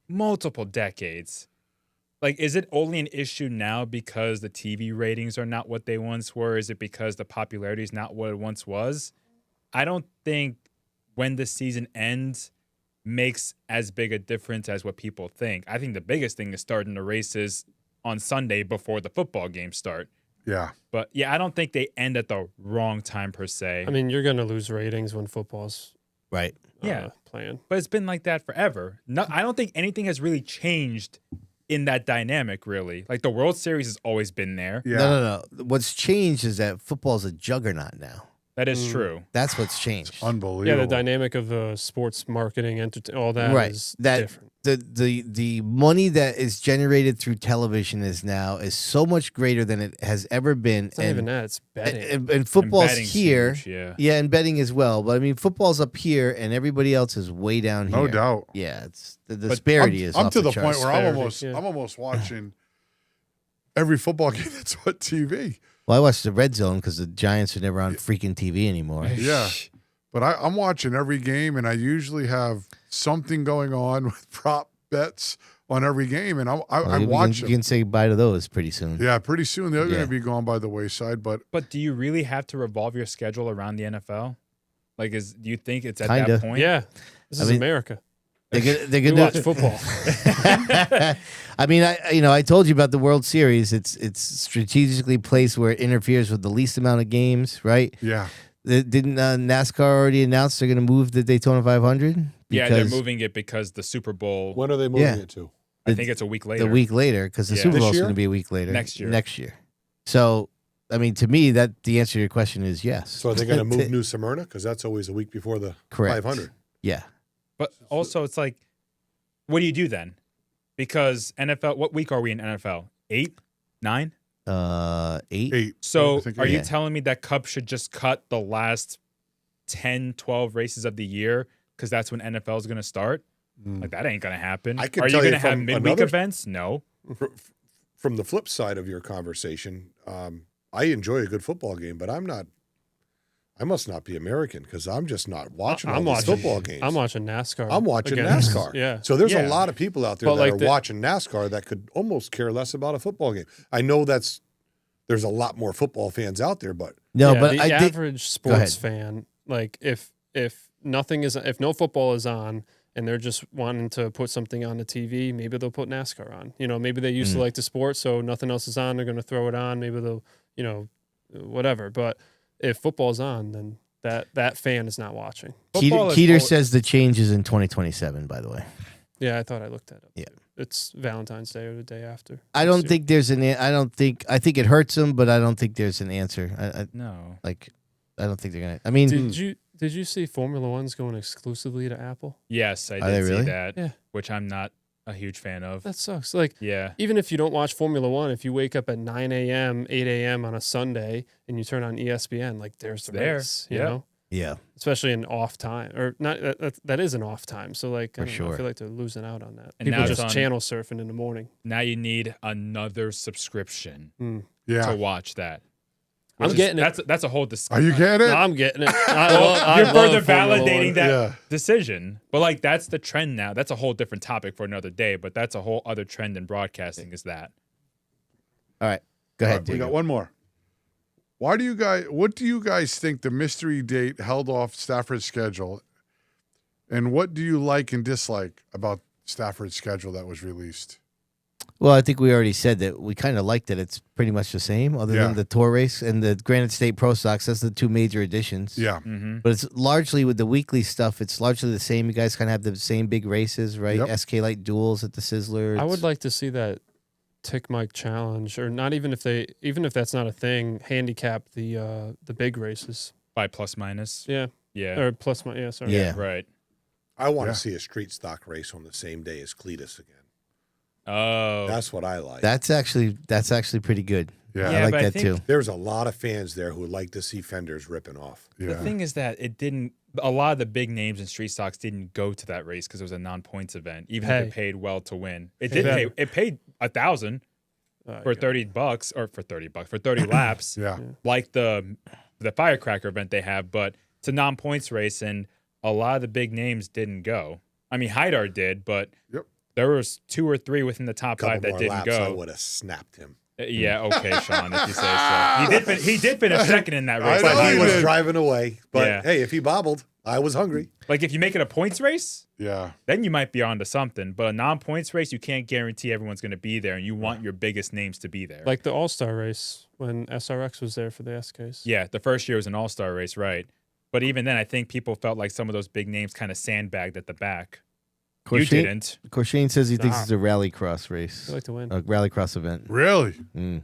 multiple decades. Like, is it only an issue now because the TV ratings are not what they once were? Is it because the popularity is not what it once was? I don't think when the season ends makes as big a difference as what people think. I think the biggest thing is starting the races on Sunday before the football games start. Yeah. But, yeah, I don't think they end at the wrong time per se. I mean, you're going to lose ratings when football's right. playing. But it's been like that forever. No, I don't think anything has really changed in that dynamic, really. Like, the World Series has always been there. Yeah. No. What's changed is that football's a juggernaut now. That is true. That's what's changed. Unbelievable. Yeah, the dynamic of the sports marketing, all that is different. The money that is generated through television is so much greater than it has ever been. It's not even that, it's betting. And football's betting's here. huge, and betting as well. But I mean, football's up here and everybody else is way down here. No doubt. Yeah, it's the disparity is I'm off to the charts. point where I'm almost watching every football game that's on TV. Well, I watch the Red Zone because the Giants are never on freaking TV anymore. Yeah. But I'm watching every game, and I usually have something going on with prop bets on every game, and I watch them. You can say goodbye to those pretty soon. Yeah, pretty soon they're going to be gone by the wayside. But do you really have to revolve your schedule around the NFL? Like, do you think it's at Kinda. that point? Yeah, this is America. They're gonna watch football. I mean, I told you about the World Series. It's strategically placed where it interferes with the least amount of games, right? Yeah. Didn't NASCAR already announce they're going to move the Daytona 500? Yeah, they're moving it because the Super Bowl. When are they moving it to? I think it's a week later. The week later, because the Super Bowl is going to be a week later. Next year. Next year. So, I mean, to me, the answer to your question is yes. So are they going to move New Smyrna? Because that's always a week before the 500. Yeah. But also, it's like, what do you do then? Because NFL, what week are we in NFL? 8? 9? 8. So are you telling me that Cup should just cut the last 10, 12 races of the year because that's when NFL is going to start? Like, that ain't going to happen. I can Are you tell going you to have from midweek another- events? No. From the flip side of your conversation, I enjoy a good football game, but I must not be American because I'm just not watching all these football games. I'm watching NASCAR. I'm watching NASCAR. Yeah. So there's a lot of people out there But that like are watching NASCAR that could almost care less about a football game. I know there's a lot more football fans out there, but The average sports fan, like if no football is on and they're just wanting to put something on the TV, maybe they'll put NASCAR on. Maybe they used to like the sport, so nothing else is on. They're going to throw it on. Maybe they'll, whatever. But if football's on, then that fan is not watching. Keeter says the change is in 2027, by the way. Yeah, I thought I looked that up. Yeah. it's Valentine's Day or the day after. I don't think there's I think it hurts them, but I don't think there's an answer. No. Like, I don't think they're going to. I mean. Did you see Formula One's going exclusively to Apple? Yes, I Are they did see really? that. Yeah. Which I'm not a huge fan of. That sucks. Like, yeah. Even if you don't watch Formula One, if you wake up at 9 a.m., 8 a.m. on a Sunday and you turn on ESPN, like there's the race, you know? Yeah. Especially in off time, or not. That is an off time. So like, I sure. feel like they're losing out on that. And People now just it's on- channel surfing in the morning. Now you need another subscription Yeah. to watch that. I'm getting it. That's a whole discussion. Are you getting it? No, I'm getting it. You're further Formula validating One. that decision. But like that's the trend now. That's a whole different topic for another day, but that's a whole other trend in broadcasting is that. All right. Go ahead, We Diego. got one more. What do you guys think the mystery date held off Stafford's schedule? And what do you like and dislike about Stafford's schedule that was released? Well, I think we already said that we kind of like that it's pretty much the same, other than the tour race and the Granite State Pro Stocks. That's the two major additions. Yeah. But it's largely with the weekly stuff, it's largely the same. You guys kind of have the same big races, right? Yep. SK Light duels at the Sizzler. I would like to see that Tick Mike challenge, or not even if that's not a thing, handicap the big races By plus minus. Yeah. Yeah. Or plus minus. Yeah. Sorry. Yeah. Right. I want to see a street stock race on the same day as Cletus again. Oh. That's what I like. That's actually pretty good. Yeah. I like but I that think too. There's a lot of fans there who would like to see fenders ripping off. The thing is that a lot of the big names in street stocks didn't go to that race because it was a non-points event, even if it paid well to win. It did pay. It paid $1,000 for $30 or for $30 for 30 laps. Yeah. Like the firecracker event they have, but it's a non-points race, and a lot of the big names didn't go. I mean, Haidar did, but there was 2 or 3 within the top 5 that more didn't laps, go. I would have snapped him. Yeah, okay, Sean, if you say so. He did finish second in that race. But he was driving away. But Yeah. hey, if he bobbled, I was hungry. Like if you make it a points race, Yeah. then you might be onto something. But a non-points race, you can't guarantee everyone's going to be there, and you want your biggest names to be there. Like the All-Star race when SRX was there for the SKs. Yeah, the first year was an all-star race, right? But even then, I think people felt like some of those big names kind of sandbagged at the back. You didn't. Corshane says he thinks it's a rallycross race. I'd like to win. A rallycross event. Really?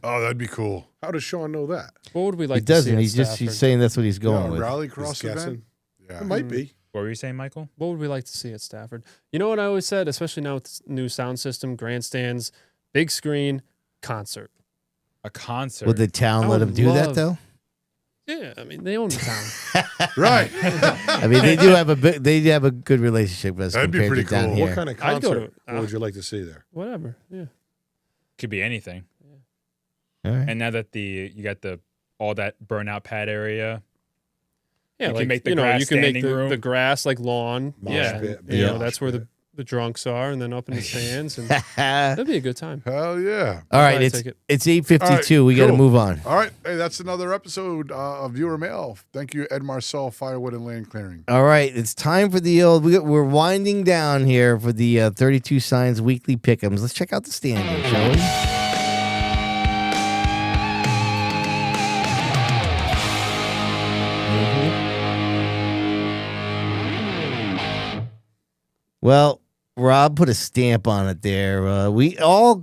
Oh, that'd be cool. How does Sean know that? What would we like He to see doesn't. at He's Stafford? saying that's what he's going Yeah, with. rallycross Just event? guessing. Yeah. It might be. What were you saying, Michael? What would we like to see at Stafford? You know what I always said, especially now with this new sound system, grandstands, big screen, concert. A concert. Would the town I let would him do that love- though? Yeah, I mean they own the town. Right. I mean, they do have a good relationship with us That'd be compared pretty to down cool. here. What kind of I'd go concert to- would you like to see there? Whatever. Yeah. Could be anything. All right. And now that you got all that burnout pad area, Yeah, You like can make the you know, grass you can make standing room. the grass like lawn. Mosh yeah, pit, you know mosh that's where pit. the drunks are, and then up in the stands, and that'd be a good time. Hell yeah. All right, I'd it's take it. it's 8:52. All right, We got to cool. move on. All right. Hey, that's another episode of Viewer Mail. Thank you, Ed Marcel, Firewood and Land Clearing. All right, it's time for the old. We're winding down here for the 32 Signs Weekly Pick'ems. Let's check out the standings, shall we? Well, Rob put a stamp on it there. We all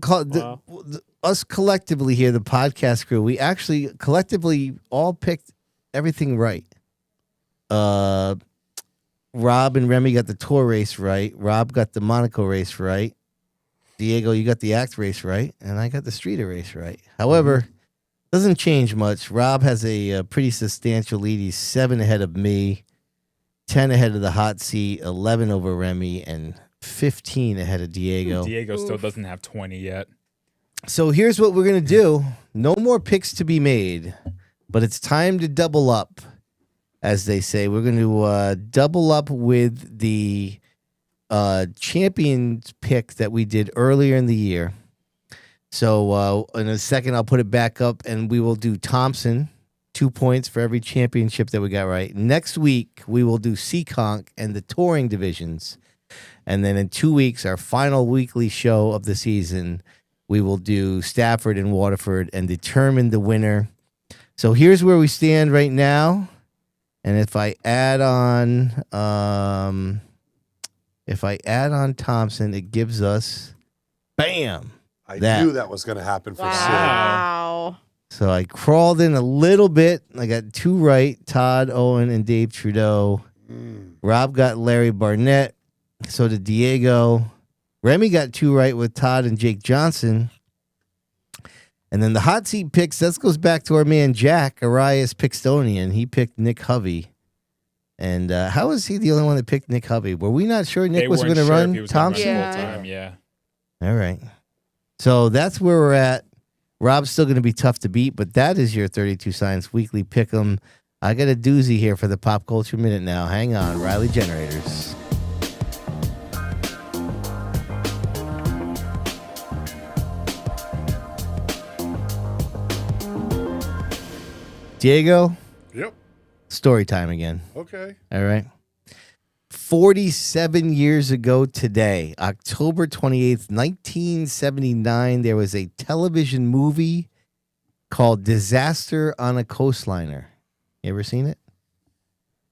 us collectively here, the podcast crew. We actually collectively all picked everything right. Rob and Remy got the tour race right. Rob got the Monaco race right. Diego, you got the act race right, and I got the streeter race right. However, doesn't change much. Rob has a pretty substantial lead. He's 7 ahead of me, 10 ahead of the hot seat, 11 over Remy, and 15 ahead of Diego. Diego still doesn't have 20 yet. So here's what we're going to do. No more picks to be made, but it's time to double up, as they say. We're going to double up with the champions pick that we did earlier in the year. So in a second, I'll put it back up, and we will do Thompson, 2 points for every championship that we got right. Next week, we will do Seekonk and the touring divisions. And then in 2 weeks, our final weekly show of the season, we will do Stafford and Waterford and determine the winner. So here's where we stand right now. And if I add on Thompson, it gives us Bam. I knew that was going to happen for Sid. Wow. So I crawled in a little bit. I got 2 right, Todd, Owen, and Dave Trudeau. Rob got Larry Barnett. So did Diego. Remy got 2 right with Todd and Jake Johnson. And then the hot seat picks, that goes back to our man Jack, Arias Pickstonian. He picked Nick Hovey. And how was he the only one that picked Nick Hovey? Were we not sure Nick was going to run Thompson? Yeah. All right. So that's where we're at. Rob's still going to be tough to beat, but that is your 32 Science Weekly Pick'em. I got a doozy here for the Pop Culture Minute now. Hang on, Riley Generators. Diego? Yep. Story time again. Okay. All right. 47 years ago today, October 28th, 1979, there was a television movie called Disaster on a Coastliner. You ever seen it?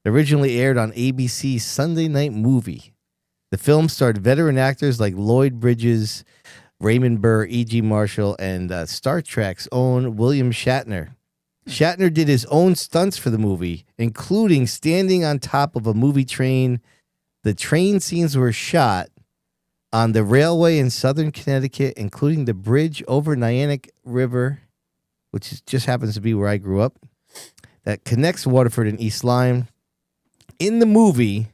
Originally aired on ABC's Sunday Night Movie. The film starred veteran actors like Lloyd Bridges, Raymond Burr, E.G. Marshall, and Star Trek's own William Shatner. Shatner did his own stunts for the movie, including standing on top of a movie train. The train scenes were shot on the railway in southern Connecticut, including the bridge over Niantic River, which just happens to be where I grew up, that connects Waterford and East Lyme. In the movie,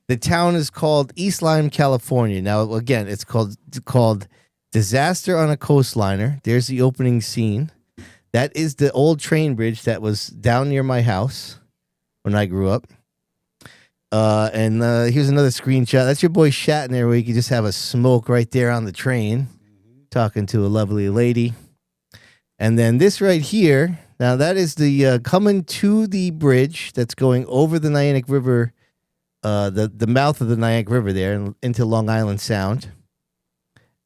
the town is called East Lyme, California. Now, again, it's called Disaster on a Coastliner. There's the opening scene. That is the old train bridge that was down near my house when I grew up. And here's another screenshot. That's your boy Shatner, where you can just have a smoke right there on the train, talking to a lovely lady. And then this right here, now that is the coming to the bridge that's going over the Niantic River, the mouth of the Niantic River there into Long Island Sound.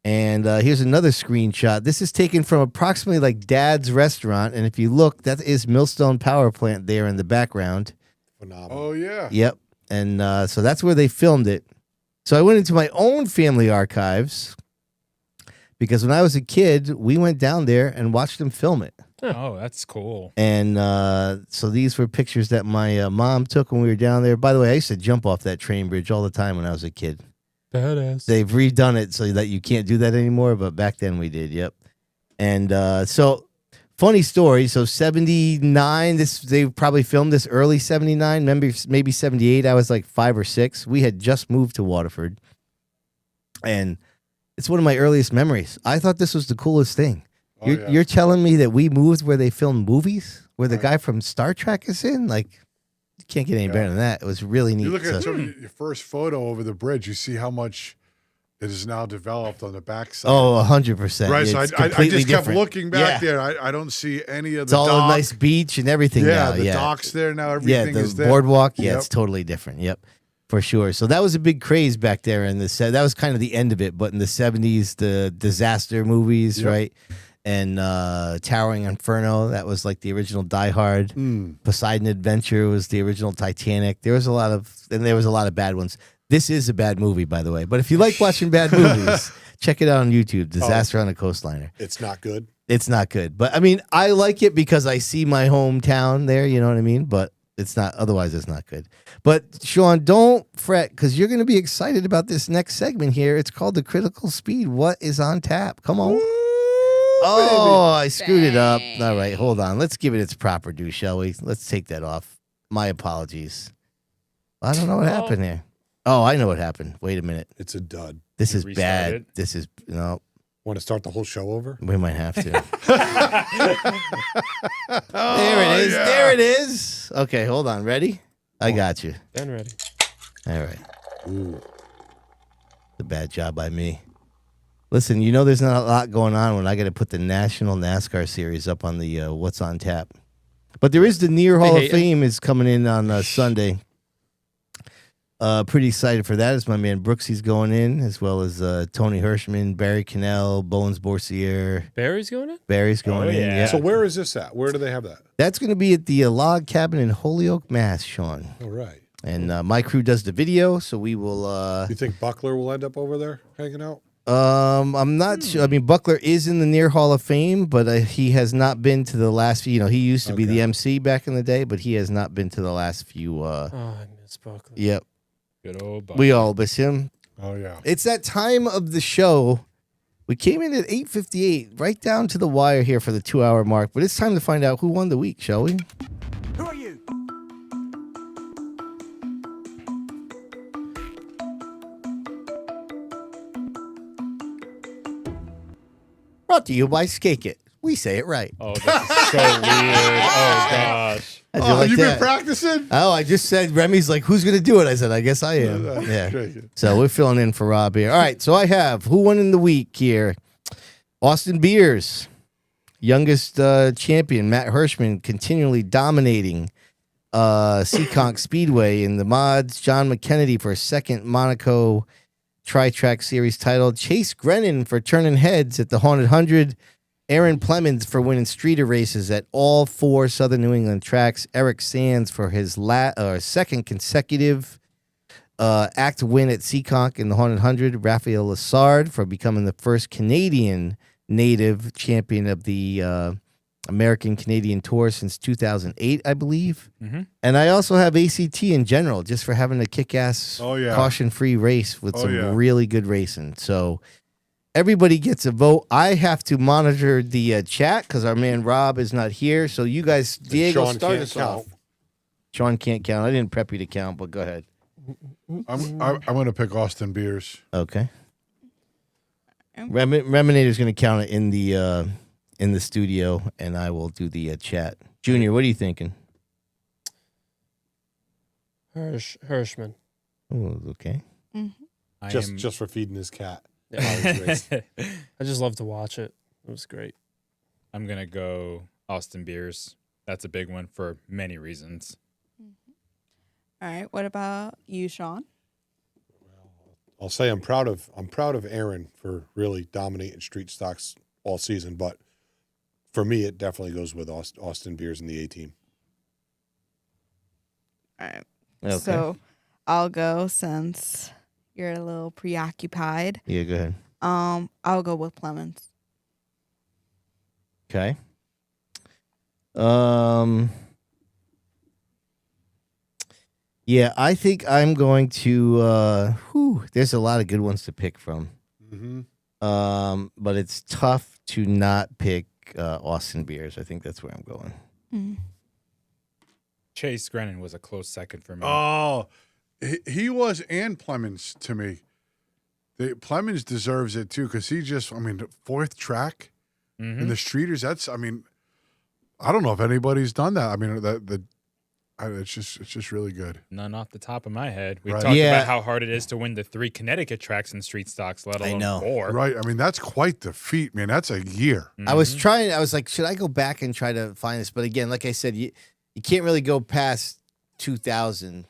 And here's another screenshot. This is taken from approximately like Dad's Restaurant. And if you look, that is Millstone Power Plant there in the background. Phenomenal. Oh, yeah. Yep. And so that's where they filmed it. So I went into my own family archives because when I was a kid, we went down there and watched them film it. Oh, that's cool. And so these were pictures that my mom took when we were down there. By the way, I used to jump off that train bridge all the time when I was a kid. Badass. They've redone it so that you can't do that anymore, but back then we did. Yep. And so funny story. So 79, they probably filmed this early 79, maybe 78. I was like 5 or 6. We had just moved to Waterford. And it's one of my earliest memories. I thought this was the coolest thing. You're telling me that we moved where they filmed movies, where the guy from Star Trek is in? Like, you can't get any better than that. It was really neat. You look at your first photo over the bridge, you see how much it is now developed on the backside. Oh, 100%. Right, so It's I just kept different. looking back there. I don't see any of It's the all dock. a nice beach and everything now. The Yeah, docks there now, everything the is there. boardwalk, Yep. it's totally different. Yep, for sure. So that was a big craze back there in the that was kind of the end of it. But in the 70s, the disaster movies, right? And Towering Inferno, that was like the original Die Hard. Poseidon Adventure was the original Titanic. There was a lot of bad ones. This is a bad movie, by the way. But if you like watching bad movies, check it out on YouTube. Disaster on a Coastliner. It's not good. It's not good. But I mean, I like it because I see my hometown there, you know what I mean? But it's not, otherwise it's not good. But Sean, don't fret, because you're going to be excited about this next segment here. It's called The Critical Speed. What is on tap? Come on. Oh, I screwed it up. All right, hold on. Let's give it its proper due, shall we? Let's take that off. My apologies. I don't know what happened there. Oh, I know what happened. Wait a minute. It's a dud. This is bad. This is, no. Want to start the whole show over? We might have to. There it is. Yeah. There it is. Okay, hold on. Ready? I got you. And ready. All right. Ooh. A bad job by me. Listen, you know there's not a lot going on when I got to put the National NASCAR Series up on the What's on Tap. But there is the Near Hall of Fame is coming in on Sunday. Pretty excited for that. As my man Brooksy's going in, as well as Tony Hirschman, Barry Cannell, Bowens Borsier. Barry's going in? Barry's going in, yeah. So where is this at? Where do they have that? That's going to be at the Log Cabin in Holyoke, Mass, Sean. All right. And my crew does the video, so we will... You think Buckler will end up over there hanging out? I'm not sure. I mean, Buckler is in the near Hall of Fame, but he has not been to the last few. He used to be the MC back in the day, but he has not been to the last few. I miss Buckler. Yep. Good old Buckler. We all miss him. Oh, yeah. It's that time of the show. We came in at 8:58, right down to the wire here for the 2-hour mark, but it's time to find out who won the week, shall we? Who are you? Brought to you by Skake It. We say it right. Oh, this is so weird. Oh, gosh. How'd you like you that? been practicing? Oh, I just said, Remy's like, who's going to do it? I said, I guess I am. Yeah. So we're filling in for Rob here. All right. So I have who won in the week here? Austin Beers, youngest champion. Matt Hirschman continually dominating Seekonk Speedway in the mods. John McKennedy for a second Monaco Tri-Track Series title. Chase Grennan for turning heads at the Haunted 100. Aaron Plemons for winning streeter races at all 4 Southern New England tracks. Eric Sands for his second consecutive act win at Seekonk in the Haunted 100. Raphael Lassard for becoming the first Canadian native champion of the American Canadian Tour since 2008, I believe. Mm-hmm. And I also have ACT in general, just for having a kick-ass, caution-free race with some really good racing. So everybody gets a vote. I have to monitor the chat because our man Rob is not here. So you guys, Diego, start us off. Sean can't count. I didn't prep you to count, but go ahead. I'm going to pick Austin Beers. Okay. Reminator's going to count it in the studio, and I will do the chat. Junior, what are you thinking? Hirschman. Oh, okay. Mm-hmm. Just for feeding his cat. Yeah. I just love to watch it. It was great. I'm going to go Austin Beers. That's a big one for many reasons. All right. What about you, Sean? I'll say I'm proud of Aaron for really dominating street stocks all season, but for me, it definitely goes with Austin Beers and the A-team. All right. Okay. So I'll go since you're a little preoccupied. Yeah, go ahead. I'll go with Plemons. Okay. Yeah, I think I'm going to. There's a lot of good ones to pick from. Mm-hmm. But it's tough to not pick Austin Beers. I think that's where I'm going. Mm. Chase Grennan was a close second for me. Oh, he was, and Plemons to me. Plemons deserves it too because he just, the 4th track in the streeters. I don't know if anybody's done that. It's just really good. None off the top of my head. We Right. talked Yeah. about how hard it is to win the 3 Connecticut tracks in street stocks, let alone 4. Right. That's quite the feat, man. That's a year. I was like, should I go back and try to find this? But again, like I said, you can't really go past 2000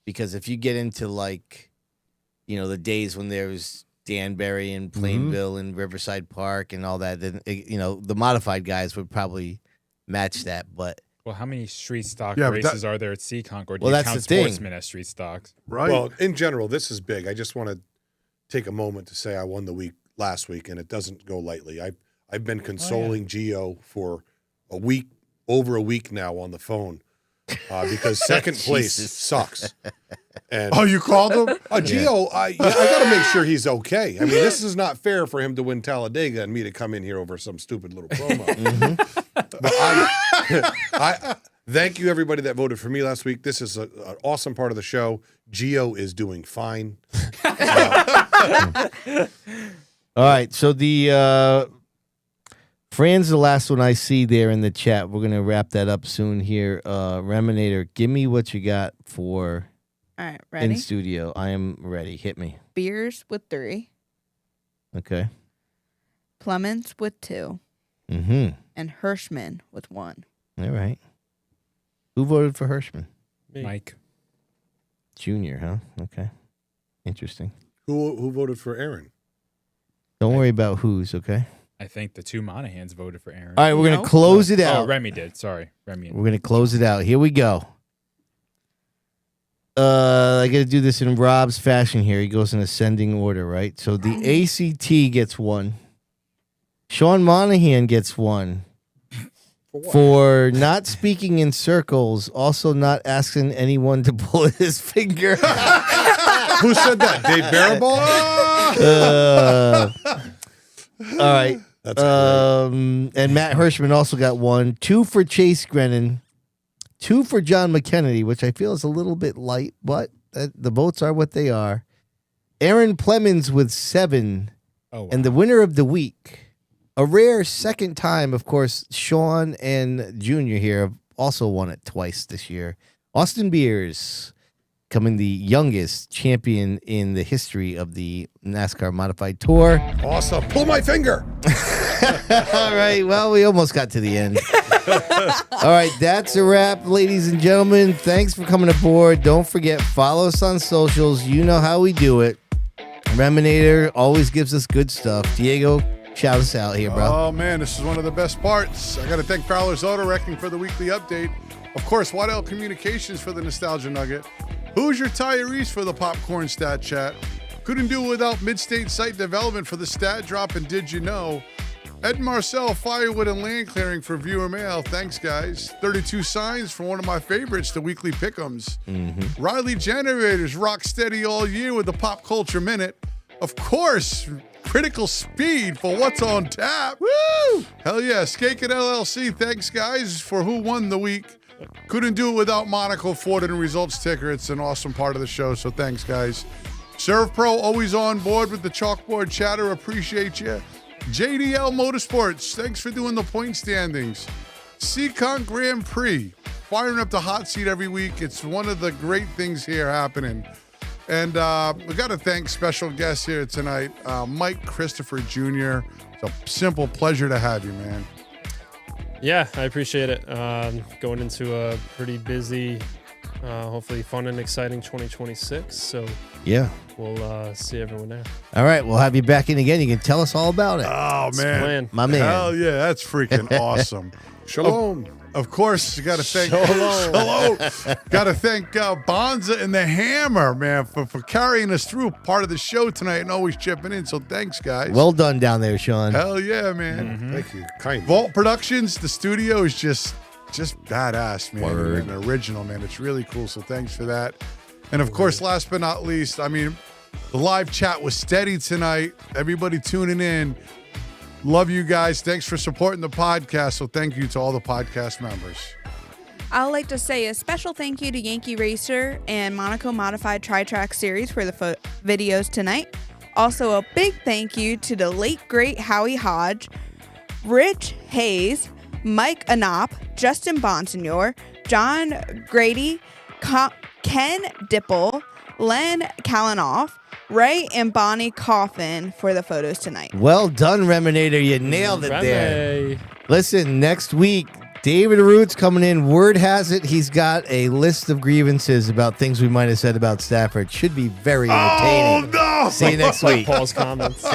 because if you get into the days when there was Danbury and Plainville and Riverside Park and all that, then the modified guys would probably match that. But well, how many street stock races are there at Seekonk, or do you that's count the thing. sportsmen as street stocks? Right. Well, in general, this is big. I just want to take a moment to say I won the week last week, and it doesn't go lightly. I've been consoling Gio for over a week now on the phone because second place sucks. And you called him? Gio, I got to make sure he's okay. This is not fair for him to win Talladega and me to come in here over some stupid little promo. But I thank you, everybody that voted for me last week. This is an awesome part of the show. Gio is doing fine. all right, so the Fran's the last one I see there in the chat. We're gonna wrap that up soon here. Reminator, give me what you got for All right. Ready? in studio. I am ready. Hit me. Beers with 3. Okay. Plemons with 2. Mm-hmm. And Hirschman with 1. All right. Who voted for Hirschman? Me. Mike. Junior, huh? Okay. Interesting. Who voted for Aaron? Don't worry about who's, okay? I think the 2 Monahans voted for Aaron. All right, we're going to close it out. Oh, Remy did. Sorry. Remy. We're going to close it out. Here we go. I got to do this in Rob's fashion here. He goes in ascending order, right? So the ACT gets 1. Sean Monahan gets 1 for not speaking in circles, also not asking anyone to pull his finger. Who said that? Dave Baraball? All right. That's great. And Matt Hirschman also got 1. 2 for Chase Grennan. 2 for John McKennedy, which I feel is a little bit light, but the votes are what they are. Aaron Plemons with 7. Oh, wow. And the winner of the week, a rare second time, of course, Sean and Junior here have also won it twice this year. Austin Beers, becoming the youngest champion in the history of the NASCAR Modified Tour. Awesome. Pull my finger. All right. Well, we almost got to the end. All right. That's a wrap, ladies and gentlemen. Thanks for coming aboard. Don't forget, follow us on socials. You know how we do it. Reminator always gives us good stuff. Diego, shout us out here, bro. Oh, man, this is one of the best parts. I got to thank Fowler's Auto Wrecking for the weekly update. Of course, Waddell Communications for the Nostalgia Nugget. Hoosier Tyrese for the Popcorn Stat Chat. Couldn't do it without Midstate Site Development for the Stat Drop and Did You Know? Ed Marcel, Firewood and Land Clearing for Viewer Mail. Thanks, guys. 32 Signs for one of my favorites, the Weekly Pick'ems. Riley Generators, rock steady all year with the Pop Culture Minute. Of course, Critical Speed for What's on Tap. Woo! Hell yeah. Skate It LLC, thanks, guys, for Who Won the Week. Couldn't do it without Monaco Ford and Results Ticker. It's an awesome part of the show, so thanks, guys. Serve Pro, always on board with the chalkboard chatter. Appreciate you. JDL Motorsports, thanks for doing the point standings. Seacon Grand Prix, firing up the hot seat every week. It's one of the great things here happening. And we got to thank special guests here tonight, Mike Christopher Jr. It's a simple pleasure to have you, man. Yeah, I appreciate it. Going into a pretty busy, hopefully fun and exciting 2026. So Yeah. we'll see everyone there. All right. We'll have you back in again. You can tell us all about it. Oh, man. Plan. My man. Hell yeah, that's freaking awesome. Shalom. Of course, you got to thank Shalom. Got to thank Bonza and the Hammer, man, for carrying us through part of the show tonight and always chipping in. So thanks, guys. Well done down there, Sean. Hell yeah, man. Thank you. Kind. Vault Productions, the studio is just badass, man. Word. And original, man. It's really cool. So thanks for that. And of course, last but not least, I mean, the live chat was steady tonight. Everybody tuning in. Love you guys. Thanks for supporting the podcast. So thank you to all the podcast members. I'd like to say a special thank you to Yankee Racer and Monaco Modified Tri-Track Series for the videos tonight. Also, a big thank you to the late, great Howie Hodge, Rich Hayes, Mike Anop, Justin Bonsignor, John Grady, Ken Dipple, Len Kalanoff, Ray and Bonnie Coffin for the photos tonight. Well done, Reminator. You nailed it there. Remy. Listen, next week, David Root's coming in. Word has it he's got a list of grievances about things we might have said about Stafford. Should be very entertaining. Oh, no. See you next week. Paul's comments.